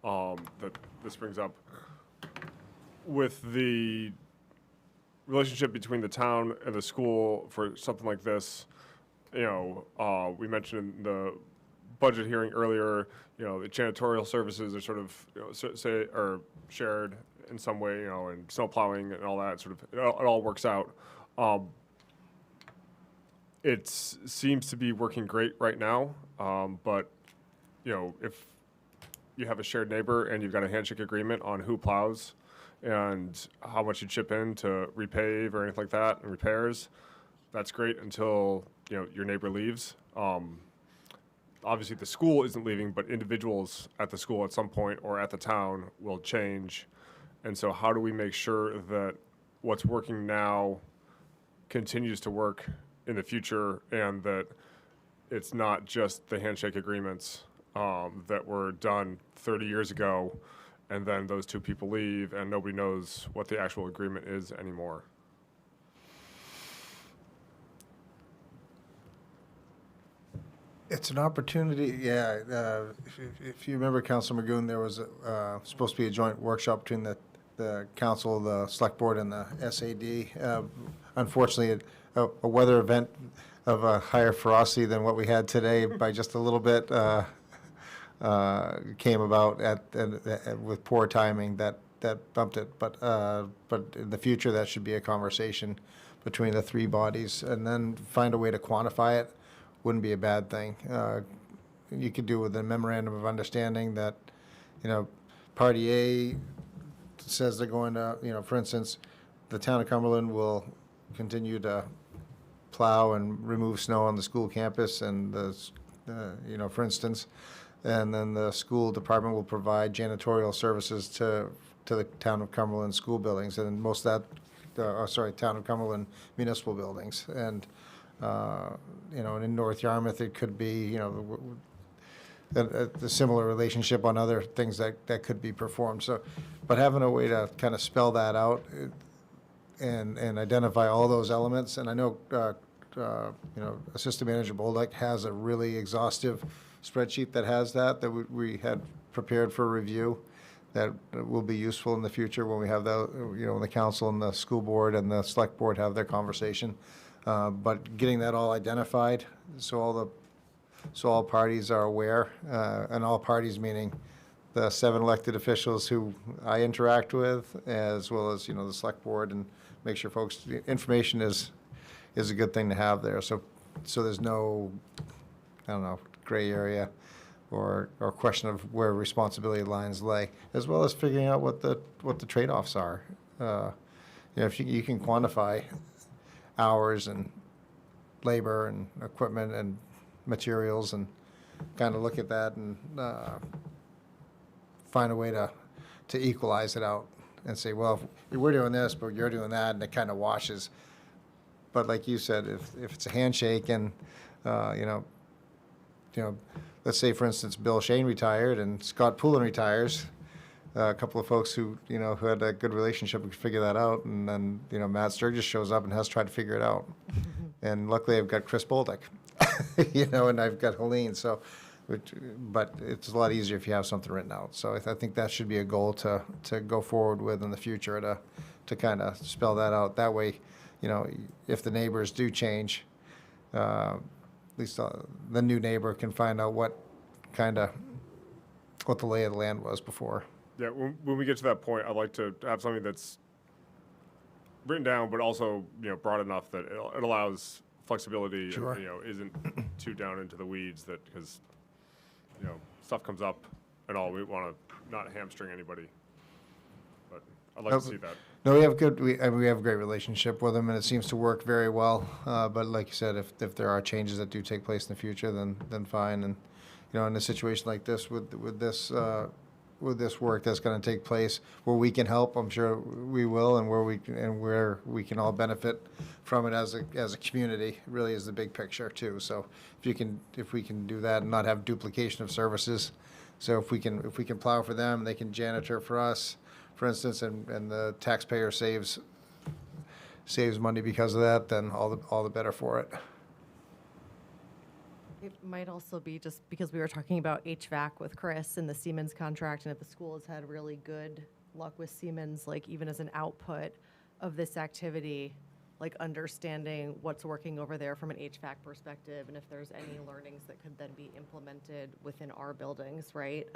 that this brings up. With the relationship between the town and the school for something like this, we mentioned in the budget hearing earlier, the janitorial services are sort of, are shared in some way, and snow plowing and all that it all works out. It seems to be working great right now, but, if you have a shared neighbor and you've got a handshake agreement on who plows and how much you chip in to repave or anything like that and repairs, that's great until, your neighbor leaves. Obviously, the school isn't leaving, but individuals at the school at some point or at the town will change. And so how do we make sure that what's working now continues to work in the future, and that it's not just the handshake agreements that were done 30 years ago, and then those 2 people leave and nobody knows what the actual agreement is anymore?
It's an opportunity, yeah. If you remember, Councilor Magoon, there was supposed to be a joint workshop between the council, the select board, and the SAD. Unfortunately, a weather event of a higher ferocity than what we had today by just a little bit came about with poor timing that bumped it. But in the future, that should be a conversation between the 3 bodies, and then find a way to quantify it. Wouldn't be a bad thing. You could do with a memorandum of understanding that, Party A says they're going to, for instance, the town of Cumberland will continue to plow and remove snow on the school campus and for instance, and then the school department will provide janitorial services to the town of Cumberland school buildings, and most of that, town of Cumberland municipal buildings. And, and in North Yarmouth, it could be, a similar relationship on other things that could be performed. So, but having a way to kind of spell that out and identify all those elements. And I know, Assistant Manager Bolduc has a really exhaustive spreadsheet that has that we had prepared for review that will be useful in the future when we have when the council and the school board and the select board have their conversation. But getting that all identified, so all parties are aware, and all parties meaning the 7 elected officials who I interact with, as well as, the select board, and make sure folks, information is a good thing to have there. So so there's no, I don't know, gray area or question of where responsibility lines lay, as well as figuring out what the trade-offs are. If you can quantify hours and labor and equipment and materials and kind of look at that and find a way to equalize it out and say, well, if we're doing this, but you're doing that, and it kind of washes. But like you said, if it's a handshake and, let's say, for instance, Bill Shane retired and Scott Poulin retires, a couple of folks who had a good relationship could figure that out, and then, Matt Sturgis shows up and has tried to figure it out. And luckily I've got Chris Bolduc, and I've got Helene, so, but it's a lot easier if you have something written out. So I think that should be a goal to go forward with in the future, to kind of spell that out. That way, if the neighbors do change, at least the new neighbor can find out what the lay of the land was before.
Yeah, when we get to that point, I'd like to have something that's written down, but also, broad enough that it allows flexibility.
Sure.
And, isn't too down into the weeds because, stuff comes up and all. We want to not hamstring anybody. But I'd like to see that.
No, we have a great relationship with them, and it seems to work very well. But like you said, if there are changes that do take place in the future, then fine. And in a situation like this, with this work that's going to take place, where we can help, I'm sure we will, and where we can all benefit from it as a community, really is the big picture too. So if we can do that and not have duplication of services, so if we can plow for them, they can janitor for us, for instance, and the taxpayer saves money because of that, then all the better for it.
It might also be just because we were talking about HVAC with Chris and the Siemens contract, and if the school has had really good luck with Siemens, like even as an output of this activity, like understanding what's working over there from an HVAC perspective, and if there's any learnings that could then be implemented within our buildings, right?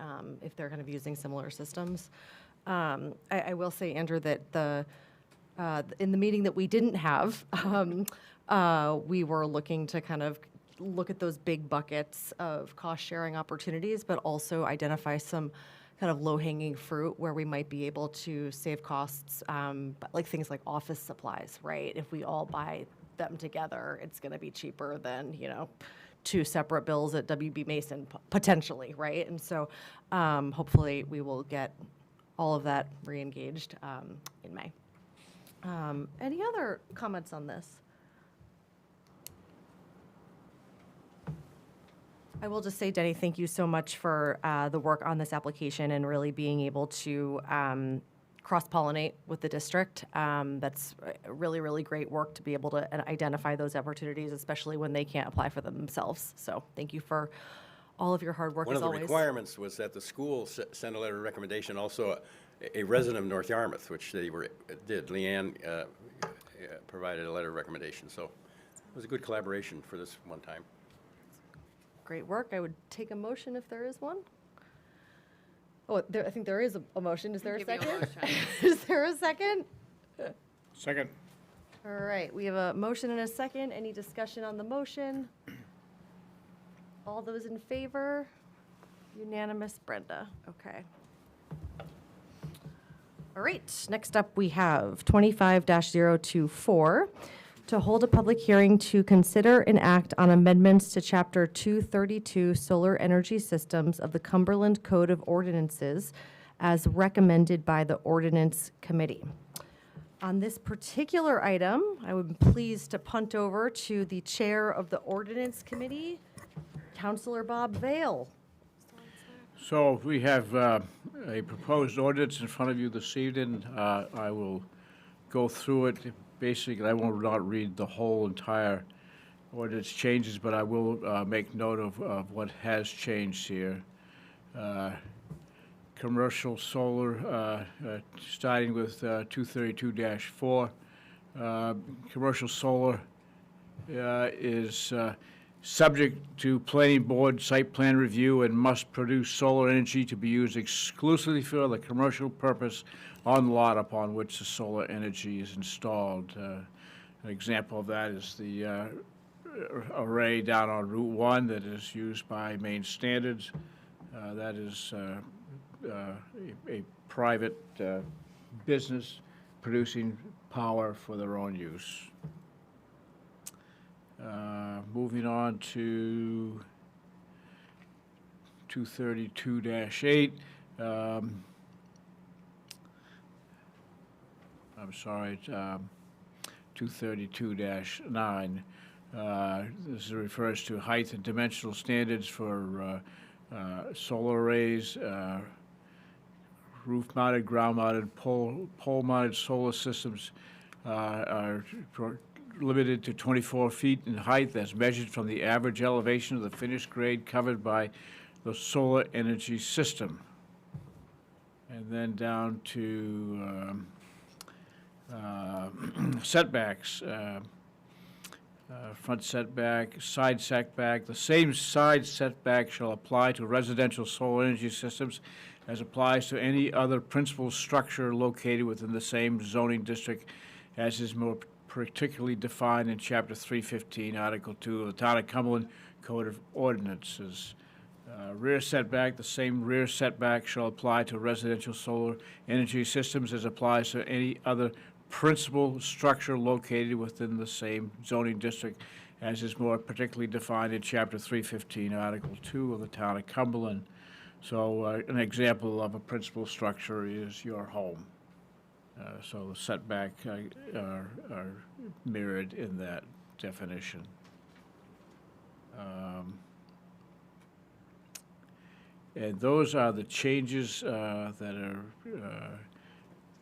If they're kind of using similar systems. I will say, Andrew, that in the meeting that we didn't have, we were looking to kind of look at those big buckets of cost-sharing opportunities, but also identify some kind of low-hanging fruit where we might be able to save costs, like things like office supplies, right? If we all buy them together, it's going to be cheaper than, two separate bills at WB Mason, potentially, right? And so hopefully we will get all of that re-engaged in May. Any other comments on this? I will just say, Denny, thank you so much for the work on this application and really being able to cross-pollinate with the district. That's really, really great work to be able to identify those opportunities, especially when they can't apply for them themselves. So thank you for all of your hard work, as always.
One of the requirements was that the school send a letter of recommendation, also a resident of North Yarmouth, which they did. Leanne provided a letter of recommendation. So it was a good collaboration for this one time.
Great work. I would take a motion if there is one. Oh, I think there is a motion. Is there a second? Is there a second?
Second.
All right, we have a motion and a second. Any discussion on the motion? All those in favor? Unanimous, Brenda. Okay. All right, next up we have 25-024. To hold a public hearing to consider and act on amendments to Chapter 232 Solar Energy Systems of the Cumberland Code of Ordinances as recommended by the Ordinance Committee. On this particular item, I would be pleased to punt over to the Chair of the Ordinance Committee, Councilor Bob Vale.
So we have a proposed ordinance in front of you this evening. I will go through it. Basically, I will not read the whole entire ordinance changes, but I will make note of what has changed here. Commercial solar, starting with 232-4. Commercial solar is subject to planning board site plan review and must produce solar energy to be used exclusively for the commercial purpose on the lot upon which the solar energy is installed. An example of that is the array down on Route 1 that is used by Maine Standards. That is a private business producing power for their own use. Moving on to 232-8. I'm sorry, 232-9. This refers to height and dimensional standards for solar arrays, roof-mounted, ground-mounted, pole-mounted solar systems are limited to 24 feet in height as measured from the average elevation of the finished grade covered by the solar energy system. And then down to setbacks. Front setback, side setback. The same side setback shall apply to residential solar energy systems as applies to any other principal structure located within the same zoning district as is more particularly defined in Chapter 315, Article 2 of the Town of Cumberland Code of Ordinances. Rear setback, the same rear setback shall apply to residential solar energy systems as applies to any other principal structure located within the same zoning district as is more particularly defined in Chapter 315, Article 2 of the Town of Cumberland. So an example of a principal structure is your home. So the setback are mirrored in that definition. And those are the changes that are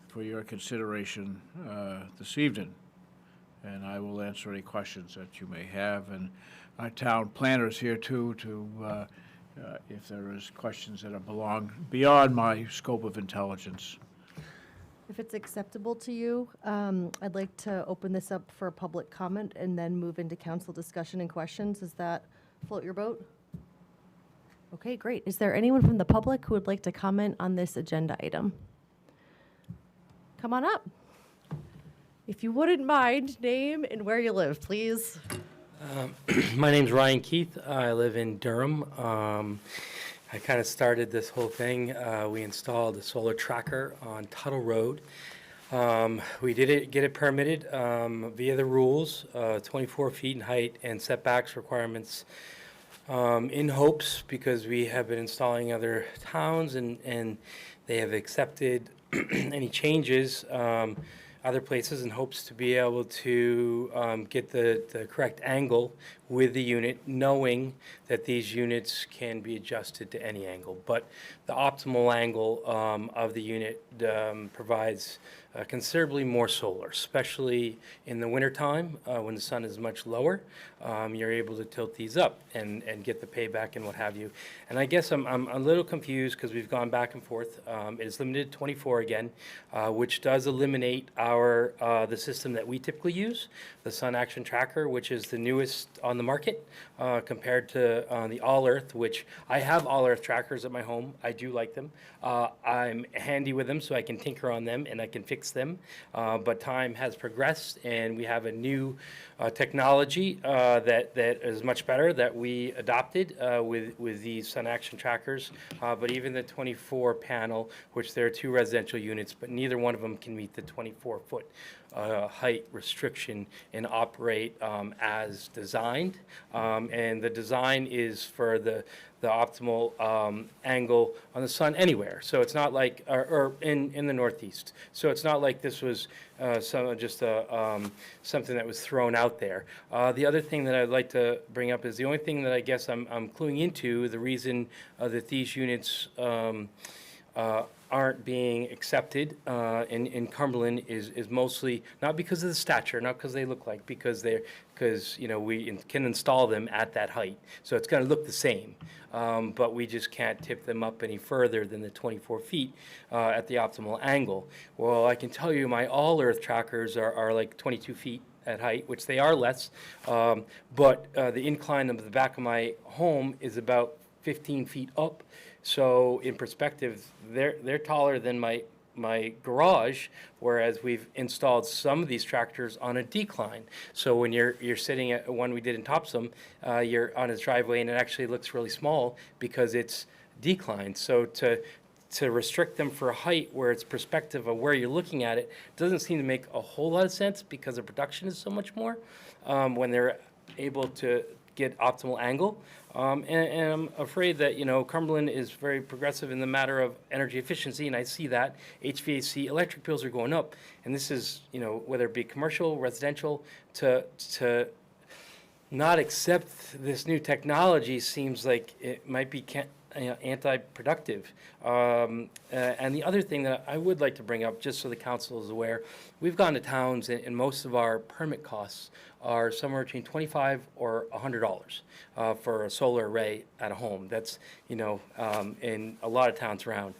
for your consideration this evening. And I will answer any questions that you may have. And our town planner is here too, to if there is questions that belong beyond my scope of intelligence.
If it's acceptable to you, I'd like to open this up for public comment and then move into council discussion and questions. Does that float your boat? Okay, great. Is there anyone from the public who would like to comment on this agenda item? Come on up. If you wouldn't mind, name and where you live, please.
My name's Ryan Keith. I live in Durham. I kind of started this whole thing. We installed a solar tracker on Tuttle Road. We did get it permitted via the rules, 24 feet in height and setbacks requirements, in hopes, because we have been installing other towns and they have accepted any changes other places in hopes to be able to get the correct angle with the unit, knowing that these units can be adjusted to any angle. But the optimal angle of the unit provides considerably more solar, especially in the wintertime when the sun is much lower. You're able to tilt these up and get the payback and what have you. And I guess I'm a little confused because we've gone back and forth. It is limited to 24 again, which does eliminate our the system that we typically use, the Sun Action Tracker, which is the newest on the market compared to the All Earth, which I have All Earth trackers at my home. I do like them. I'm handy with them, so I can tinker on them and I can fix them. But time has progressed, and we have a new technology that is much better that we adopted with these Sun Action Trackers. But even the 24 panel, which there are 2 residential units, but neither one of them can meet the 24-foot height restriction and operate as designed. And the design is for the optimal angle on the sun anywhere. So it's not like, or in the Northeast. So it's not like this was something that was thrown out there. The other thing that I'd like to bring up is the only thing that I guess I'm cluing into, the reason that these units aren't being accepted in Cumberland is mostly not because of the stature, not because they look like, because you know, we can install them at that height. So it's going to look the same, but we just can't tip them up any further than the 24 feet at the optimal angle. Well, I can tell you my All Earth trackers are like 22 feet at height, which they are less, but the incline of the back of my home is about 15 feet up. So in perspective, they're taller than my my garage, whereas we've installed some of these tractors on a decline. So when you're sitting at one we did in Topsom, you're on his driveway and it actually looks really small because it's declined. So to restrict them for height where it's perspective of where you're looking at it doesn't seem to make a whole lot of sense because the production is so much more when they're able to get optimal angle. And I'm afraid that, Cumberland is very progressive in the matter of energy efficiency, and I see that. HVAC, electric bills are going up, and this is, whether it be commercial, residential, to not accept this new technology seems like it might be anti-productive. And the other thing that I would like to bring up, just so the council is aware, we've gone to towns and most of our permit costs are somewhere between $25 or $100 for a solar array at a home. That's, in a lot of towns around.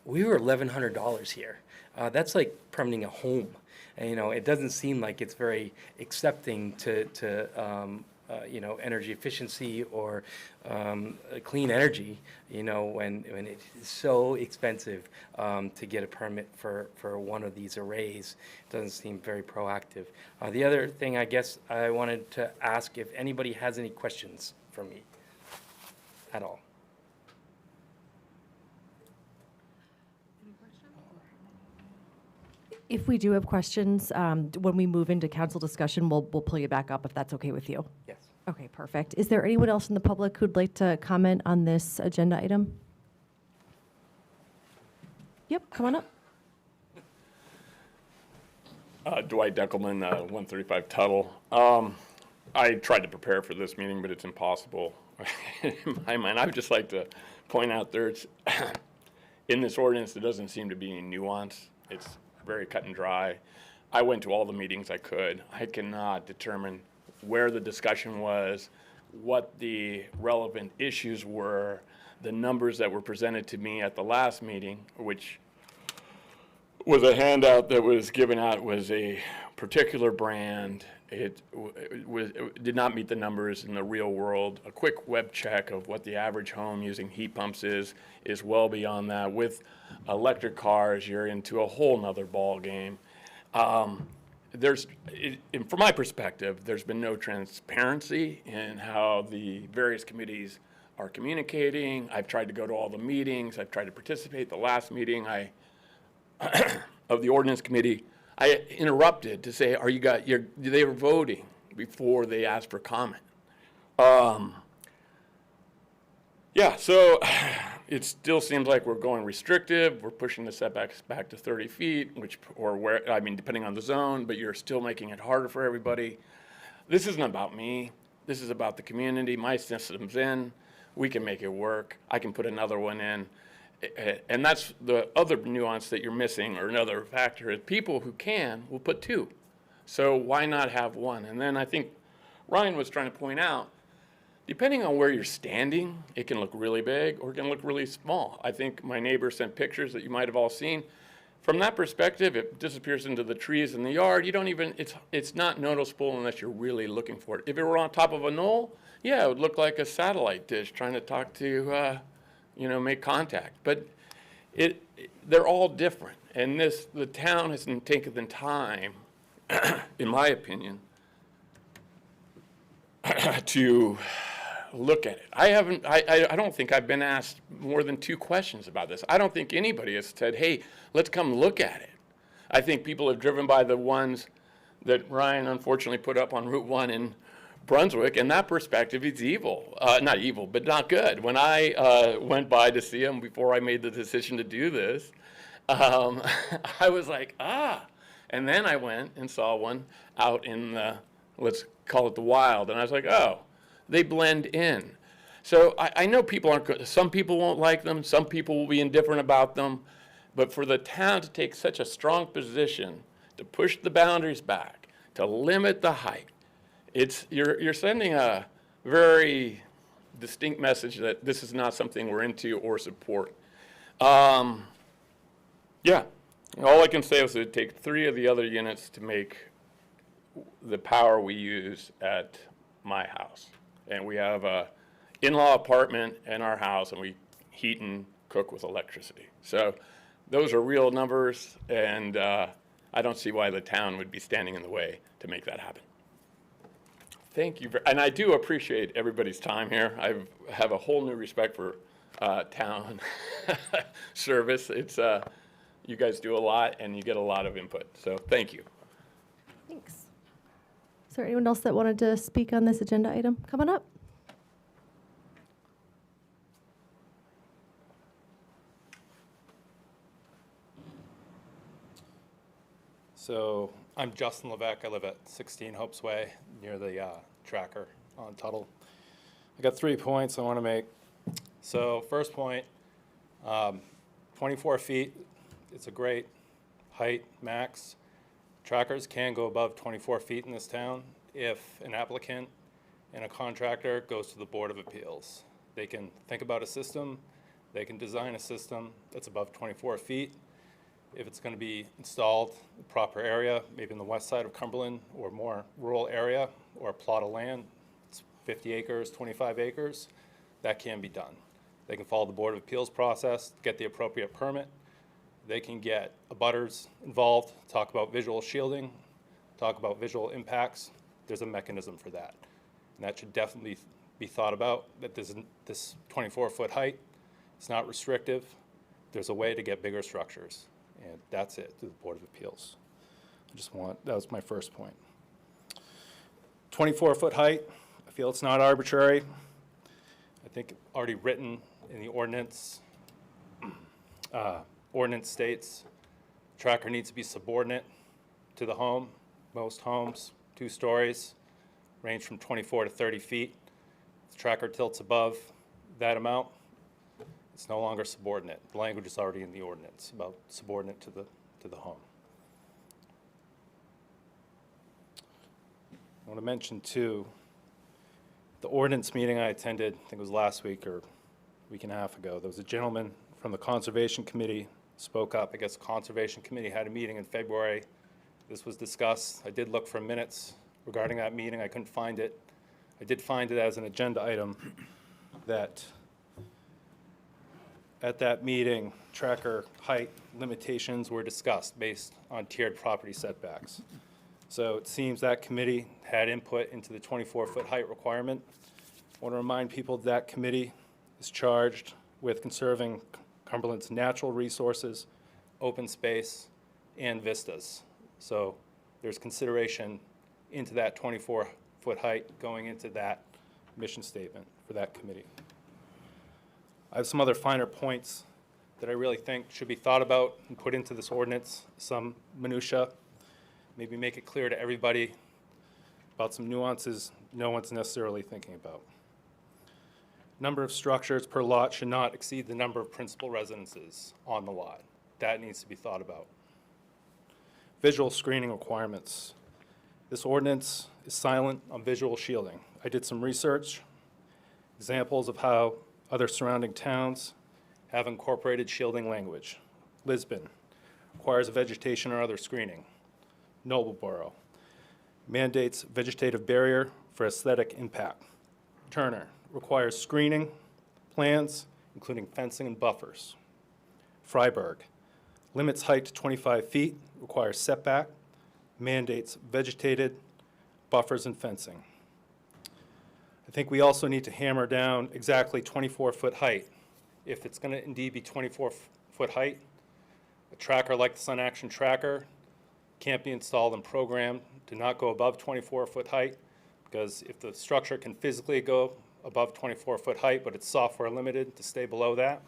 We were $1,100 here. That's like permitting a home. And, it doesn't seem like it's very accepting to energy efficiency or clean energy, when it's so expensive to get a permit for one of these arrays. It doesn't seem very proactive. The other thing I guess I wanted to ask if anybody has any questions for me at all.
If we do have questions, when we move into council discussion, we'll pull you back up if that's okay with you.
Yes.
Okay, perfect. Is there anyone else in the public who'd like to comment on this agenda item? Yep, come on up.
Dwight Deckelman, 135 Tuttle. I tried to prepare for this meeting, but it's impossible in my mind. I would just like to point out there's, in this ordinance, there doesn't seem to be any nuance. It's very cut and dry. I went to all the meetings I could. I cannot determine where the discussion was, what the relevant issues were, the numbers that were presented to me at the last meeting, which was a handout that was given out, was a particular brand. It did not meet the numbers in the real world. A quick web check of what the average home using heat pumps is well beyond that. With electric cars, you're into a whole nother ball game. From my perspective, there's been no transparency in how the various committees are communicating. I've tried to go to all the meetings. I've tried to participate. The last meeting of the ordinance committee, I interrupted to say, they were voting before they asked for comment. So it still seems like we're going restrictive. We're pushing the setbacks back to 30 feet, depending on the zone, but you're still making it harder for everybody. This isn't about me. This is about the community. My system's in. We can make it work. I can put another one in. And that's the other nuance that you're missing, or another factor, is people who can will put two. So why not have one? And then I think Ryan was trying to point out, depending on where you're standing, it can look really big or it can look really small. I think my neighbor sent pictures that you might have all seen. From that perspective, it disappears into the trees in the yard. You don't even, it's not noticeable unless you're really looking for it. If it were on top of a knoll, yeah, it would look like a satellite dish trying to talk to, make contact. But they're all different. And the town hasn't taken the time, in my opinion, to look at it. I don't think I've been asked more than 2 questions about this. I don't think anybody has said, hey, let's come look at it. I think people have driven by the ones that Ryan unfortunately put up on Route 1 in Brunswick, and that perspective is evil. Not evil, but not good. When I went by to see him before I made the decision to do this, I was like, And then I went and saw one out in the, let's call it the wild, and I was like, oh, they blend in. So I know people aren't, some people won't like them, some people will be indifferent about them, but for the town to take such a strong position to push the boundaries back, to limit the height, you're sending a very distinct message that this is not something we're into or support. All I can say is it would take 3 of the other units to make the power we use at my house. And we have a in-law apartment in our house, and we heat and cook with electricity. So those are real numbers, and I don't see why the town would be standing in the way to make that happen. Thank you, and I do appreciate everybody's time here. I have a whole new respect for town service. It's you guys do a lot, and you get a lot of input, so thank you.
Thanks. Is there anyone else that wanted to speak on this agenda item coming up?
So I'm Justin Levesque. I live at 16 Hopes Way near the tracker on Tuttle. I got 3 points I want to make. So first point, 24 feet, it's a great height max. Trackers can go above 24 feet in this town if an applicant and a contractor goes to the Board of Appeals. They can think about a system, they can design a system that's above 24 feet. If it's going to be installed in the proper area, maybe in the west side of Cumberland or more rural area, or a plot of land, it's 50 acres, 25 acres, that can be done. They can follow the Board of Appeals process, get the appropriate permit. They can get abutters involved, talk about visual shielding, talk about visual impacts. There's a mechanism for that. And that should definitely be thought about, that this 24-foot height, it's not restrictive. There's a way to get bigger structures. And that's it, to the Board of Appeals. That was my first point. 24-foot height, I feel it's not arbitrary. I think already written in the ordinance, ordinance states tracker needs to be subordinate to the home. Most homes, 2 stories, range from 24 to 30 feet. If the tracker tilts above that amount, it's no longer subordinate. The language is already in the ordinance about subordinate to the home. I want to mention too, the ordinance meeting I attended, I think it was last week or a week and a half ago, there was a gentleman from the Conservation Committee spoke up. I guess the Conservation Committee had a meeting in February. This was discussed. I did look for minutes regarding that meeting. I couldn't find it. I did find it as an agenda item that at that meeting, tracker height limitations were discussed based on tiered property setbacks. So it seems that committee had input into the 24-foot height requirement. I want to remind people that committee is charged with conserving Cumberland's natural resources, open space, and vistas. So there's consideration into that 24-foot height going into that mission statement for that committee. I have some other finer points that I really think should be thought about and put into this ordinance, some minutia, maybe make it clear to everybody about some nuances no one's necessarily thinking about. Number of structures per lot should not exceed the number of principal residences on the lot. That needs to be thought about. Visual screening requirements. This ordinance is silent on visual shielding. I did some research, examples of how other surrounding towns have incorporated shielding language. Lisbon requires vegetation or other screening. Noblesboro mandates vegetative barrier for aesthetic impact. Turner requires screening plans, including fencing and buffers. Freiburg limits height to 25 feet, requires setback, mandates vegetated buffers and fencing. I think we also need to hammer down exactly 24-foot height. If it's going to indeed be 24-foot height, a tracker like the Sun Action Tracker can't be installed and programmed to not go above 24-foot height, because if the structure can physically go above 24-foot height, but it's software limited to stay below that,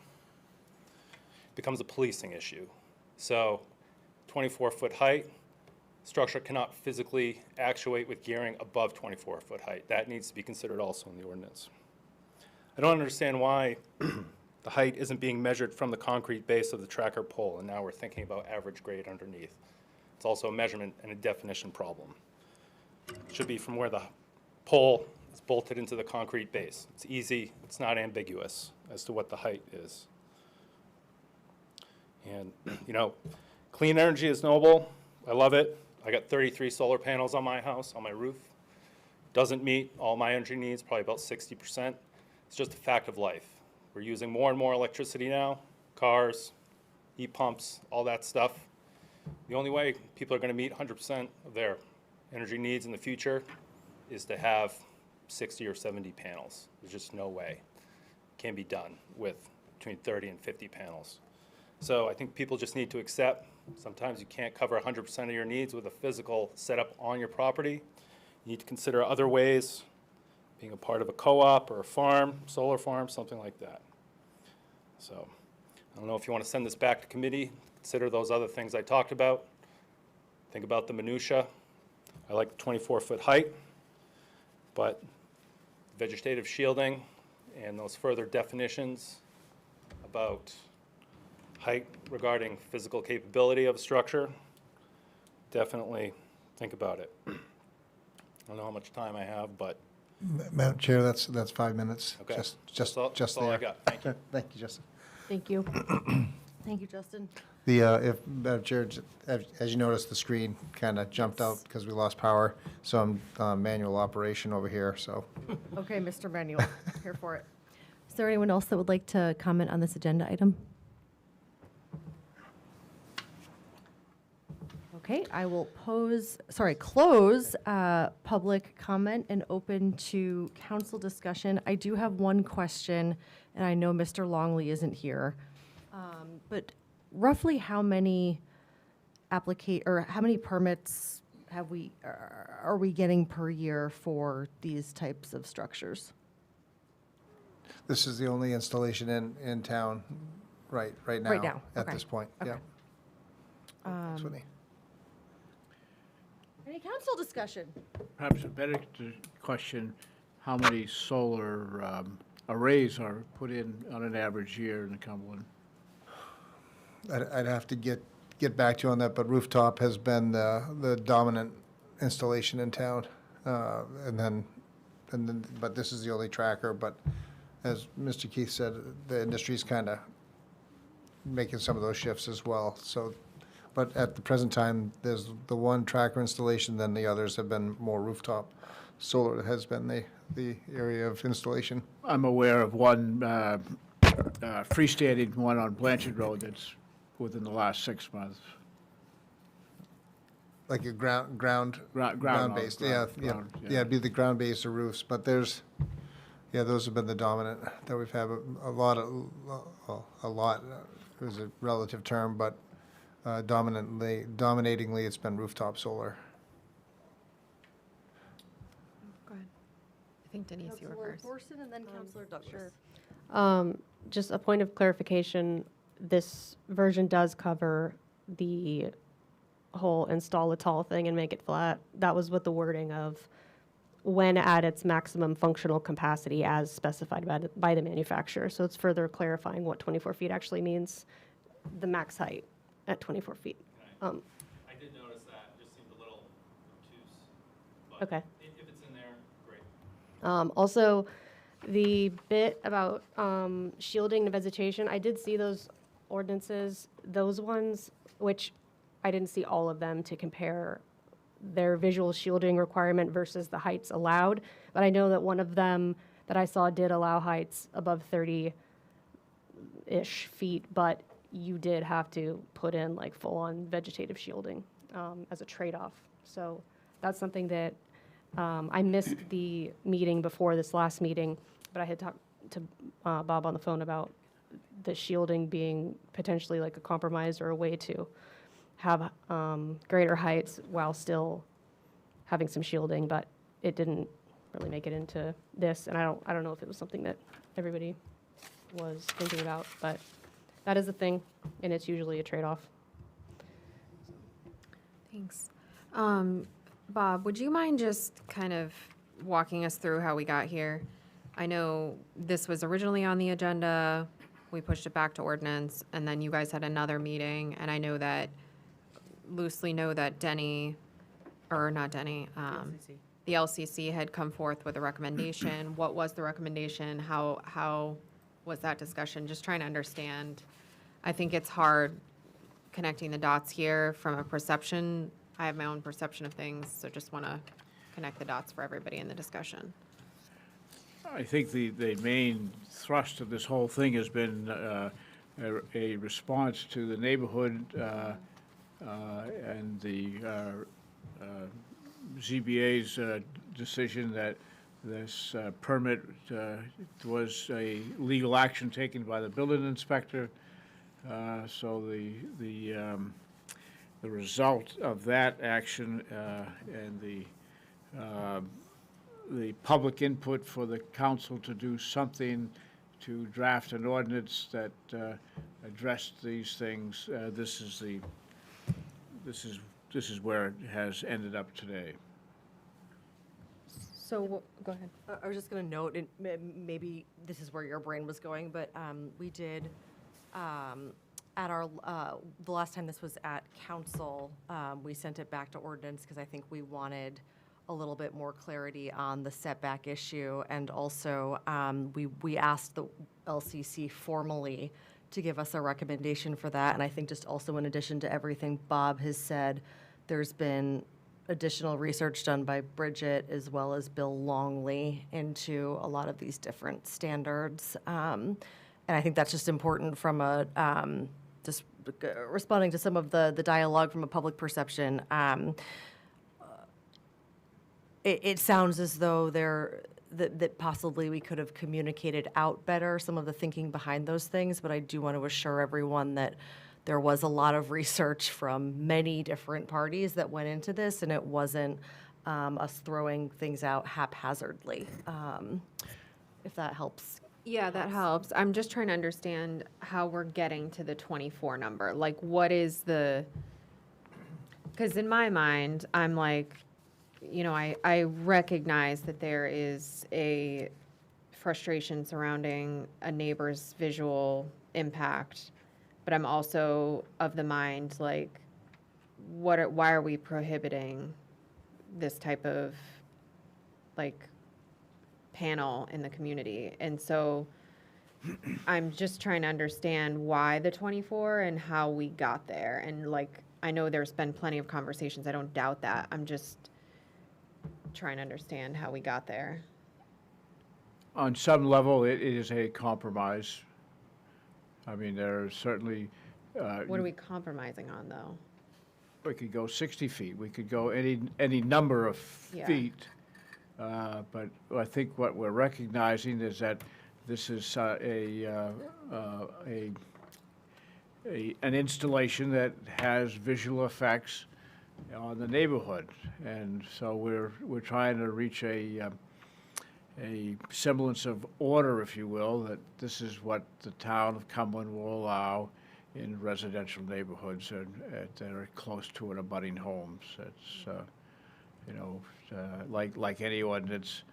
it becomes a policing issue. So 24-foot height, structure cannot physically actuate with gearing above 24-foot height. That needs to be considered also in the ordinance. I don't understand why the height isn't being measured from the concrete base of the tracker pole, and now we're thinking about average grade underneath. It's also a measurement and a definition problem. It should be from where the pole is bolted into the concrete base. It's easy, it's not ambiguous as to what the height is. And, you know, clean energy is noble. I love it. I got 33 solar panels on my house, on my roof. Doesn't meet all my energy needs, probably about 60%. It's just a fact of life. We're using more and more electricity now, cars, heat pumps, all that stuff. The only way people are going to meet 100% of their energy needs in the future is to have 60 or 70 panels. There's just no way it can be done with between 30 and 50 panels. So I think people just need to accept sometimes you can't cover 100% of your needs with a physical setup on your property. You need to consider other ways, being a part of a co-op or a farm, solar farm, something like that. So I don't know if you want to send this back to committee, consider those other things I talked about. Think about the minutia. I like the 24-foot height, but vegetative shielding and those further definitions about height regarding physical capability of a structure, definitely think about it. I don't know how much time I have, but
Madam Chair, that's 5 minutes.
okay.
Just
That's all I
there.
got. Thank you.
Thank you, Justin.
Thank you.
Thank you, Justin.
If, Madam Chair, as you noticed, the screen kind of jumped out because we lost power, so I'm manual operation over here, so.
Okay, Mr. Manuel, here for it. Is there anyone else that would like to comment on this agenda item? Okay, I will close public comment and open to council discussion. I do have one question, and I know Mr. Longley isn't here. But roughly how many how many permits are we getting per year for these types of structures?
This is the only installation in town right now.
Right now,
At
okay.
this point,
Okay.
yeah. Thanks, Whitney.
Any council discussion?
Perhaps a better question, how many solar arrays are put in on an average year in the Cumberland?
I'd have to get back to you on that, but rooftop has been the dominant installation in town. But this is the only tracker, but as Mr. Keith said, the industry's kind of making some of those shifts as well, so. But at the present time, there's the one tracker installation, then the others have been more rooftop. Solar has been the area of installation.
I'm aware of one freestanding one on Blanchard Road that's within the last 6 months.
Like a ground-based,
ground,
yeah,
ground, yeah.
it'd be the ground-based or roofs, but there's, those have been the dominant that we've had. A lot, it was a relative term, but dominatingly, it's been rooftop solar.
Go ahead. I think Denise, you were first.
Thorson and then Councilor Douglas.
Just a point of clarification, this version does cover the whole install a tall thing and make it flat. That was what the wording of when at its maximum functional capacity as specified by the manufacturer. So it's further clarifying what 24 feet actually means, the max height at 24 feet.
I did notice that, just seemed a little obtuse. But
Okay.
if it's in there, great.
Also, the bit about shielding the vegetation, I did see those ordinances, those ones, which I didn't see all of them to compare their visual shielding requirement versus the heights allowed. But I know that one of them that I saw did allow heights above 30-ish feet, but you did have to put in like full-on vegetative shielding as a trade-off. So that's something that I missed the meeting before this last meeting, but I had talked to Bob on the phone about the shielding being potentially like a compromise or a way to have greater heights while still having some shielding, but it didn't really make it into this, and I don't know if it was something that everybody was thinking about, but that is a thing, and it's usually a trade-off.
Thanks. Bob, would you mind just kind of walking us through how we got here? I know this was originally on the agenda, we pushed it back to ordinance, and then you guys had another meeting, and I know that, loosely know that Denny, or not Denny, the LCC had come forth with a recommendation. What was the recommendation? How was that discussion? Just trying to understand. I think it's hard connecting the dots here from a perception. I have my own perception of things, so just want to connect the dots for everybody in the discussion.
I think the main thrust of this whole thing has been a response to the neighborhood and the ZBA's decision that this permit was a legal action taken by the building inspector. So the result of that action and the public input for the council to do something to draft an ordinance that addressed these things, this is where it has ended up today.
So, go ahead.
I was just going to note, and maybe this is where your brain was going, but we did, at our, the last time this was at council, we sent it back to ordinance because I think we wanted a little bit more clarity on the setback issue. And also, we asked the LCC formally to give us a recommendation for that. And I think just also in addition to everything Bob has said, there's been additional research done by Bridget as well as Bill Longley into a lot of these different standards. And I think that's just important from a, just responding to some of the dialogue from a public perception. It sounds as though that possibly we could have communicated out better some of the thinking behind those things, but I do want to assure everyone that there was a lot of research from many different parties that went into this, and it wasn't us throwing things out haphazardly, if that helps.
Yeah, that helps. I'm just trying to understand how we're getting to the 24 number. Like, what is the, because in my mind, I'm like, you know, I recognize that there is a frustration surrounding a neighbor's visual impact, but I'm also of the mind, like, why are we prohibiting this type of, like, panel in the community? And so I'm just trying to understand why the 24 and how we got there. And, like, I know there's been plenty of conversations. I don't doubt that. I'm just trying to understand how we got there.
On some level, it is a compromise. I mean, there are certainly.
What are we compromising on, though?
We could go 60 feet. We could go any number of
Yeah.
feet. But I think what we're recognizing is that this is an installation that has visual effects on the neighborhood, and so we're trying to reach a semblance of order, if you will, that this is what the town of Cumberland will allow in residential neighborhoods that are close to and abutting homes. It's you know, like any ordinance,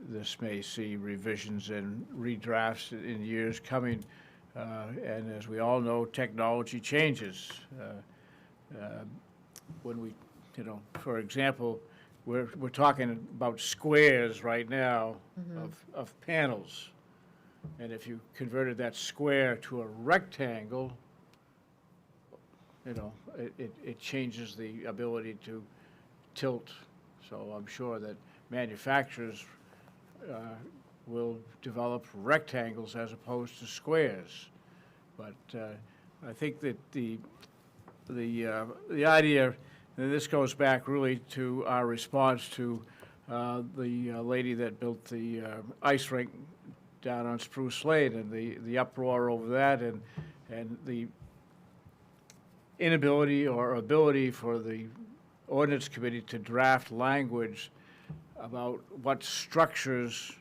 this may see revisions and redrafts in years coming, and as we all know, technology changes. When we, you know, for example, we're talking about squares right now of panels. And if you converted that square to a rectangle, you know, it changes the ability to tilt. So I'm sure that manufacturers will develop rectangles as opposed to squares. But I think that the idea, and this goes back really to our response to the lady that built the ice rink down on Spruce Lane and the uproar over that and the inability or ability for the ordinance committee to draft language about what structures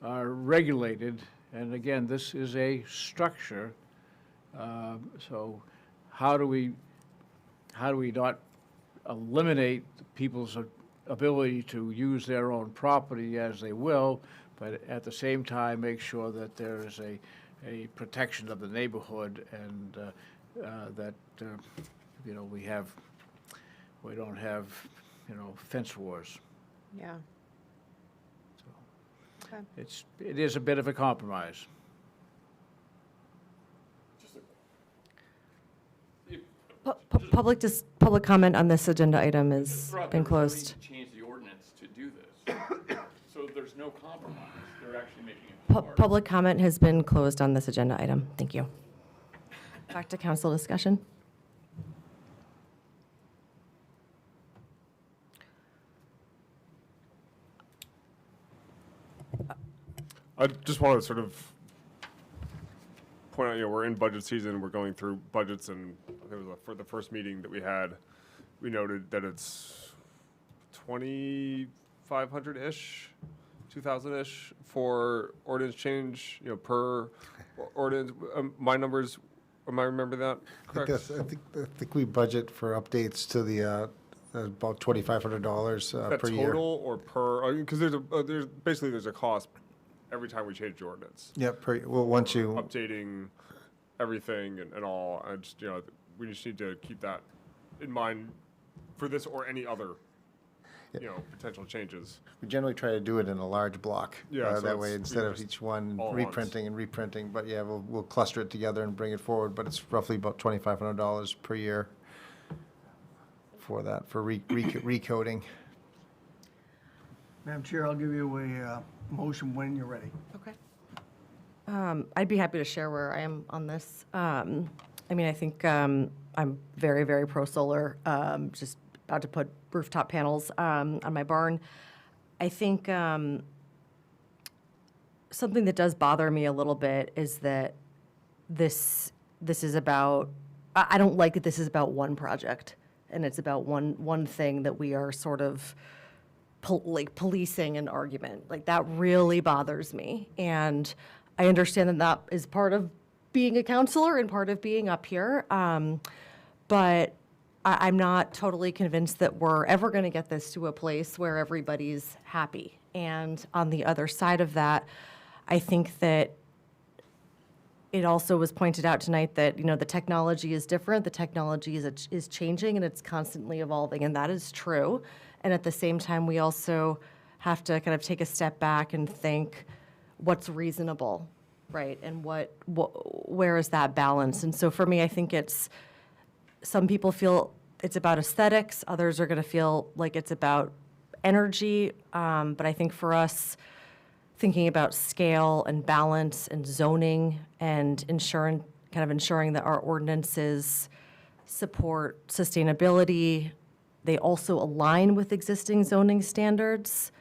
are regulated. And again, this is a structure. So how do we not eliminate people's ability to use their own property as they will, but at the same time make sure that there is a protection of the neighborhood and that you know, we don't have, you know, fence wars.
Yeah.
So
Okay.
it is a bit of a compromise.
Public comment on this agenda item has
Brought
been
the authority
closed.
to change the ordinance to do this. So there's no compromise. They're actually making it harder.
Public comment has been closed on this agenda item. Thank you. Back to council discussion.
I just want to sort of point out, we're in budget season, we're going through budgets, and I think it was for the first meeting that we had, we noted that it's 2,500-ish, 2,000-ish for ordinance change, per ordinance. My numbers, am I remember that correct?
I think we budget for updates to the, about $2,500
Is that
per year.
total or per, because there's a cost every time we change the ordinance.
Yeah, once you,
Updating everything and all, I just, we just need to keep that in mind for this or any other, potential changes.
we generally try to do it in a large block.
Yeah, so
That way,
it's-
instead of
just
each one
all at once.
reprinting and reprinting, but yeah, we'll cluster it together and bring it forward, but it's roughly about $2,500 per year for that, for recoding.
Madam Chair, I'll give you a motion when you're ready.
Okay. I'd be happy to share where I am on this. I think I'm very, very pro-solar, just about to put rooftop panels on my barn. I think something that does bother me a little bit is that this is about, I don't like that this is about one project, and it's about one thing that we are sort of policing an argument. Like, that really bothers me. And I understand that is part of being a counselor and part of being up here. But I'm not totally convinced that we're ever going to get this to a place where everybody's happy. And on the other side of that, I think that it also was pointed out tonight that, the technology is different, the technology is changing, and it's constantly evolving, and that is true. And at the same time, we also have to kind of take a step back and think what's reasonable, right? And where is that balance? And so for me, I think some people feel it's about aesthetics, others are going to feel like it's about energy. But I think for us, thinking about scale and balance and zoning and ensuring that our ordinances support sustainability, they also align with existing zoning standards,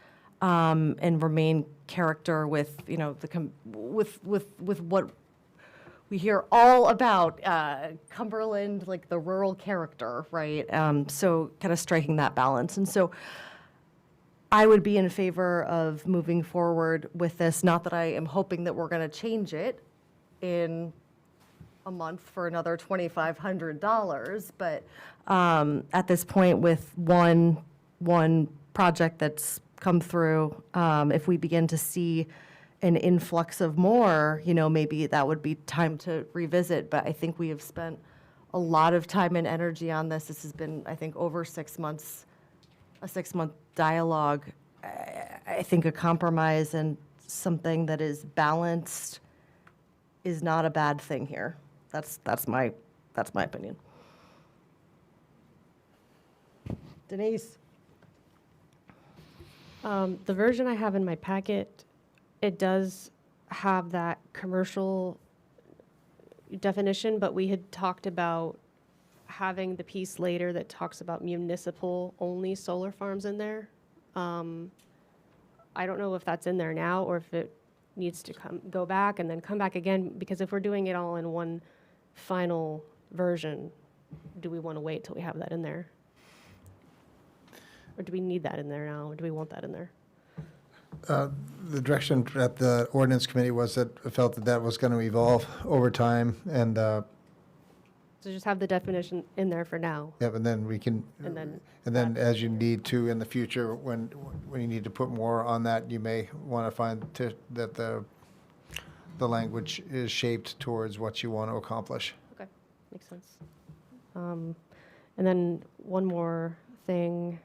and remain character with, with what we hear all about Cumberland, like the rural character, right? So kind of striking that balance. And so I would be in favor of moving forward with this. Not that I am hoping that we're going to change it in a month for another $2,500, but at this point, with one project that's come through, if we begin to see an influx of more, maybe that would be time to revisit. But I think we have spent a lot of time and energy on this. This has been, I think, over 6 months, a 6-month dialogue. I think a compromise and something that is balanced is not a bad thing here. That's my opinion. Denise?
The version I have in my packet, it does have that commercial definition, but we had talked about having the piece later that talks about municipal-only solar farms in there. I don't know if that's in there now or if it needs to go back and then come back again, because if we're doing it all in one final version, do we want to wait till we have that in there? Or do we need that in there now? Or do we want that in there?
The direction at the ordinance committee was that I felt that was going to evolve over time, and
So just have the definition in there for now.
yep, and then we can,
And then
and then as you need to in the future, when you need to put more on that, you may want to find that the language is shaped towards what you want to accomplish.
Okay, makes sense. And then one more thing.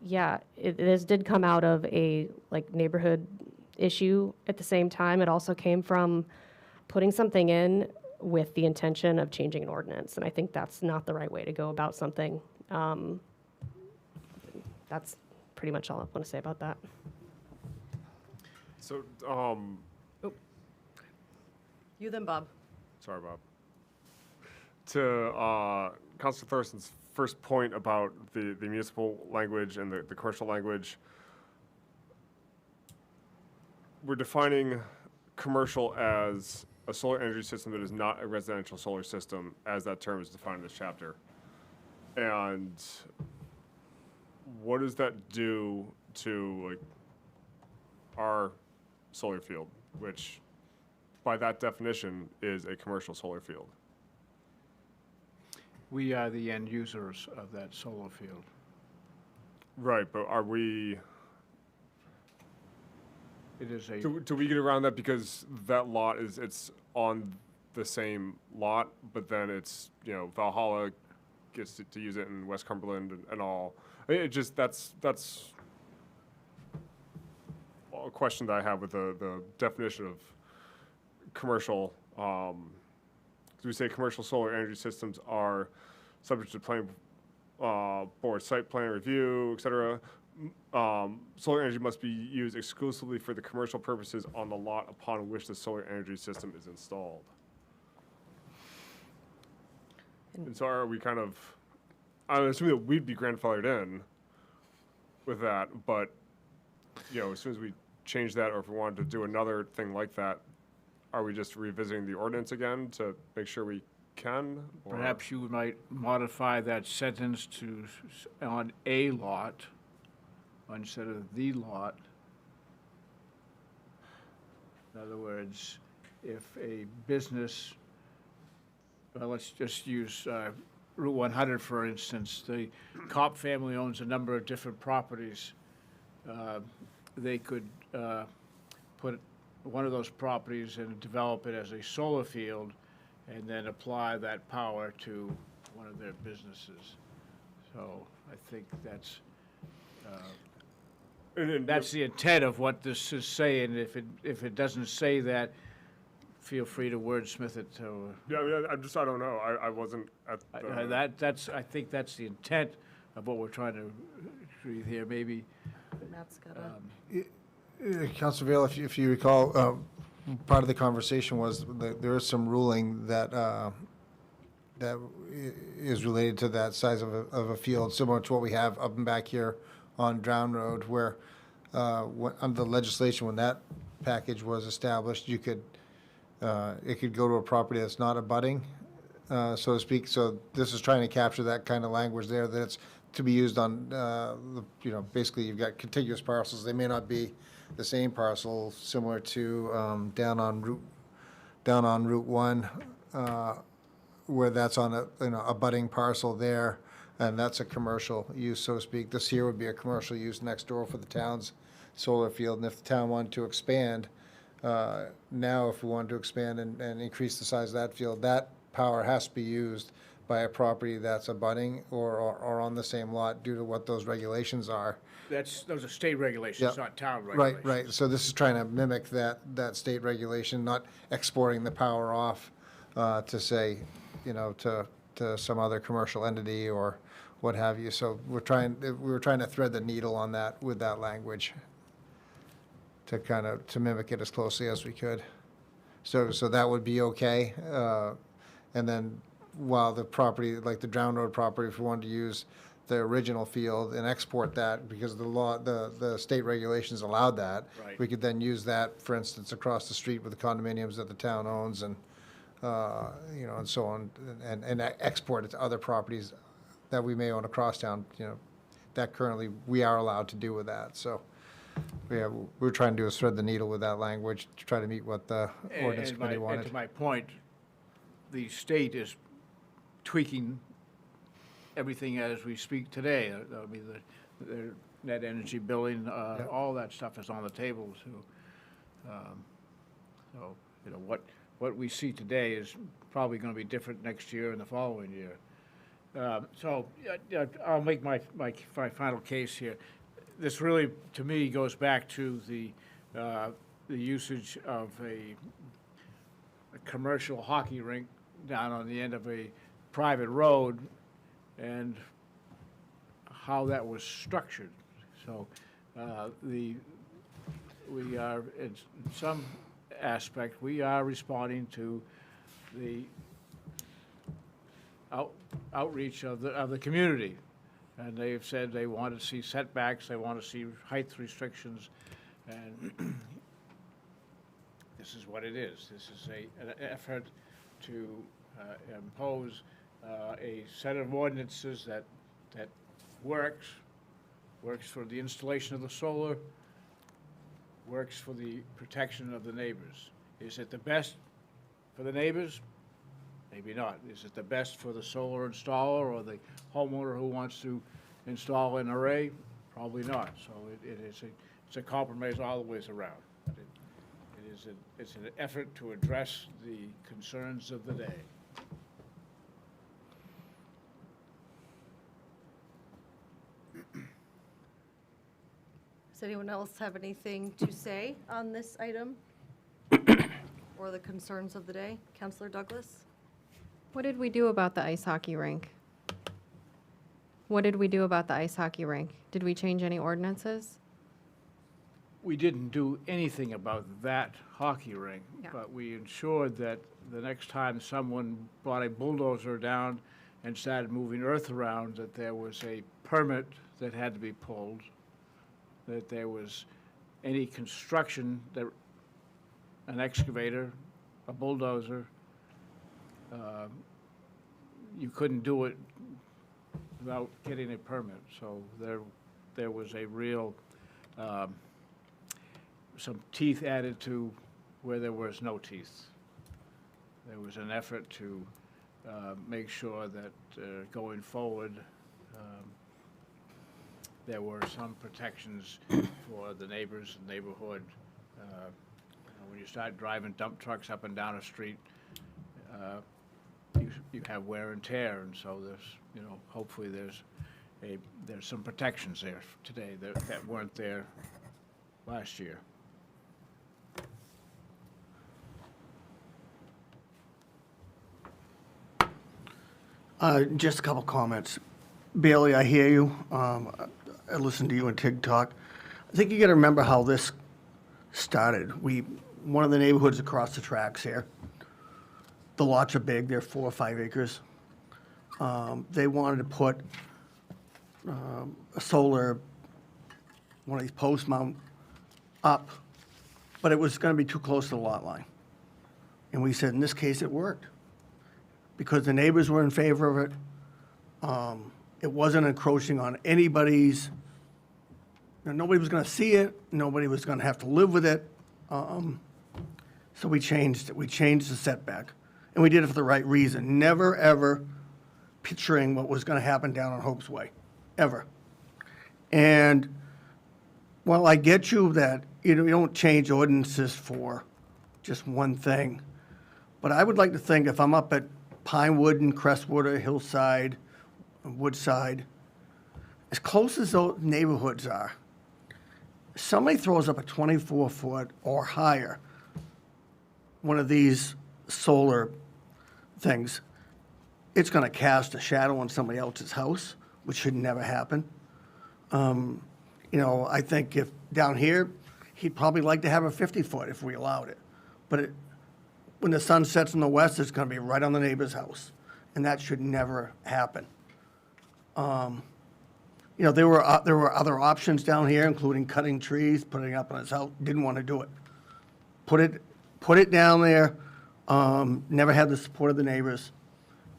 Yeah, this did come out of a neighborhood issue. At the same time, it also came from putting something in with the intention of changing an ordinance, and I think that's not the right way to go about something. That's pretty much all I want to say about that.
So,
You then, Bob.
sorry, Bob. To Councilor Thurston's first point about the municipal language and the commercial language, we're defining commercial as a solar energy system that is not a residential solar system, as that term is defined in this chapter. And what does that do to like our solar field, which by that definition is a commercial solar field?
We are the end users of that solar field.
Right, but are we,
It is a,
do we get around that because that lot it's on the same lot, but then it's, you know, Valhalla gets to use it in West Cumberland and all. I mean, it just, that's a question that I have with the definition of commercial. We say commercial solar energy systems are subject to planning board site plan review, et cetera. Solar energy must be used exclusively for the commercial purposes on the lot upon which the solar energy system is installed. And so are we kind of, I'm assuming that we'd be grandfathered in with that, but, you know, as soon as we change that, or if we wanted to do another thing like that, are we just revisiting the ordinance again to make sure we can? Or-
perhaps you might modify that sentence to on a lot instead of the lot. In other words, if a business, well, let's just use Route 100, for instance. The Kopp family owns a number of different properties. They could put one of those properties and develop it as a solar field and then apply that power to one of their businesses. So I think that's the intent of what this is saying. If it doesn't say that, feel free to wordsmith it to.
Yeah, I don't know. I wasn't at the.
I think that's the intent of what we're trying to read here. Maybe.
Matt's got a.
Councilor Vail, if you recall, part of the conversation was that there is some ruling that that is related to that size of a field, similar to what we have up and back here on Drown Road, where under the legislation, when that package was established, you could it could go to a property that's not abutting, so to speak. So this is trying to capture that kind of language there, that it's to be used on, you know, basically you've got contiguous parcels. They may not be the same parcel, similar to down on Route 1, where that's on a budding parcel there, and that's a commercial use, so to speak. This here would be a commercial use next door for the town's solar field, and if the town wanted to expand, now if we wanted to expand and increase the size of that field, that power has to be used by a property that's abutting or on the same lot due to what those regulations are.
Those are state regulations,
Yeah.
not town regulations.
Right. So this is trying to mimic that state regulation, not exporting the power off to say, you know, to some other commercial entity or what have you. So we were trying to thread the needle on that with that language to mimic it as closely as we could. So that would be okay. And then while the property, like the Drown Road property, if we wanted to use the original field and export that, because the law, the state regulations allowed that.
Right.
We could then use that, for instance, across the street with the condominiums that the town owns and, you know, and so on, and export it to other properties that we may own across town, you know, that currently we are allowed to do with that. So, yeah, we're trying to do is thread the needle with that language to try to meet what the ordinance committee
And
wanted.
to my point, the state is tweaking everything as we speak today. I mean, the net energy billing, all that stuff is on the table too. So, you know, what we see today is probably going to be different next year and the following year. So I'll make my final case here. This really, to me, goes back to the usage of a commercial hockey rink down on the end of a private road and how that was structured. So we are, in some aspect, we are responding to the outreach of the community. And they've said they want to see setbacks, they want to see height restrictions, and this is what it is. This is an effort to impose a set of ordinances that works for the installation of the solar, works for the protection of the neighbors. Is it the best for the neighbors? Maybe not. Is it the best for the solar installer or the homeowner who wants to install an array? Probably not. So it's a compromise all the ways around. But it's an effort to address the concerns of the day.
Does anyone else have anything to say on this item? Or the concerns of the day? Councillor Douglas?
What did we do about the ice hockey rink? What did we do about the ice hockey rink? Did we change any ordinances?
We didn't do anything about that hockey rink,
Yeah.
but we ensured that the next time someone brought a bulldozer down and started moving earth around, that there was a permit that had to be pulled, that there was any construction, that an excavator, a bulldozer, you couldn't do it without getting a permit. So there was a real, some teeth added to where there was no teeth. There was an effort to make sure that going forward, there were some protections for the neighbors and neighborhood. When you start driving dump trucks up and down a street, you have wear and tear, and so there's, hopefully there's some protections there today that weren't there last year.
Just a couple comments. Bailey, I hear you. I listened to you and Tig talk. I think you got to remember how this started. One of the neighborhoods across the tracks here, the lots are big, they're 4 or 5 acres. They wanted to put a solar, one of these post mount up, but it was going to be too close to the lot line. And we said, in this case, it worked, because the neighbors were in favor of it. It wasn't encroaching on anybody's, nobody was going to see it, nobody was going to have to live with it. So we changed it. We changed the setback. And we did it for the right reason. Never, ever picturing what was going to happen down on Hope's Way, ever. And while I get you that you don't change ordinances for just one thing, but I would like to think if I'm up at Pinewood and Crestwood or Hillside, Woodside, as close as those neighborhoods are, somebody throws up a 24-foot or higher, one of these solar things, it's going to cast a shadow on somebody else's house, which should never happen. I think if down here, he'd probably like to have a 50-foot if we allowed it. But when the sun sets in the west, it's going to be right on the neighbor's house, and that should never happen. There were other options down here, including cutting trees, putting it up on his house. Didn't want to do it. Put it down there. Never had the support of the neighbors,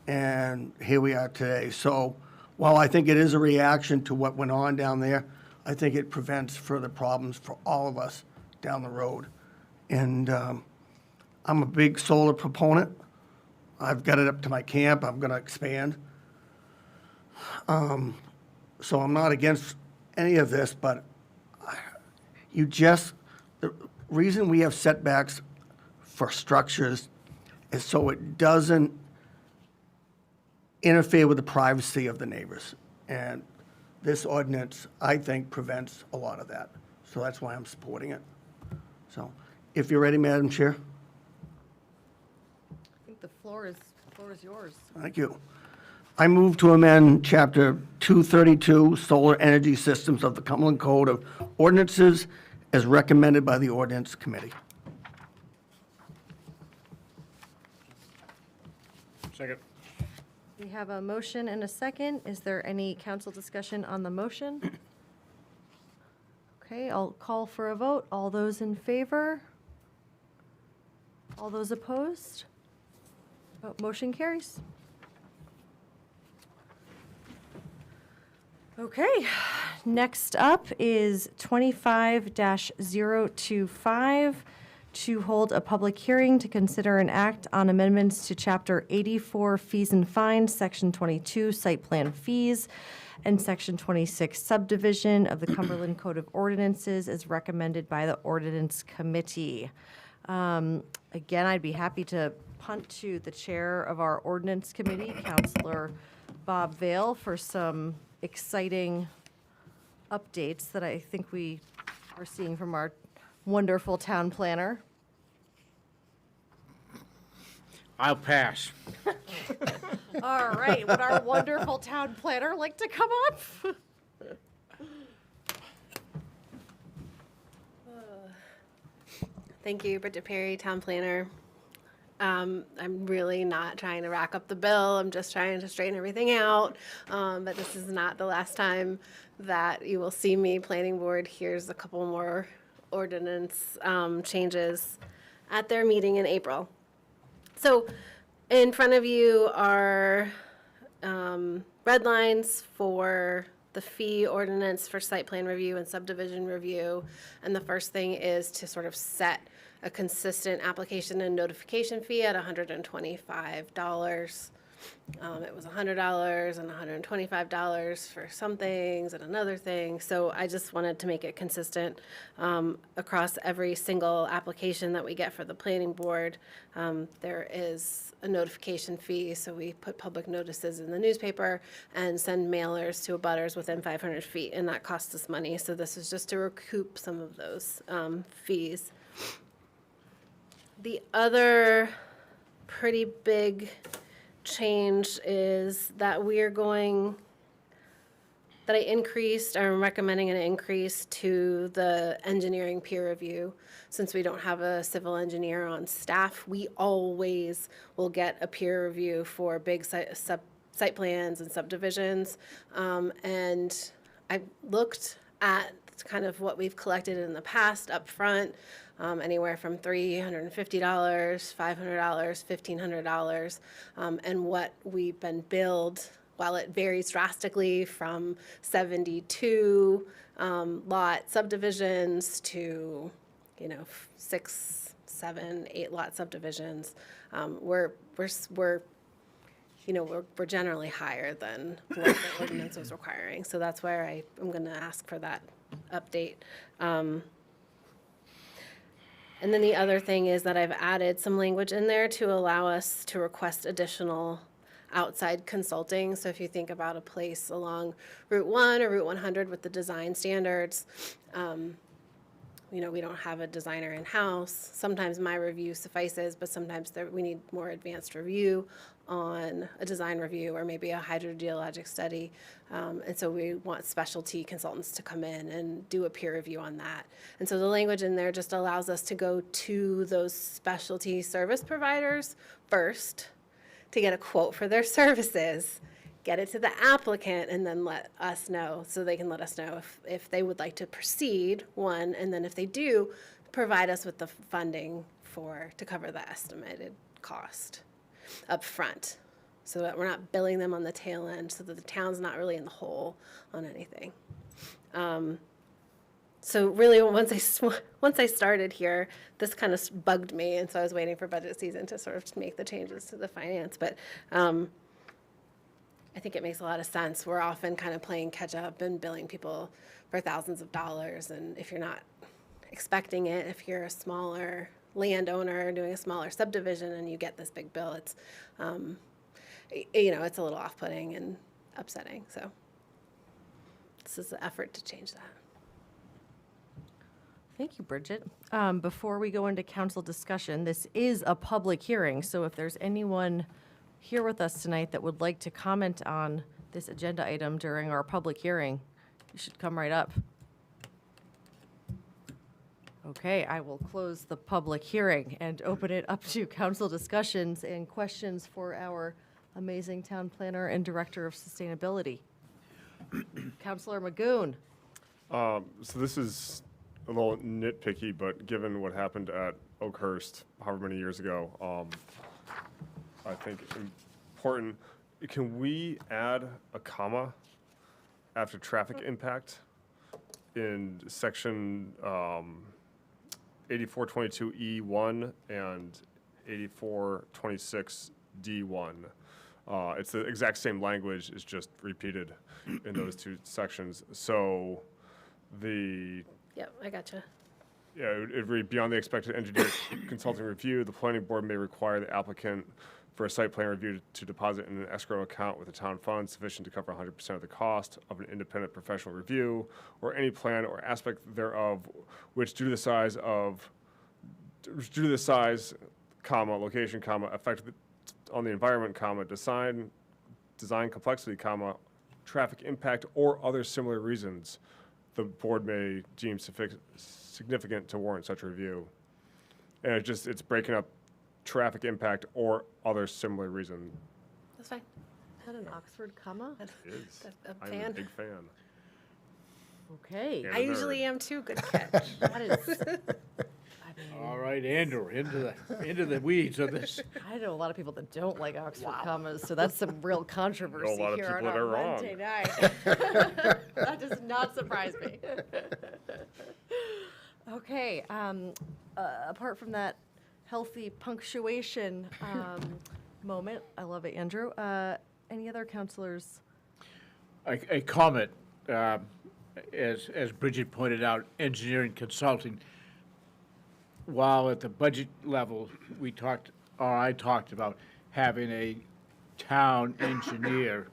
and here we are today. So while I think it is a reaction to what went on down there, I think it prevents further problems for all of us down the road. And I'm a big solar proponent. I've got it up to my camp. I'm going to expand. So I'm not against any of this, but the reason we have setbacks for structures is so it doesn't interfere with the privacy of the neighbors. And this ordinance, I think, prevents a lot of that. So that's why I'm supporting it. So if you're ready, Madam Chair.
I think the floor is yours.
Thank you. I move to amend Chapter 232, Solar Energy Systems of the Cumberland Code of Ordinances as recommended by the Ordinance Committee.
Second.
We have a motion and a second. Is there any council discussion on the motion? Okay, I'll call for a vote. All those in favor? All those opposed? Motion carries. Okay, next up is 25-025, to hold a public hearing to consider an act on amendments to Chapter 84 Fees and Fines, Section 22 Site Plan Fees, and Section 26 Subdivision of the Cumberland Code of Ordinances as recommended by the Ordinance Committee. Again, I'd be happy to punt to the chair of our Ordinance Committee, Councilor Bob Vale, for some exciting updates that I think we are seeing from our wonderful town planner.
I'll pass.
All right, would our wonderful town planner like to come up?
Thank you, Bridget Perry, Town Planner. I'm really not trying to rack up the bill. I'm just trying to straighten everything out. But this is not the last time that you will see me, Planning Board. Here's a couple more ordinance changes at their meeting in April. So in front of you are red lines for the fee ordinance for site plan review and subdivision review. And the first thing is to sort of set a consistent application and notification fee at $125. It was $100 and $125 for some things and another thing. So I just wanted to make it consistent across every single application that we get for the planning board. There is a notification fee, so we put public notices in the newspaper and send mailers to abutters within 500 feet, and that costs us money. So this is just to recoup some of those fees. The other pretty big change is that I'm recommending an increase to the engineering peer review. Since we don't have a civil engineer on staff, we always will get a peer review for big site plans and subdivisions. And I looked at kind of what we've collected in the past up front. Anywhere from $350, $500, $1,500, and what we've been billed, while it varies drastically from 72 lot subdivisions to, 6, 7, 8 lot subdivisions. We're generally higher than what the ordinance was requiring. So that's where I'm going to ask for that update. And then the other thing is that I've added some language in there to allow us to request additional outside consulting. So if you think about a place along Route 1 or Route 100 with the design standards, we don't have a designer in-house. Sometimes my review suffices, but sometimes we need more advanced review on a design review or maybe a hydrogeologic study. And so we want specialty consultants to come in and do a peer review on that. And so the language in there just allows us to go to those specialty service providers first to get a quote for their services, get it to the applicant, and then let us know, so they can let us know if they would like to proceed, one, and then if they do, provide us with the funding to cover the estimated cost up front, so that we're not billing them on the tail end, so that the town's not really in the hole on anything. So really, once I started here, this kind of bugged me, and so I was waiting for budget season to sort of make the changes to the finance. But I think it makes a lot of sense. We're often kind of playing catch up and billing people for thousands of dollars, and if you're not expecting it, if you're a smaller landowner doing a smaller subdivision and you get this big bill, it's it's a little off-putting and upsetting. So this is an effort to change that.
Thank you, Bridget. Before we go into council discussion, this is a public hearing, so if there's anyone here with us tonight that would like to comment on this agenda item during our public hearing, you should come right up. Okay, I will close the public hearing and open it up to council discussions and questions for our amazing town planner and director of sustainability. Councilor Magoon.
So this is a little nitpicky, but given what happened at Oakhurst however many years ago, I think important, can we add a comma after traffic impact in section 8422E1 and 8426D1? It's the exact same language, it's just repeated in those two sections. So
Yep, I gotcha.
yeah, it'd read, beyond the expected engineer consulting review, the planning board may require the applicant for a site plan review to deposit in an escrow account with the town fund sufficient to cover 100% of the cost of an independent professional review, or any plan or aspect thereof which due to the size, comma, location, comma, effect on the environment, comma, design complexity, comma, traffic impact, or other similar reasons the board may deem significant to warrant such review. And it's breaking up traffic impact or other similar reason.
That's fine.
Is that an Oxford comma?
It is.
A
I'm a
fan.
big fan.
Okay.
And
I
a
usually
nerd.
am too. Good catch.
That is,
All right, Andrew, into the weeds of this.
I know a lot of people that don't like Oxford commas, so that's some real controversy
lot of
here on
people that
our
are wrong.
Monday night. That does not surprise me. Okay, apart from that healthy punctuation moment, I love it, Andrew. Any other counselors?
A comment, as Bridget pointed out, engineering consulting. While at the budget level, I talked about having a town engineer,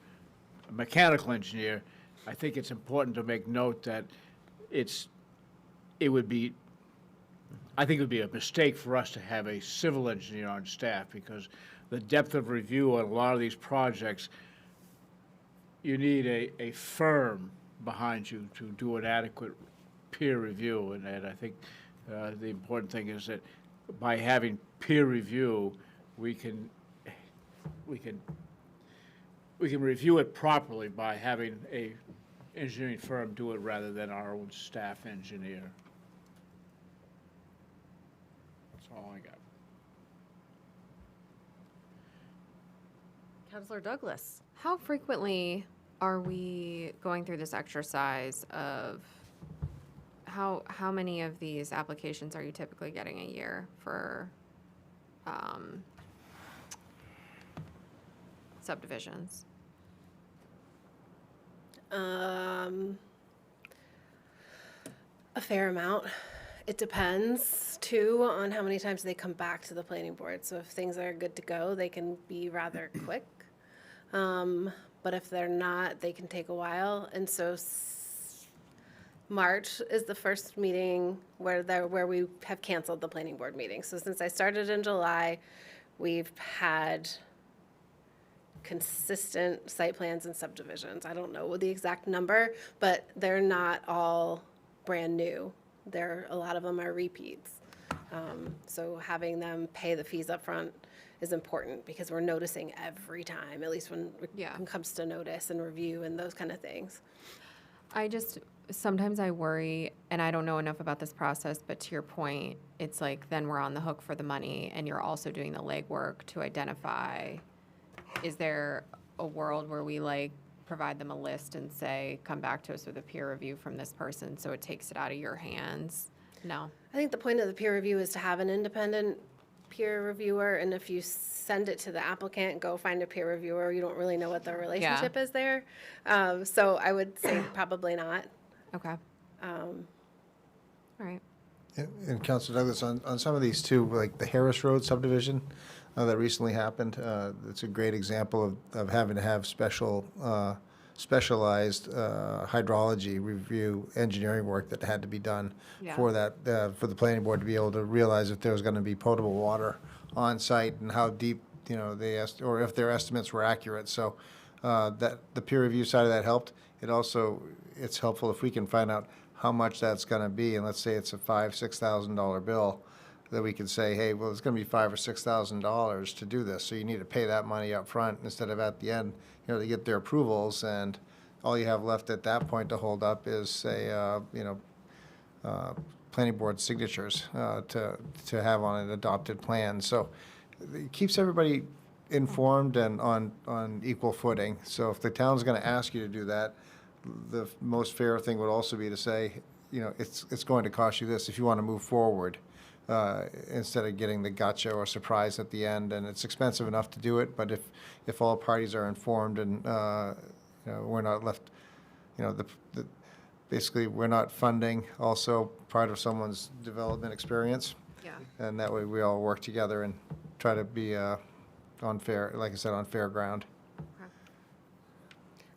a mechanical engineer, I think it's important to make note that I think it would be a mistake for us to have a civil engineer on staff, because the depth of review on a lot of these projects, you need a firm behind you to do an adequate peer review, and I think the important thing is that by having peer review, we can review it properly by having a engineering firm do it rather than our own staff engineer. That's all I got.
Counselor Douglas.
How frequently are we going through this exercise of how many of these applications are you typically getting a year for subdivisions?
A fair amount. It depends, too, on how many times they come back to the planning board. So if things are good to go, they can be rather quick. But if they're not, they can take a while. And so March is the first meeting where we have canceled the planning board meeting. So since I started in July, we've had consistent site plans and subdivisions. I don't know the exact number, but they're not all brand new. A lot of them are repeats. So having them pay the fees up front is important because we're noticing every time, at least when it comes to notice and review and those kind of things.
Sometimes I worry, and I don't know enough about this process, but to your point, it's like then we're on the hook for the money, and you're also doing the legwork to identify, is there a world where we provide them a list and say, come back to us with a peer review from this person, so it takes it out of your hands? No.
I think the point of the peer review is to have an independent peer reviewer, and if you send it to the applicant, go find a peer reviewer, you don't really know what the relationship is there. So I would say probably not.
Okay. All right.
And Councilor Douglas, on some of these too, like the Harris Road subdivision that recently happened, it's a great example of having to have specialized hydrology review engineering work that had to be done for that, for the planning board to be able to realize if there was going to be potable water on site and how deep or if their estimates were accurate. So that the peer review side of that helped. It's helpful if we can find out how much that's going to be, and let's say it's a $5,000-$6,000 bill, that we can say, hey, well, it's going to be $5,000 or $6,000 to do this, so you need to pay that money up front instead of at the end, to get their approvals, and all you have left at that point to hold up is, say, planning board signatures to have on an adopted plan. So it keeps everybody informed and on equal footing. So if the town's going to ask you to do that, the most fair thing would also be to say, it's going to cost you this if you want to move forward, instead of getting the gotcha or surprise at the end. And it's expensive enough to do it, but if all parties are informed and we're not left, basically we're not funding also part of someone's development experience.
Yeah.
And that way we all work together and try to be on fair ground.
Okay.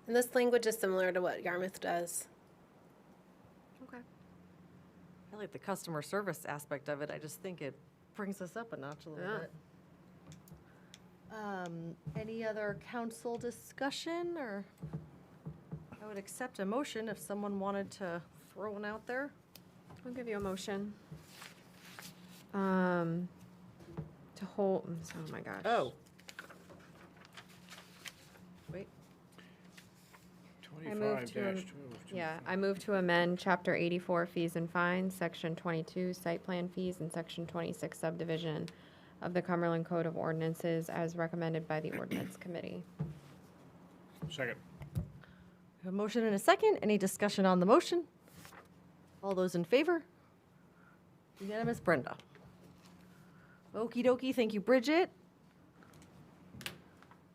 And this language is similar to what Yarmouth does.
Okay.
I like the customer service aspect of it. I just think it brings us up a notch a little bit. Any other council discussion, or I would accept a motion if someone wanted to throw one out there.
I'll give you a motion. To hold, oh my gosh.
Oh. Wait.
I move to,
25-2.
I move to amend Chapter 84 Fees and Fines, Section 22 Site Plan Fees, and Section 26 Subdivision of the Cumberland Code of Ordinances as recommended by the Ordinance Committee.
Second.
A motion and a second. Any discussion on the motion? All those in favor? Unanimous, Brenda. Okey dokey, thank you, Bridget.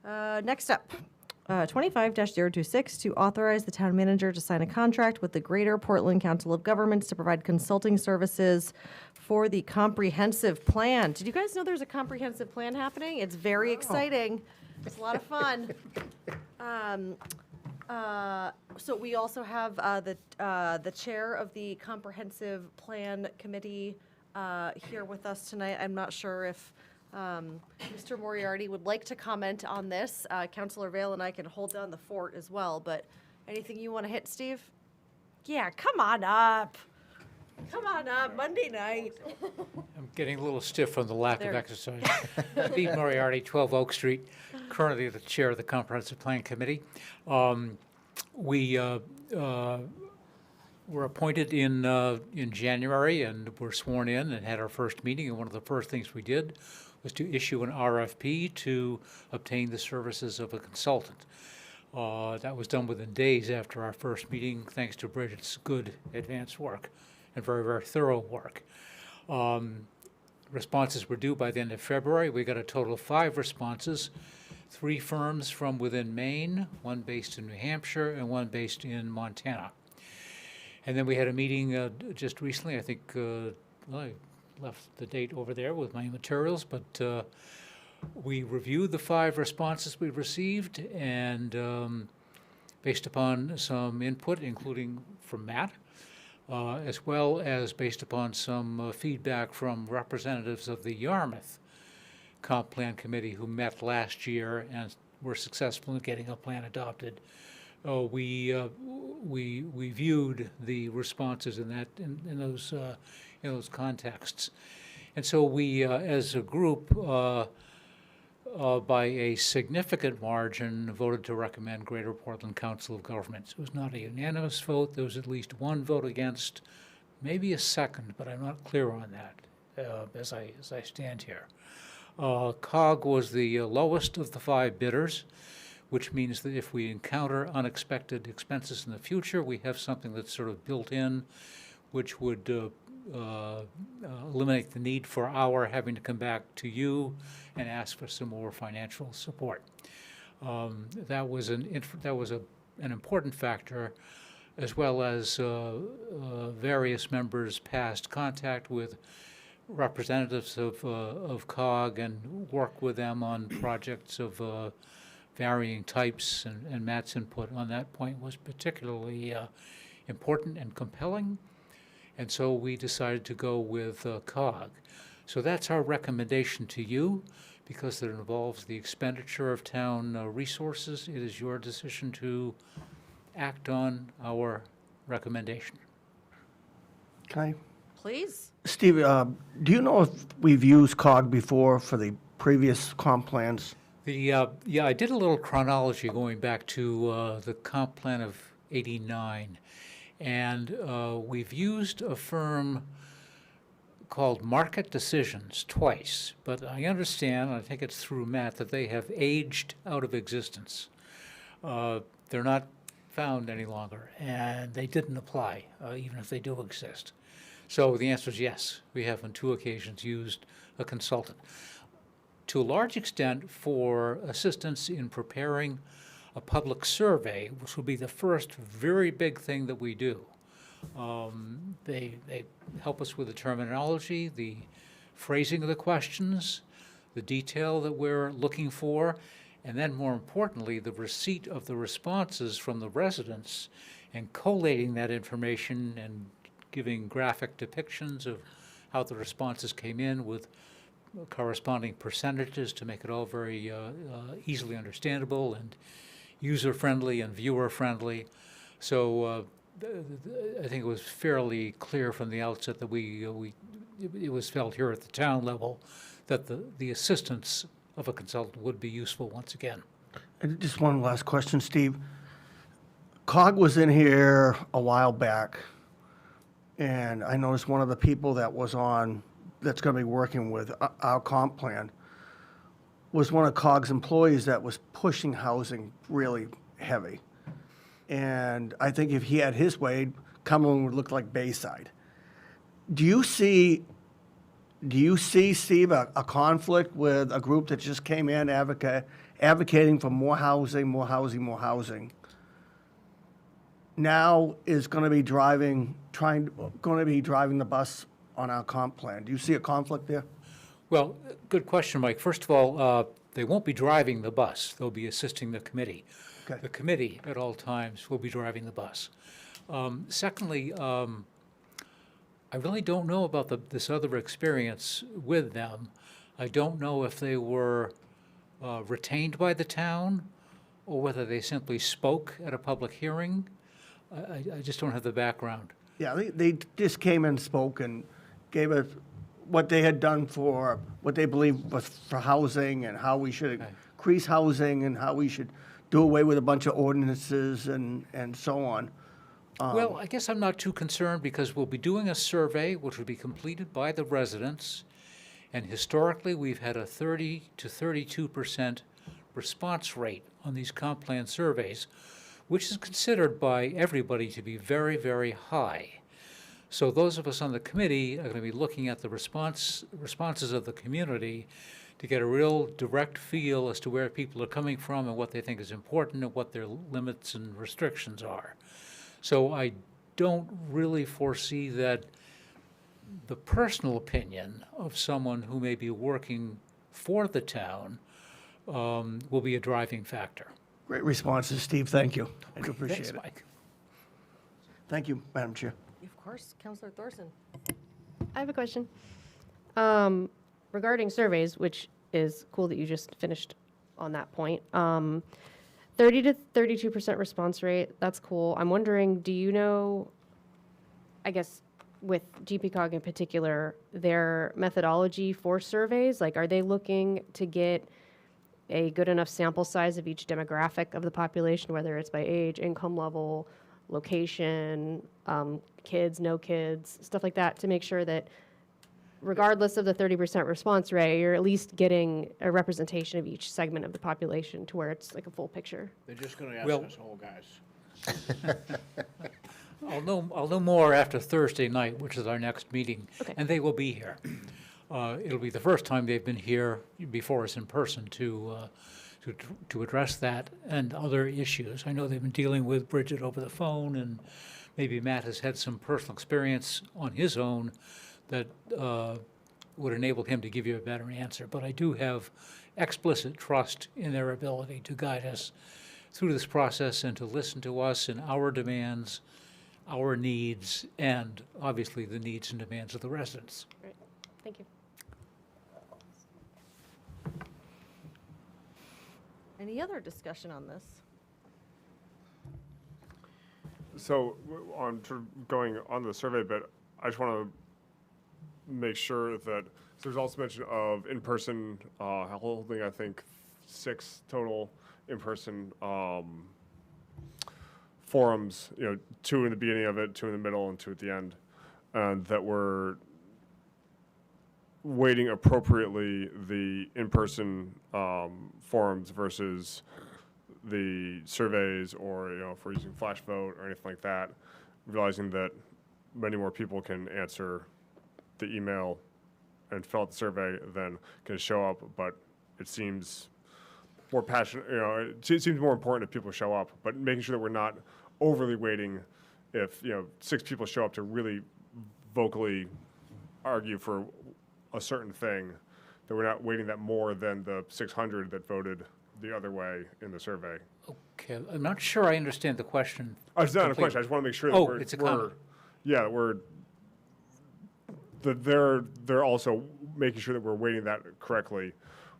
Next up, 25-026, to authorize the town manager to sign a contract with the Greater Portland Council of Governments to provide consulting services for the comprehensive plan. Did you guys know there's a comprehensive plan happening? It's very exciting. It's a lot of fun. So we also have the chair of the comprehensive plan committee here with us tonight. I'm not sure if Mr. Moriarty would like to comment on this. Councilor Vale and I can hold down the fort as well, but anything you want to hit, Steve? Yeah, come on up. Come on up, Monday night.
I'm getting a little stiff from the lack
There.
of exercise. Steve Moriarty, 12 Oak Street, currently the chair of the Comprehensive Plan Committee. We were appointed in January and were sworn in and had our first meeting. And one of the first things we did was to issue an RFP to obtain the services of a consultant. That was done within days after our first meeting, thanks to Bridget's good advanced work and very, very thorough work. Responses were due by the end of February. We got a total of 5 responses, 3 firms from within Maine, 1 based in New Hampshire, and 1 based in Montana. And then we had a meeting just recently. I think I left the date over there with my materials, but we reviewed the 5 responses we received, and based upon some input, including from Matt, as well as based upon some feedback from representatives of the Yarmouth Comp Plan Committee who met last year and were successful in getting a plan adopted. We viewed the responses in those contexts, and so we, as a group, by a significant margin, voted to recommend Greater Portland Council of Governments. It was not a unanimous vote. There was at least 1 vote against, maybe a second, but I'm not clear on that as I stand here. COG was the lowest of the 5 bidders, which means that if we encounter unexpected expenses in the future, we have something that's sort of built in, which would eliminate the need for our having to come back to you and ask for some more financial support. That was an important factor, as well as various members' past contact with representatives of COG and work with them on projects of varying types, and Matt's input on that point was particularly important and compelling, and so we decided to go with COG. So that's our recommendation to you. because it involves the expenditure of town resources, it is your decision to act on our recommendation.
Can I?
Please.
Steve, do you know if we've used COG before for the previous comp plans?
Yeah, I did a little chronology going back to the comp plan of '89, and we've used a firm called Market Decisions twice, but I understand, I think it's through Matt, that they have aged out of existence. They're not found any longer, and they didn't apply, even if they do exist. So the answer is yes. We have on 2 occasions used a consultant. To a large extent for assistance in preparing a public survey, which will be the first very big thing that we do. They help us with the terminology, the phrasing of the questions, the detail that we're looking for, and then more importantly, the receipt of the responses from the residents and collating that information and giving graphic depictions of how the responses came in with corresponding percentages to make it all very easily understandable and user-friendly and viewer-friendly. So I think it was fairly clear from the outset that it was felt here at the town level that the assistance of a consultant would be useful once again.
And just one last question, Steve. COG was in here a while back, and I noticed one of the people that was on, that's going to be working with our comp plan, was one of COG's employees that was pushing housing really heavy. And I think if he had his way, Cumberland would look like Bayside. Do you see, Steve, a conflict with a group that just came in advocating for more housing, more housing, more housing? Now is going to be driving the bus on our comp plan. Do you see a conflict there?
Well, good question, Mike. First of all, they won't be driving the bus. They'll be assisting the committee.
Okay.
The committee at all times will be driving the bus. Secondly, I really don't know about this other experience with them. I don't know if they were retained by the town or whether they simply spoke at a public hearing. I just don't have the background.
Yeah, they just came and spoke and gave us what they had done for, what they believe was for housing and how we should increase housing and how we should do away with a bunch of ordinances and so on.
Well, I guess I'm not too concerned because we'll be doing a survey which will be completed by the residents. And historically, we've had a 30 to 32% response rate on these comp plan surveys, which is considered by everybody to be very, very high. So those of us on the committee are going to be looking at the responses of the community to get a real direct feel as to where people are coming from and what they think is important and what their limits and restrictions are. So I don't really foresee that the personal opinion of someone who may be working for the town will be a driving factor.
Great responses, Steve. Thank you. I do appreciate
Thanks,
it.
Mike.
Thank you, Madam Chair.
Of course, Councillor Thorson.
I have a question. Regarding surveys, which is cool that you just finished on that point. 30 to 32% response rate, that's cool. I'm wondering, do you know, I guess with GPCOG in particular, their methodology for surveys? Like, are they looking to get a good enough sample size of each demographic of the population, whether it's by age, income level, location, kids, no kids, stuff like that, to make sure that regardless of the 30% response rate, you're at least getting a representation of each segment of the population to where it's like a full picture?
They're just going to ask
Well-
us whole guys.
I'll know more after Thursday night, which is our next meeting,
Okay.
and they will be here. It'll be the first time they've been here before us in person to address that and other issues. I know they've been dealing with Bridget over the phone, and maybe Matt has had some personal experience on his own that would enable him to give you a better answer. But I do have explicit trust in their ability to guide us through this process and to listen to us and our demands, our needs, and obviously the needs and demands of the residents.
Right. Thank you.
Any other discussion on this?
So on sort of going on the survey bit, I just want to make sure that, so there's also mention of in-person, holding, I think, 6 total in-person forums, 2 in the beginning of it, 2 in the middle, and 2 at the end, and that we're weighting appropriately the in-person forums versus the surveys, or if we're using flash vote or anything like that, realizing that many more people can answer the email and fill out the survey than can show up, but it seems more passionate, it seems more important if people show up, but making sure that we're not overly weighting if 6 people show up to really vocally argue for a certain thing, that we're not weighting that more than the 600 that voted the other way in the survey.
Okay, I'm not sure I understand the question.
It's not a
completely.
question. I just want to make sure that
it's a comment.
They're also making sure that we're weighting that correctly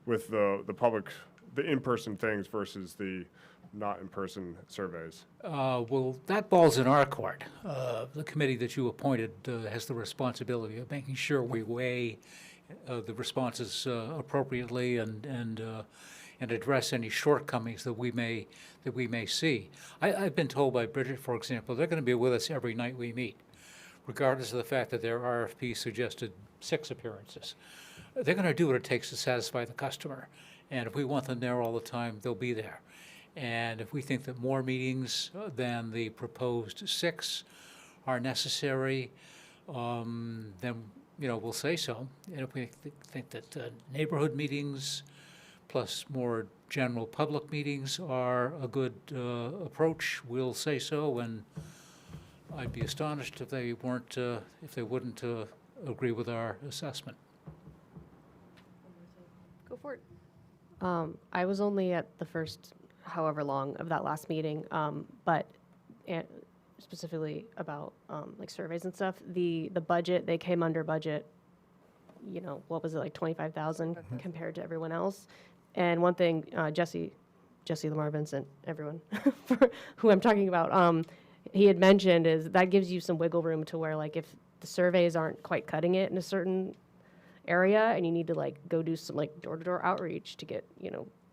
with the public, the in-person things versus the not in-person surveys.
Well, that ball's in our court. The committee that you appointed has the responsibility of making sure we weigh the responses appropriately and address any shortcomings that we may see. I've been told by Bridget, for example, they're going to be with us every night we meet, regardless of the fact that their RFP suggested 6 appearances. They're going to do what it takes to satisfy the customer, and if we want them there all the time, they'll be there. And if we think that more meetings than the proposed 6 are necessary, then we'll say so. And if we think that neighborhood meetings plus more general public meetings are a good approach, we'll say so. And I'd be astonished if they wouldn't agree with our assessment.
Go for it.
I was only at the first however long of that last meeting, but specifically about like surveys and stuff. The budget, they came under budget. What was it, like 25,000 compared to everyone else? And one thing, Jesse Lamar Vincent, everyone for who I'm talking about, he had mentioned is that gives you some wiggle room to where, like, if the surveys aren't quite cutting it in a certain area and you need to like go do some like door-to-door outreach to get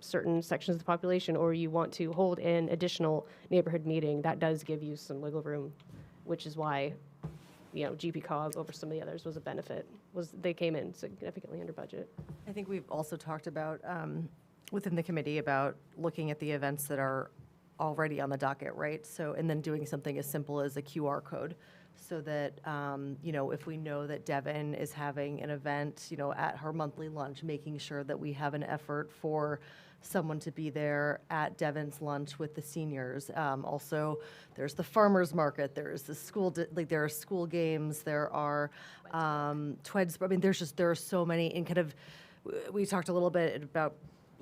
certain sections of the population, or you want to hold an additional neighborhood meeting, that does give you some wiggle room, which is why GP-COG over some of the others was a benefit, they came in significantly under budget.
I think we've also talked about, within the committee, about looking at the events that are already on the docket, right? So, and then doing something as simple as a QR code, so that, if we know that Devin is having an event, at her monthly lunch, making sure that we have an effort for someone to be there at Devin's lunch with the seniors. Also, there's the farmers market, there's the school, there are school games, there are TWEDs. I mean, there are so many, and kind of, we talked a little bit about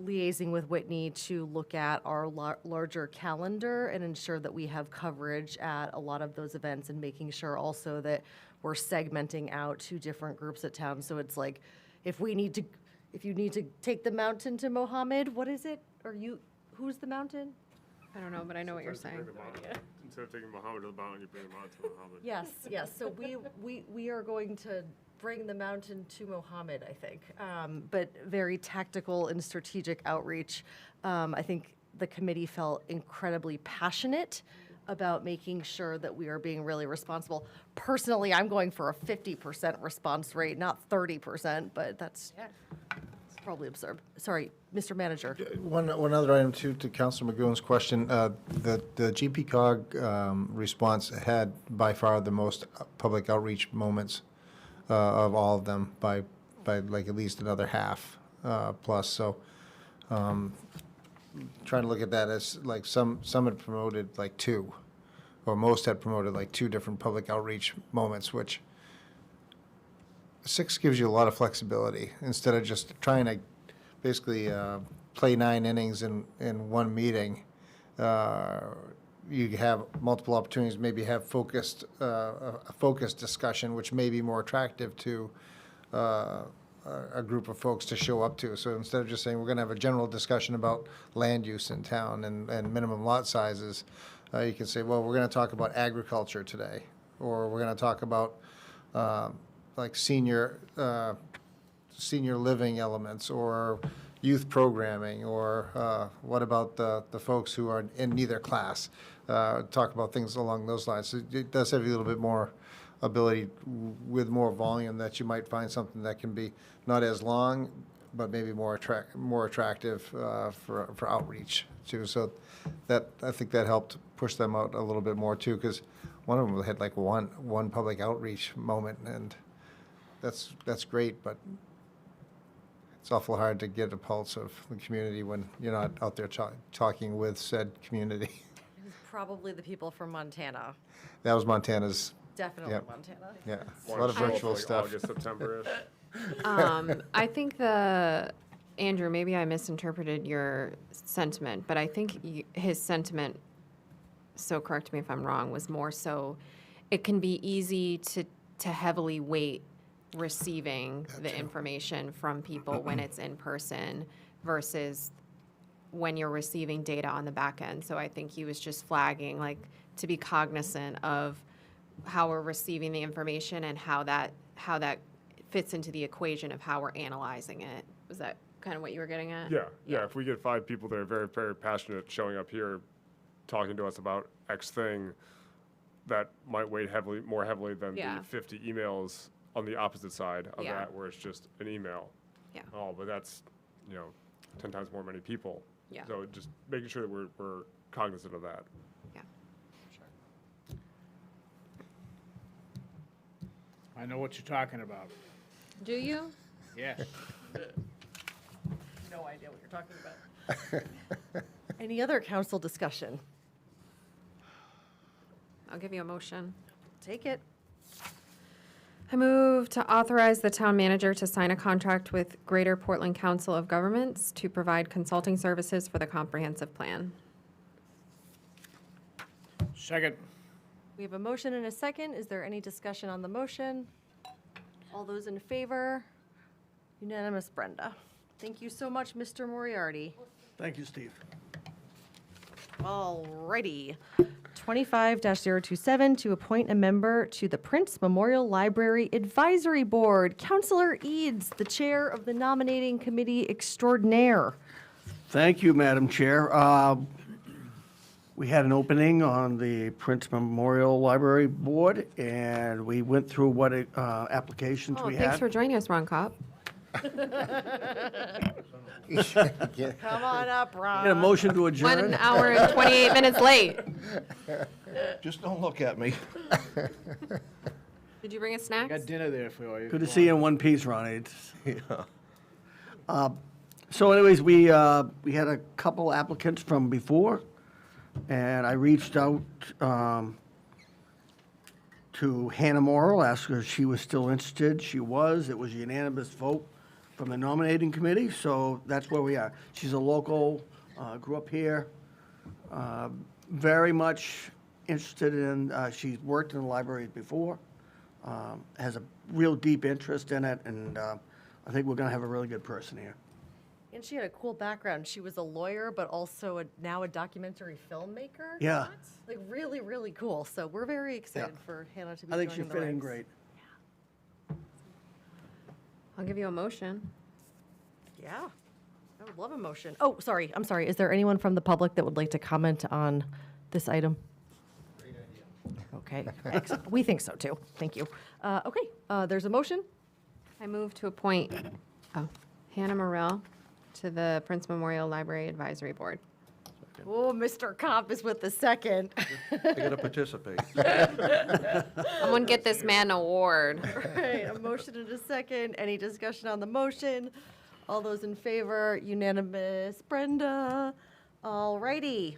liaising with Whitney to look at our larger calendar and ensure that we have coverage at a lot of those events, and making sure also that we're segmenting out to different groups at town. So it's like, if you need to take the mountain to Mohammed, what is it? Who's the mountain?
I don't know, but I know what you're saying.
Instead of taking Mohammed to the mountain, you bring him out to Mohammed.
Yes. So we are going to bring the mountain to Mohammed, I think. But very tactical and strategic outreach. I think the committee felt incredibly passionate about making sure that we are being really responsible. Personally, I'm going for a 50% response rate, not 30%, but that's probably absurd. Sorry, Mr. Manager.
One other item to Councilor Magoon's question. The GP-COG response had by far the most public outreach moments of all of them by like at least another half plus. So trying to look at that as like some had promoted like 2, or most had promoted like 2 different public outreach moments, which 6 gives you a lot of flexibility instead of just trying to basically play 9 innings in one meeting. You have multiple opportunities, maybe have a focused discussion, which may be more attractive to a group of folks to show up to. So instead of just saying, we're going to have a general discussion about land use in town and minimum lot sizes, you can say, well, we're going to talk about agriculture today, or we're going to talk about like senior living elements, or youth programming, or what about the folks who are in neither class? Talk about things along those lines. So it does have a little bit more ability with more volume, that you might find something that can be not as long, but maybe more attractive for outreach too. So that, I think that helped push them out a little bit more too, because one of them had like one public outreach moment, and that's great, but it's awful hard to get a pulse of the community when you're not out there talking with said community.
Probably the people from Montana.
That was Montana's.
Definitely
Yep.
Montana.
Yeah, a
Wanna
lot of
show up
virtual
like
stuff.
August, September-ish.
I think Andrew, maybe I misinterpreted your sentiment, but I think his sentiment, so correct me if I'm wrong, was more so it can be easy to heavily weight receiving the information from people when it's in person versus when you're receiving data on the back end. So I think he was just flagging, like, to be cognizant of how we're receiving the information and how that fits into the equation of how we're analyzing it. Was that kind of what you were getting at?
Yeah. If we get 5 people that are very, very passionate showing up here, talking to us about X thing, that might weigh more heavily than
Yeah.
the 50 emails on the opposite side of
Yeah.
that, where it's just an email.
Yeah.
Oh, but that's 10 times more many people.
Yeah.
So just making sure that we're cognizant of that.
Yeah.
I know what you're talking about.
Do you?
Yes.
No idea what you're talking about. Any other council discussion?
I'll give you a motion.
Take it.
I move to authorize the town manager to sign a contract with Greater Portland Council of Governments to provide consulting services for the comprehensive plan.
Second.
We have a motion and a second. Is there any discussion on the motion? All those in favor? Unanimous, Brenda. Thank you so much, Mr. Moriarty.
Thank you, Steve.
Alrighty. 25-027 to appoint a member to the Prince Memorial Library Advisory Board. Counselor Eads, the chair of the nominating committee extraordinaire.
Thank you, Madam Chair. We had an opening on the Prince Memorial Library Board, and we went through what applications
Oh,
we
thanks
had.
for joining us, Ron Kopp.
Come on up, Ron.
Get a motion to
1
adjourn.
hour and 28 minutes late.
Just don't look at me.
Did you bring us
I
snacks?
got dinner there for you.
Good to see you in one piece, Ronnie. So anyways, we had a couple applicants from before, and I reached out to Hannah Morrill, asked her if she was still interested. She was. It was a unanimous vote from the nominating committee, so that's where we are. She's a local, grew up here, very much interested in, she's worked in the library before, has a real deep interest in it, and I think we're going to have a really good person here.
And she had a cool background. She was a lawyer, but also now a documentary filmmaker.
Yeah.
Like really, really cool. So we're very excited
Yeah.
for Hannah to be
I think
joining
she'll
the
fit in
ranks.
great.
I'll give you a motion.
Yeah. I would love a motion. Oh, sorry. I'm sorry. Is there anyone from the public that would like to comment on this item? Great idea. Okay. Excellent. We think so too. Thank you. Okay. There's a motion.
I move to appoint Hannah Morrell to the Prince Memorial Library Advisory Board.
Oh, Mr. Kopp is with the second.
I gotta participate.
Someone get this man an award.
All right, a motion and a second. Any discussion on the motion? All those in favor, unanimous. Brenda. All righty.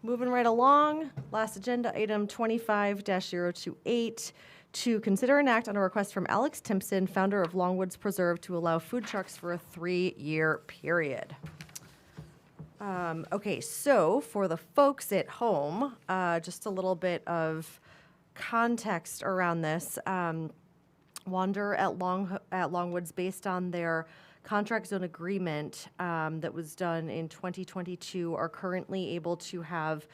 Moving right along, last agenda item 25-028, to consider and act on a request from Alex Timpson, founder of Longwoods Preserve, to allow food trucks for a 3-year period. Okay, so for the folks at home, just a little bit of context around this.
Wander at Longwoods based on their contract zone agreement that was done in 2022 are currently able to have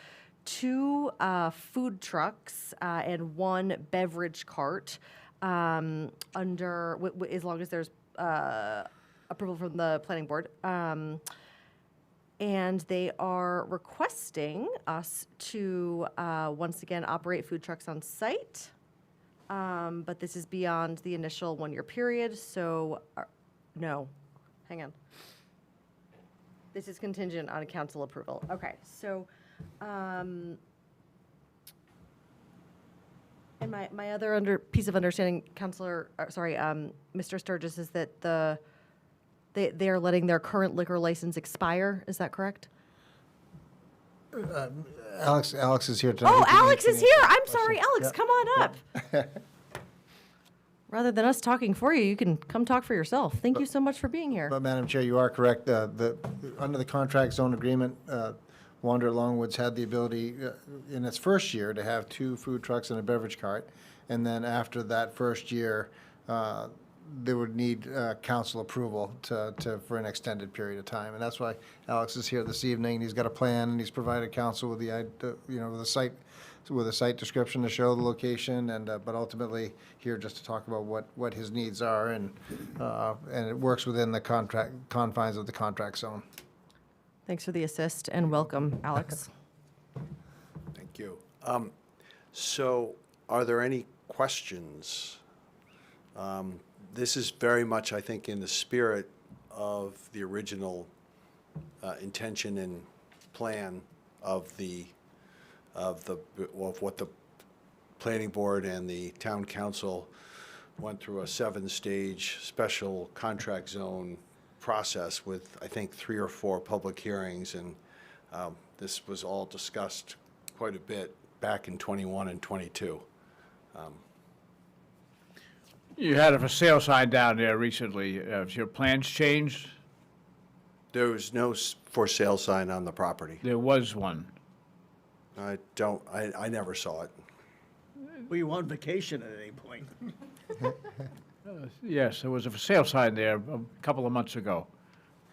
2 food trucks and 1 beverage cart under, as long as there's approval from the planning board. And they are requesting us to once again operate food trucks on site. But this is beyond the initial 1-year period, so, no, hang on. This is contingent on council approval. Okay, so, and my other piece of understanding, Mr. Sturgis, is that they are letting their current liquor license expire, is that correct?
Alex is here tonight.
Oh,
He can
Alex is
answer
here.
the
I'm sorry,
question.
Alex,
Yep.
come on up. Rather than us talking for you, you can come talk for yourself. Thank you so much for being here.
But Madam Chair, you are correct. Under the contract zone agreement, Wander Longwoods had the ability in its first year to have 2 food trucks and a beverage cart. And then after that first year, they would need council approval for an extended period of time. And that's why Alex is here this evening. He's got a plan, and he's provided council with with a site description to show the location, and but ultimately here just to talk about what his needs are, and it works within the confines of the contract zone.
Thanks for the assist and welcome, Alex.
Thank you. So are there any questions? This is very much, I think, in the spirit of the original intention and plan of what the planning board and the town council went through a 7-stage special contract zone process with, I think, 3 or 4 public hearings, and this was all discussed quite a bit back in 21 and 22.
You had a for sale sign down there recently. Have your plans changed?
There was no for sale sign on the property.
There was one.
I never saw it.
Were you on vacation at any point?
Yes, there was a for sale sign there a couple of months ago.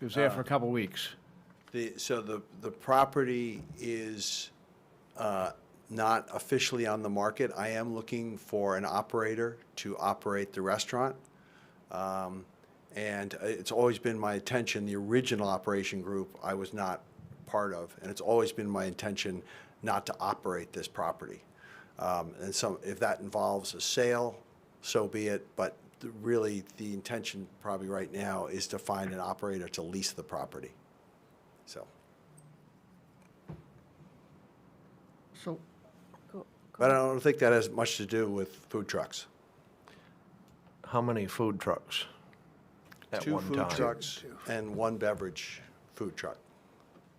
It was there for a couple of weeks.
So the property is not officially on the market. I am looking for an operator to operate the restaurant. And it's always been my intention, the original operation group I was not part of, and it's always been my intention not to operate this property. And so if that involves a sale, so be it, but really the intention probably right now is to find an operator to lease the property. So.
So,
But I don't think that has much to do with food trucks.
How many food trucks at
2
one
food
time?
trucks and 1 beverage food truck.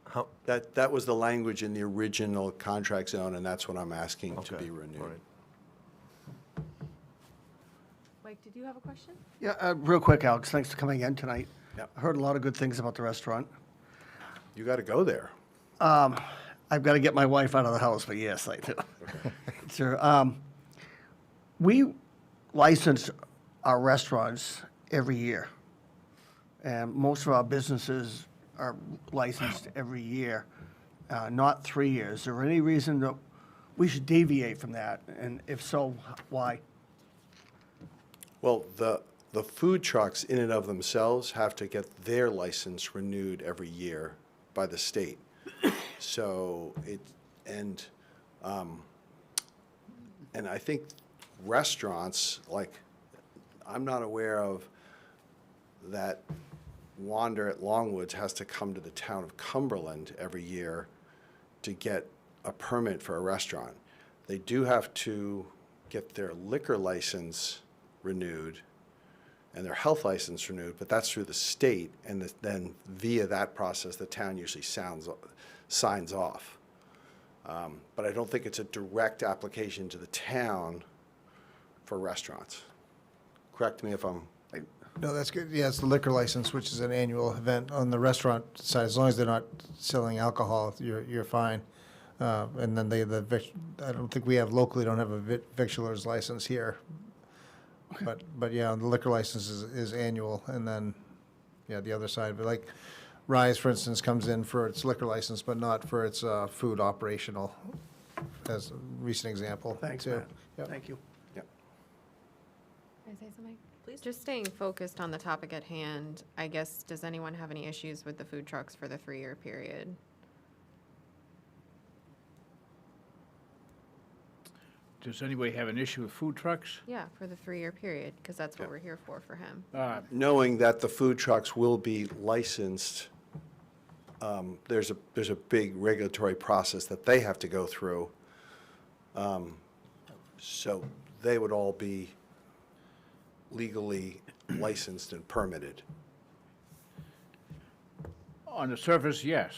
How-
That was the language in the original contract zone, and that's what I'm asking to
Okay,
be renewed.
all right.
Mike, did you have a question?
yeah, real quick, Alex, thanks for coming in tonight.
Yep.
I heard a lot of good things about the restaurant.
You got to go there.
I've got to get my wife out of the house, but yes, I do. Sure. We license our restaurants every year, and most of our businesses are licensed every year, not 3 years. Is there any reason that we should deviate from that, and if so, why?
Well, the food trucks in and of themselves have to get their license renewed every year by the state. So and I think restaurants, like, I'm not aware of that Wander at Longwoods has to come to the town of Cumberland every year to get a permit for a restaurant. They do have to get their liquor license renewed and their health license renewed, but that's through the state, and then via that process, the town usually signs off. But I don't think it's a direct application to the town for restaurants. Correct me if I'm...
No, that's good. Yeah, it's the liquor license, which is an annual event. On the restaurant side, as long as they're not selling alcohol, you're fine. And then I don't think we have, locally don't have a victualer's license here. But yeah, the liquor license is annual, and then, yeah, the other side, but like Rise, for instance, comes in for its liquor license, but not for its food operational, as a recent example.
Thanks,
too.
Matt.
Yep.
Thank you.
Can I say something? Please. Just staying focused on the topic at hand, I guess, does anyone have any issues with the food trucks for the 3-year period?
Does anybody have an issue with food trucks?
Yeah, for the 3-year period, because that's what we're here for him.
Knowing that the food trucks will be licensed, there's a big regulatory process that they have to go through. So they would all be legally licensed and permitted.
On the surface, yes.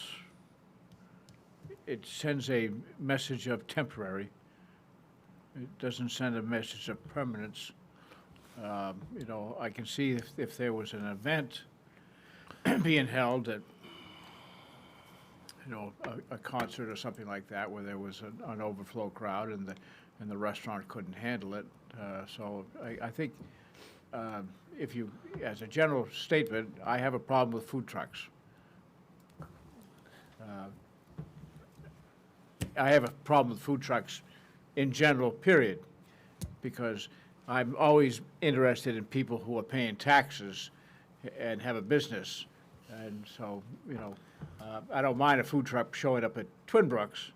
It sends a message of temporary. It doesn't send a message of permanence. You know, I can see if there was an event being held at, you know, a concert or something like that, where there was an overflow crowd and the restaurant couldn't handle it. So I think if you, as a general statement, I have a problem with food trucks. I have a problem with food trucks in general, period, because I'm always interested in people who are paying taxes and have a business. And so, you know, I don't mind a food truck showing up at Twin Brooks,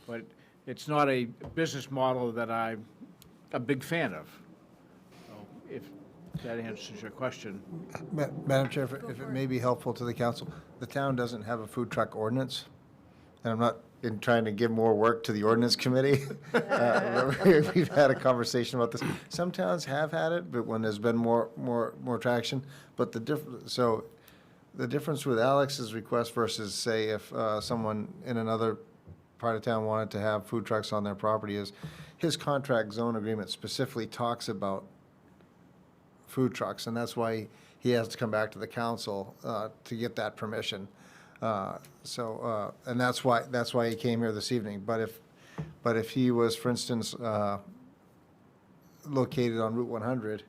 but it's not a business model that I'm a big fan of. So if that answers your question.
Madam Chair, if it may be helpful to the council, the town doesn't have a food truck ordinance, and I'm not in trying to give more work to the ordinance committee. We've had a conversation about this. Some towns have had it, but when there's been more traction. But the difference with Alex's request versus, say, if someone in another part of town wanted to have food trucks on their property is his contract zone agreement specifically talks about food trucks, and that's why he has to come back to the council to get that permission. And that's why he came here this evening. But if he was, for instance, located on Route 100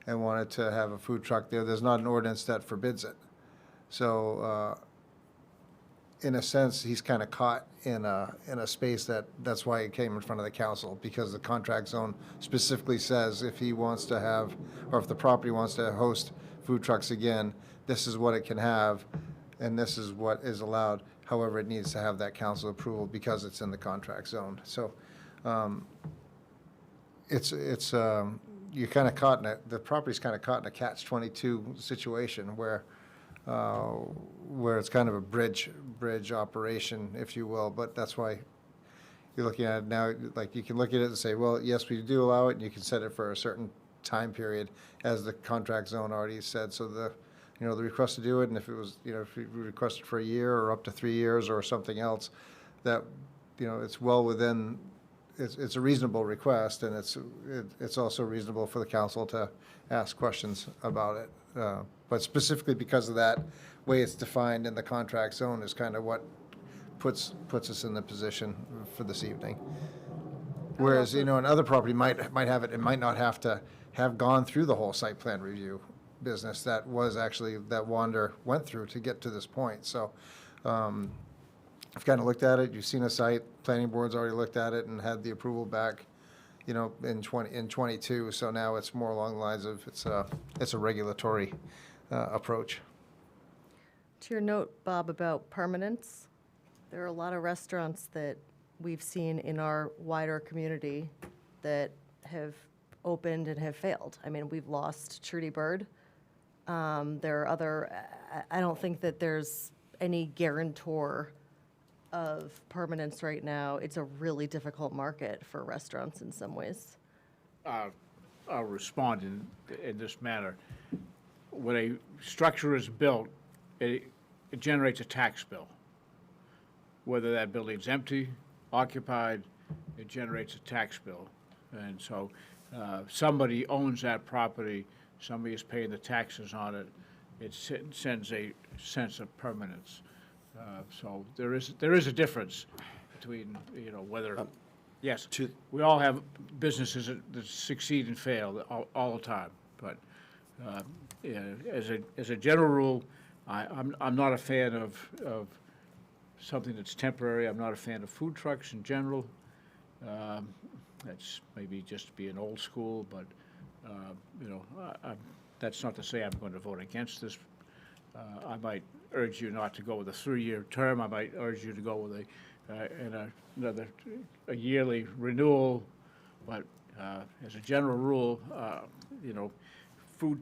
and wanted to have a food truck there, there's not an ordinance that forbids it. So, in a sense, he's kind of caught in a space that's why he came in front of the council, because the contract zone specifically says if he wants to have, or if the property wants to host food trucks again, this is what it can have, and this is what is allowed. However, it needs to have that council approval because it's in the contract zone. So, you're kind of caught in the property's kind of caught in a catch-22 situation where it's kind of a bridge operation, if you will. But that's why you're looking at it now. Like, you can look at it and say, well, yes, we do allow it, and you can set it for a certain time period, as the contract zone already said. So the request to do it, and if it was, if you requested for a year or up to 3 years or something else, that, it's well within. It's a reasonable request, and it's also reasonable for the council to ask questions about it. But specifically because of that way it's defined in the contract zone is kind of what puts us in the position for this evening. Whereas, another property might have it, and might not have to have gone through the whole site plan review business that Wander went through to get to this point. So, I've kind of looked at it. You've seen a site. Planning board's already looked at it and had the approval back, in 22. So now it's more along the lines of it's a regulatory approach.
To your note, Bob, about permanence, there are a lot of restaurants that we've seen in our wider community that have opened and have failed. I mean, we've lost Trudy Bird. There are other, I don't think that there's any guarantor of permanence right now. It's a really difficult market for restaurants in some ways.
I'll respond in this manner. When a structure is built, it generates a tax bill. Whether that building's empty, occupied, it generates a tax bill. And so somebody owns that property, somebody is paying the taxes on it, it sends a sense of permanence. So there is a difference between, whether Yes,
To-
we all have businesses that succeed and fail all the time, but yeah, as a general rule, I'm not a fan of something that's temporary. I'm not a fan of food trucks in general. That's maybe just being old school, but you know, that's not to say I'm going to vote against this. I might urge you not to go with a 3-year term. I might urge you to go with another yearly renewal. But as a general rule, you know, food,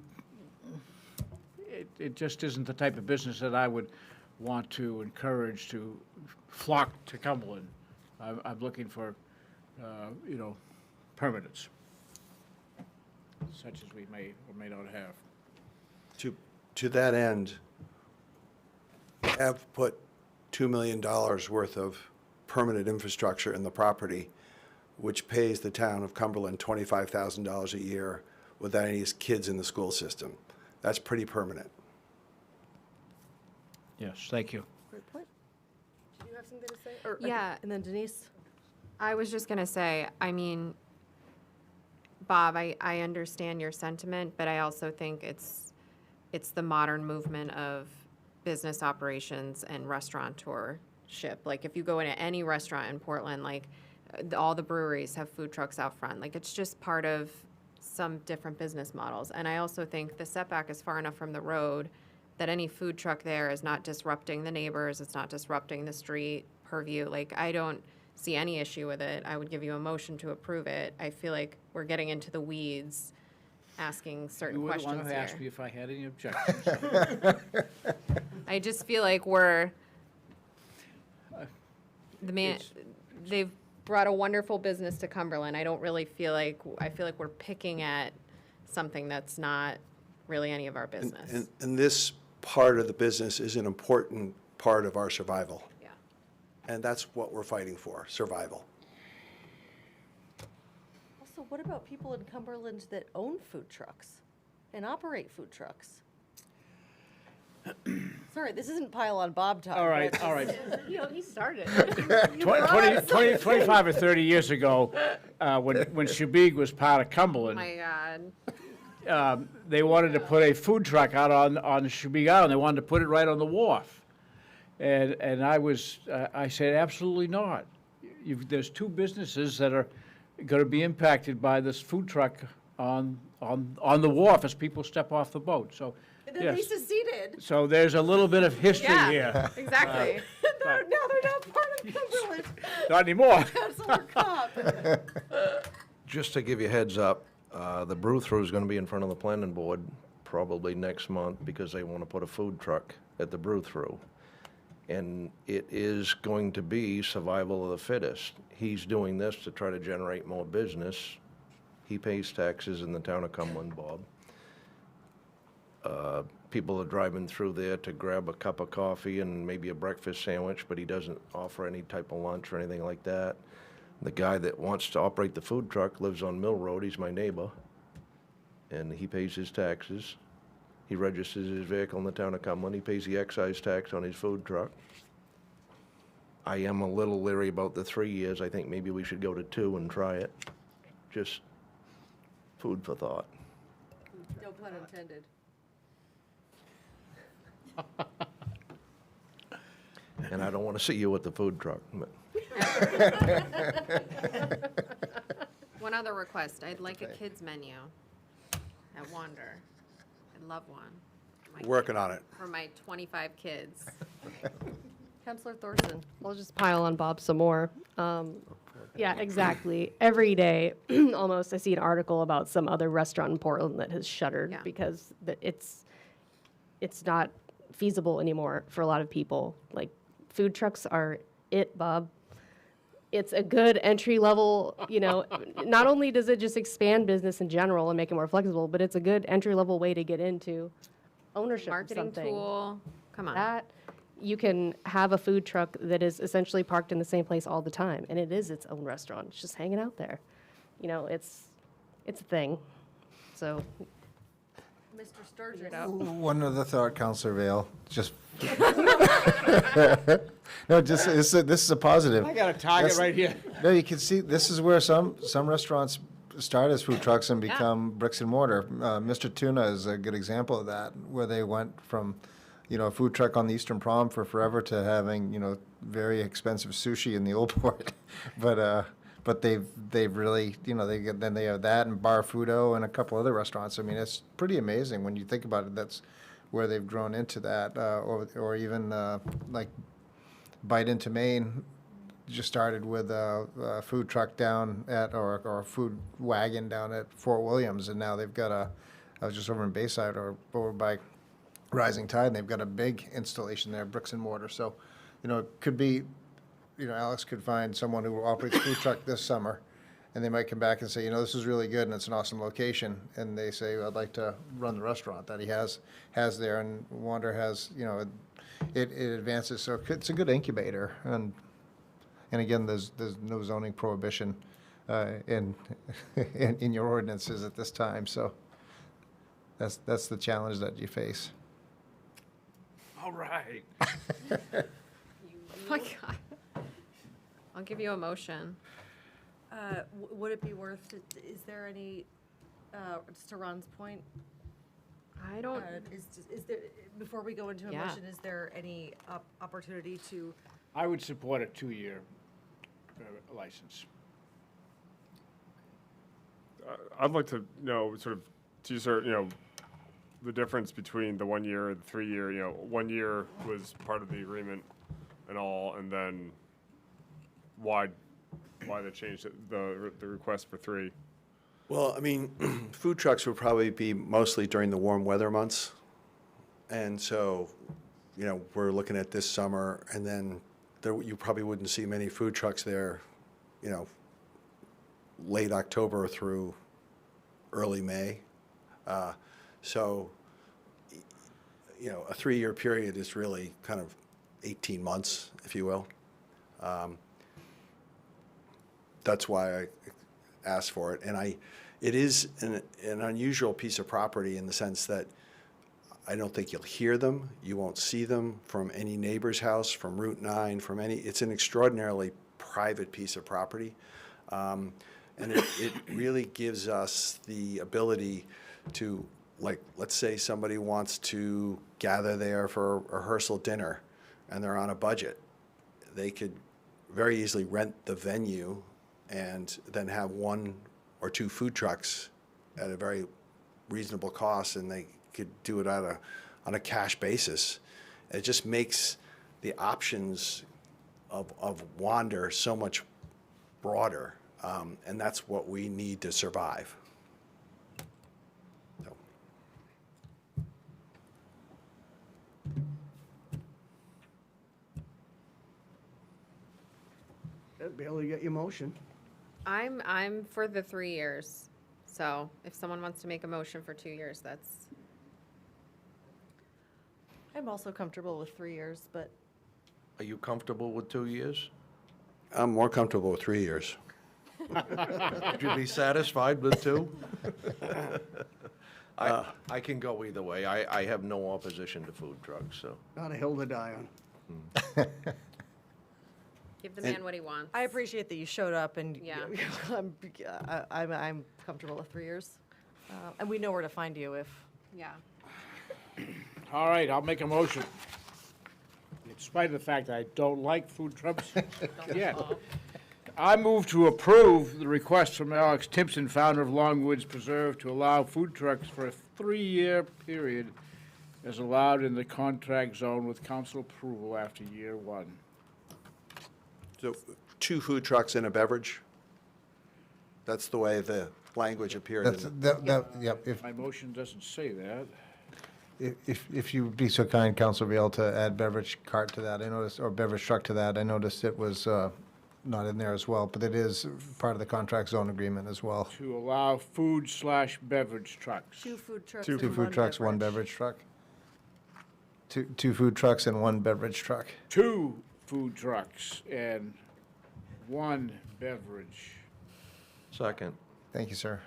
it just isn't the type of business that I would want to encourage to flock to Cumberland. I'm looking for, you know, permanence, such as we may or may not have.
To that end, we have put $2 million worth of permanent infrastructure in the property, which pays the town of Cumberland $25,000 a year without any kids in the school system. That's pretty permanent.
Yes, thank you.
Great point. Did you have something to say? Or,
Yeah.
And then Denise?
I was just gonna say, I mean, Bob, I understand your sentiment, but I also think it's the modern movement of business operations and restaurateurship. Like, if you go into any restaurant in Portland, like, all the breweries have food trucks out front. Like, it's just part of some different business models. And I also think the setback is far enough from the road that any food truck there is not disrupting the neighbors, it's not disrupting the street purview. Like, I don't see any issue with it. I would give you a motion to approve it. I feel like we're getting into the weeds, asking certain
You would
questions
want to ask me
here.
if I had any objections.
I just feel like they've brought a wonderful business to Cumberland. I don't really feel like, I feel like we're picking at something that's not really any of our business.
And this part of the business is an important part of our survival.
Yeah.
And that's what we're fighting for, survival.
Also, what about people in Cumberland that own food trucks and operate food trucks? Sorry, this isn't pile on Bob time.
All right,
but
all right.
You know, he started.
25 or 30 years ago, when Shabig was part of
Oh
Cumberland,
my God.
they wanted to put a food truck out on Shabig Island. They wanted to put it right on the wharf. And I said, absolutely not. There's two businesses that are going to be impacted by this food truck on the wharf as people step off the boat. So,
And then they
yes.
seceded.
So there's a little bit of history
Yeah,
here.
exactly.
Now they're not part of Cumberland.
Not anymore.
Councilor Cobb.
Just to give you a heads up, the brew-through is going to be in front of the planning board probably next month because they want to put a food truck at the brew-through. And it is going to be survival of the fittest. He's doing this to try to generate more business. He pays taxes in the town of Cumberland, Bob. People are driving through there to grab a cup of coffee and maybe a breakfast sandwich, but he doesn't offer any type of lunch or anything like that. The guy that wants to operate the food truck lives on Mill Road. He's my neighbor, and he pays his taxes. He registers his vehicle in the town of Cumberland. He pays the excise tax on his food truck. I am a little leery about the 3 years. I think maybe we should go to 2 and try it. Just food for thought.
No pun intended.
And I don't want to see you at the food truck, but
One other request, I'd like a kids menu at Wander. I'd love one.
Working on it.
For my 25 kids.
Councilor Thorson.
I'll just pile on Bob some more. Yeah, exactly. Every day, almost, I see an article about some other restaurant in Portland that has shuttered
Yeah.
because it's not feasible anymore for a lot of people. Like, food trucks are it, Bob. It's a good entry level, you know, not only does it just expand business in general and make it more flexible, but it's a good entry level way to get into ownership
Marketing
of something.
tool, come on.
That, you can have a food truck that is essentially parked in the same place all the time, and it is its own restaurant. It's just hanging out there. You know, it's a thing. So
Mr. Sturgis.
One other thought, Counselor Vale, just. No, just, this is a positive.
I got a target
That's-
right here.
No, you can see, this is where some restaurants start as food trucks and become bricks and mortar. Mr. Tuna is a good example of that, where they went from, a food truck on the Eastern Prom for forever to having, very expensive sushi in the Old Port. But they've really, then they have that and Bar Fudo and a couple other restaurants. I mean, it's pretty amazing when you think about it. That's where they've grown into that, or even like Bite into Maine just started with a food truck down at, or a food wagon down at Fort Williams, and now they've got I was just over in Bayside or over by Rising Tide, and they've got a big installation there, bricks and mortar. So, it could be, Alex could find someone who operates a food truck this summer, and they might come back and say, this is really good and it's an awesome location, and they say, I'd like to run the restaurant that he has there, and Wander has, it advances. So it's a good incubator, and again, there's no zoning prohibition in your ordinances at this time. So that's the challenge that you face.
All right.
Oh my God. I'll give you a motion.
Would it be worth, is there any, just to Ron's point,
I don't,
is there, before we go into a
Yeah.
motion, is there any opportunity to,
I would support a 2-year license.
I'd like to know, sort of, the difference between the 1 year and the 3 year. 1 year was part of the agreement and all, and then why they changed the request for 3?
Well, I mean, food trucks would probably be mostly during the warm weather months. And so, we're looking at this summer, and then you probably wouldn't see many food trucks there, late October through early May. So, a 3-year period is really kind of 18 months, if you will. That's why I asked for it. And it is an unusual piece of property in the sense that I don't think you'll hear them. You won't see them from any neighbor's house, from Route 9, it's an extraordinarily private piece of property. And it really gives us the ability to, like, let's say somebody wants to gather there for a rehearsal dinner and they're on a budget. They could very easily rent the venue and then have 1 or 2 food trucks at a very reasonable cost, and they could do it on a cash basis. It just makes the options of Wander so much broader, and that's what we need to survive. So.
Barely get your motion.
I'm for the 3 years. So if someone wants to make a motion for 2 years, that's,
I'm also comfortable with 3 years, but
Are you comfortable with 2 years?
I'm more comfortable with 3 years.
Would you be satisfied with 2? I can go either way. I have no opposition to food trucks, so.
Not a hill to die on.
give the man what he wants.
I appreciate that you showed up, and
Yeah.
I'm comfortable with 3 years. And we know where to find you if,
Yeah.
All right, I'll make a motion. In spite of the fact that I don't like food trucks yet. I move to approve the request from Alex Timpson, founder of Longwoods Preserve, to allow food trucks for a 3-year period as allowed in the contract zone with council approval after year 1.
So 2 food trucks and a beverage? That's the way the language appeared in the.
Yep,
My motion doesn't say that.
if you'd be so kind, Counselor Vale, to add beverage cart to that, I noticed, or beverage truck to that, I noticed it was not in there as well, but it is part of the contract zone agreement as well.
To allow food/beverage trucks.
2 food trucks.
Two
and
food trucks, 1 beverage truck. Two food trucks and 1 beverage truck.
2 food trucks and 1 beverage.
Second.
Thank you, sir.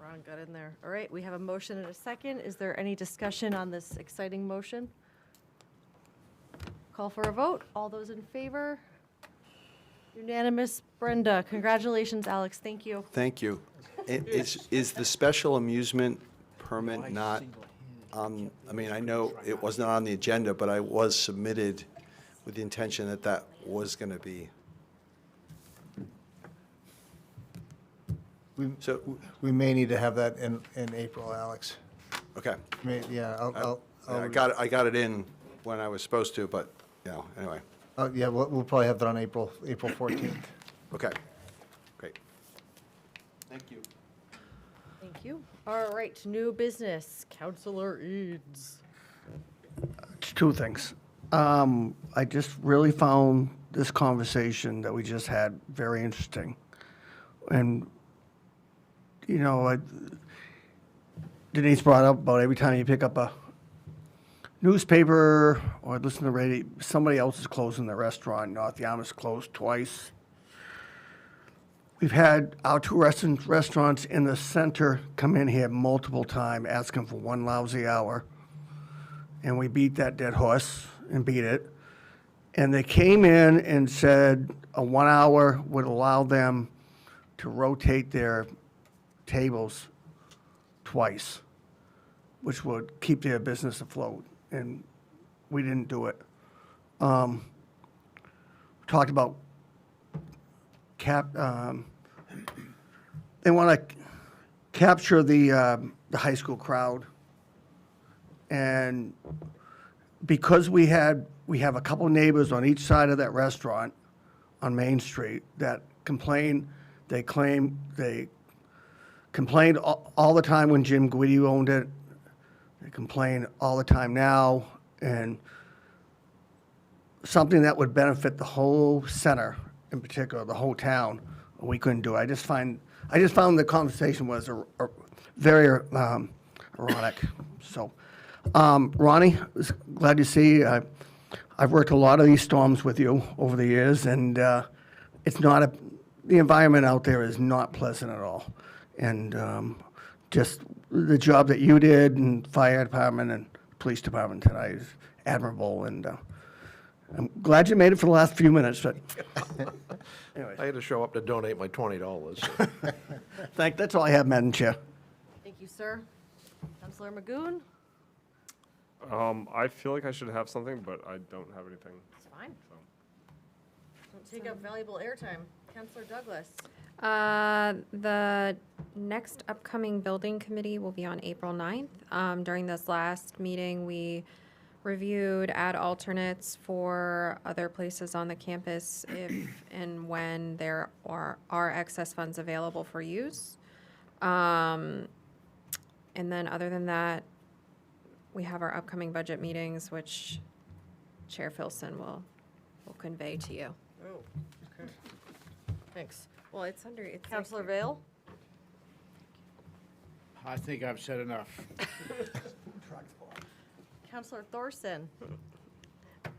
Ron got in there. All right, we have a motion and a second. Is there any discussion on this exciting motion? Call for a vote. All those in favor? Unanimous. Brenda, congratulations, Alex. Thank you.
Thank you. Is the special amusement permit not on, I mean, I know it was not on the agenda, but I was submitted with the intention that that was going to be.
We may need to have that in April, Alex.
Okay.
Yeah,
I got it in when I was supposed to, but, anyway.
Yeah, we'll probably have that on April 14th.
Okay, great. Thank you.
Thank you. All right, new business. Counselor Eads.
Two things. I just really found this conversation that we just had very interesting. And, Denise brought up about every time you pick up a newspaper or listen to the radio, somebody else is closing the restaurant. North Yarmouth's closed twice. We've had our two restaurants in the center come in here multiple times asking for one lousy hour. And we beat that dead horse and beat it. And they came in and said a 1 hour would allow them to rotate their tables twice, which would keep their business afloat. And we didn't do it. Talked about they want to capture the high school crowd. And because we have a couple neighbors on each side of that restaurant on Main Street that complain, they complained all the time when Jim Guidi owned it. They complain all the time now, and something that would benefit the whole center, in particular, the whole town, we couldn't do it. I just found the conversation was very ironic. So, Ronnie, glad to see you. I've worked a lot of these storms with you over the years, and it's not the environment out there is not pleasant at all. And just the job that you did and fire department and police department tonight is admirable. And I'm glad you made it for the last few minutes. But anyways.
I had to show up to donate my $20. So.
That's all I have, Madam Chair.
Thank you, sir. Counselor Magoon?
I feel like I should have something, but I don't have anything.
It's fine. Don't take up valuable airtime. Counselor Douglas?
The next upcoming building committee will be on April 9th. During this last meeting, we reviewed ad alternates for other places on the campus if and when there are excess funds available for use. And then other than that, we have our upcoming budget meetings, which Chair Filson will convey to you.
Oh, okay. Thanks. Well, it's Counselor Vale?
I think I've said enough.
Counselor Thorson?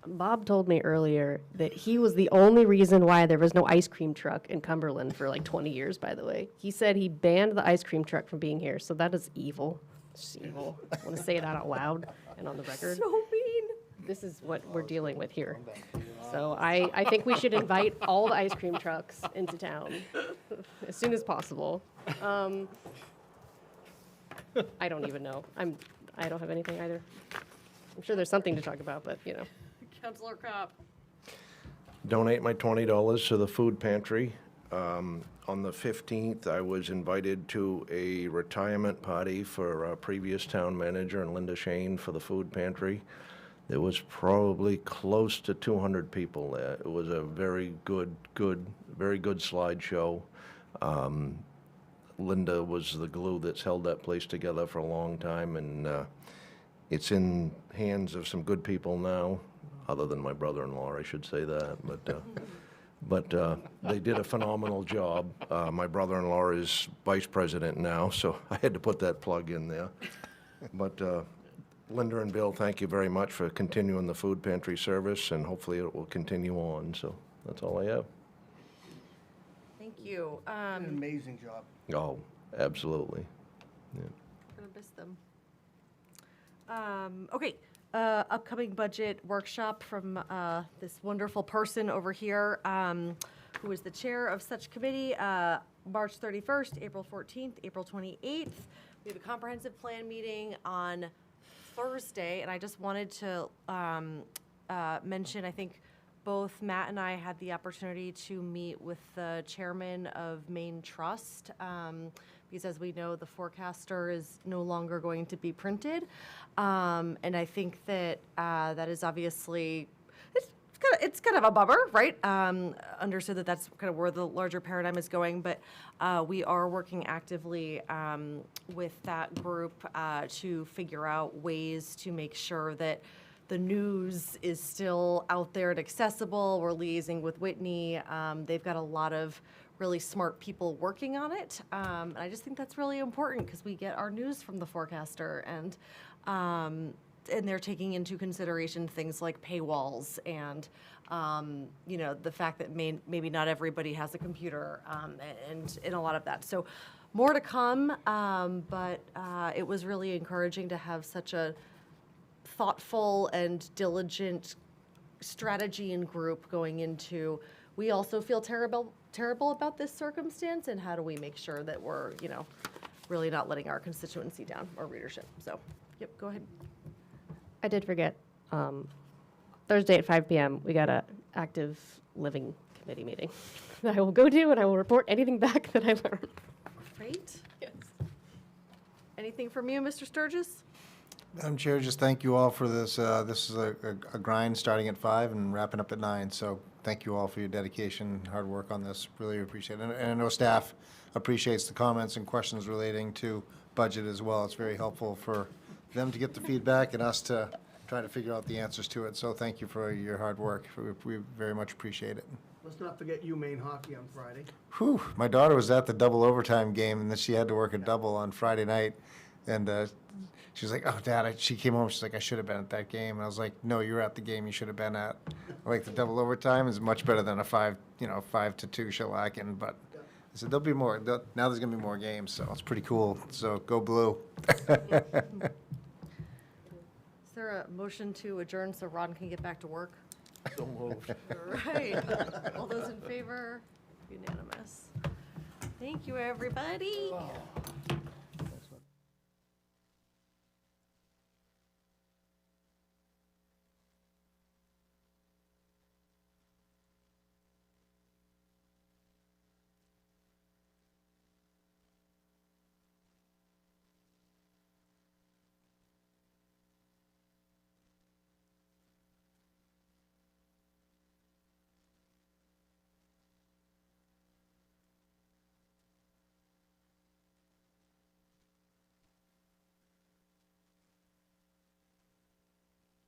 Bob told me earlier that he was the only reason why there was no ice cream truck in Cumberland for like 20 years, by the way. He said he banned the ice cream truck from being here, so that is evil. It's evil. I want to say that out loud and on the record.
So mean.
This is what we're dealing with here. So I think we should invite all the ice cream trucks into town as soon as possible. I don't even know. I don't have anything either. I'm sure there's something to talk about, but
Counselor Kopp?
Donate my $20 to the food pantry. On the 15th, I was invited to a retirement party for our previous town manager and Linda Shane for the food pantry. There was probably close to 200 people there. It was a very good slideshow. Linda was the glue that's held that place together for a long time, and it's in hands of some good people now, other than my brother-in-law, I should say that. But they did a phenomenal job. My brother-in-law is vice president now, so I had to put that plug in there. But Linda and Bill, thank you very much for continuing the food pantry service, and hopefully it will continue on. So that's all I have.
Thank you.
An amazing job.
Oh, absolutely.
Gonna miss them. Okay, upcoming budget workshop from this wonderful person over here, who is the chair of such committee, March 31st, April 14th, April 28th. We have a comprehensive plan meeting on Thursday, and I just wanted to mention, I think both Matt and I had the opportunity to meet with the chairman of Maine Trust, because as we know, the forecaster is no longer going to be printed. And I think that that is obviously, it's kind of a bummer, right? Understood that that's kind of where the larger paradigm is going, but we are working actively with that group to figure out ways to make sure that the news is still out there and accessible. We're liaising with Whitney. They've got a lot of really smart people working on it. And I just think that's really important because we get our news from the forecaster, and they're taking into consideration things like paywalls and you know, the fact that maybe not everybody has a computer, and a lot of that. So more to come, but it was really encouraging to have such a thoughtful and diligent strategy and group going into, we also feel terrible about this circumstance, and how do we make sure that we're, you know, really not letting our constituency down or readership. So, yep, go ahead.
I did forget, Thursday at 5 p.m., we got a active living committee meeting that I will go to, and I will report anything back that I learn.
Great. Yes. Anything from you, Mr. Sturgis?
Madam Chair, just thank you all for this. This is a grind starting at 5 and wrapping up at 9. So thank you all for your dedication and hard work on this. Really appreciate it. And I know staff appreciates the comments and questions relating to budget as well. It's very helpful for them to get the feedback and us to try to figure out the answers to it. So thank you for your hard work. We very much appreciate it.
Let's not forget Maine hockey on Friday.
Whew, my daughter was at the double overtime game, and then she had to work a double on Friday night. And she was like, "Oh, Dad," she came home, she's like, "I should have been at that game." And I was like, "No, you were at the game you should have been at." Like, the double overtime is much better than a 5-2 shellacking. But I said, there'll be more. Now there's going to be more games, so it's pretty cool. So go Blue.
Is there a motion to adjourn so Ron can get back to work?
So moved.
All right. All those in favor? Unanimous. Thank you, everybody.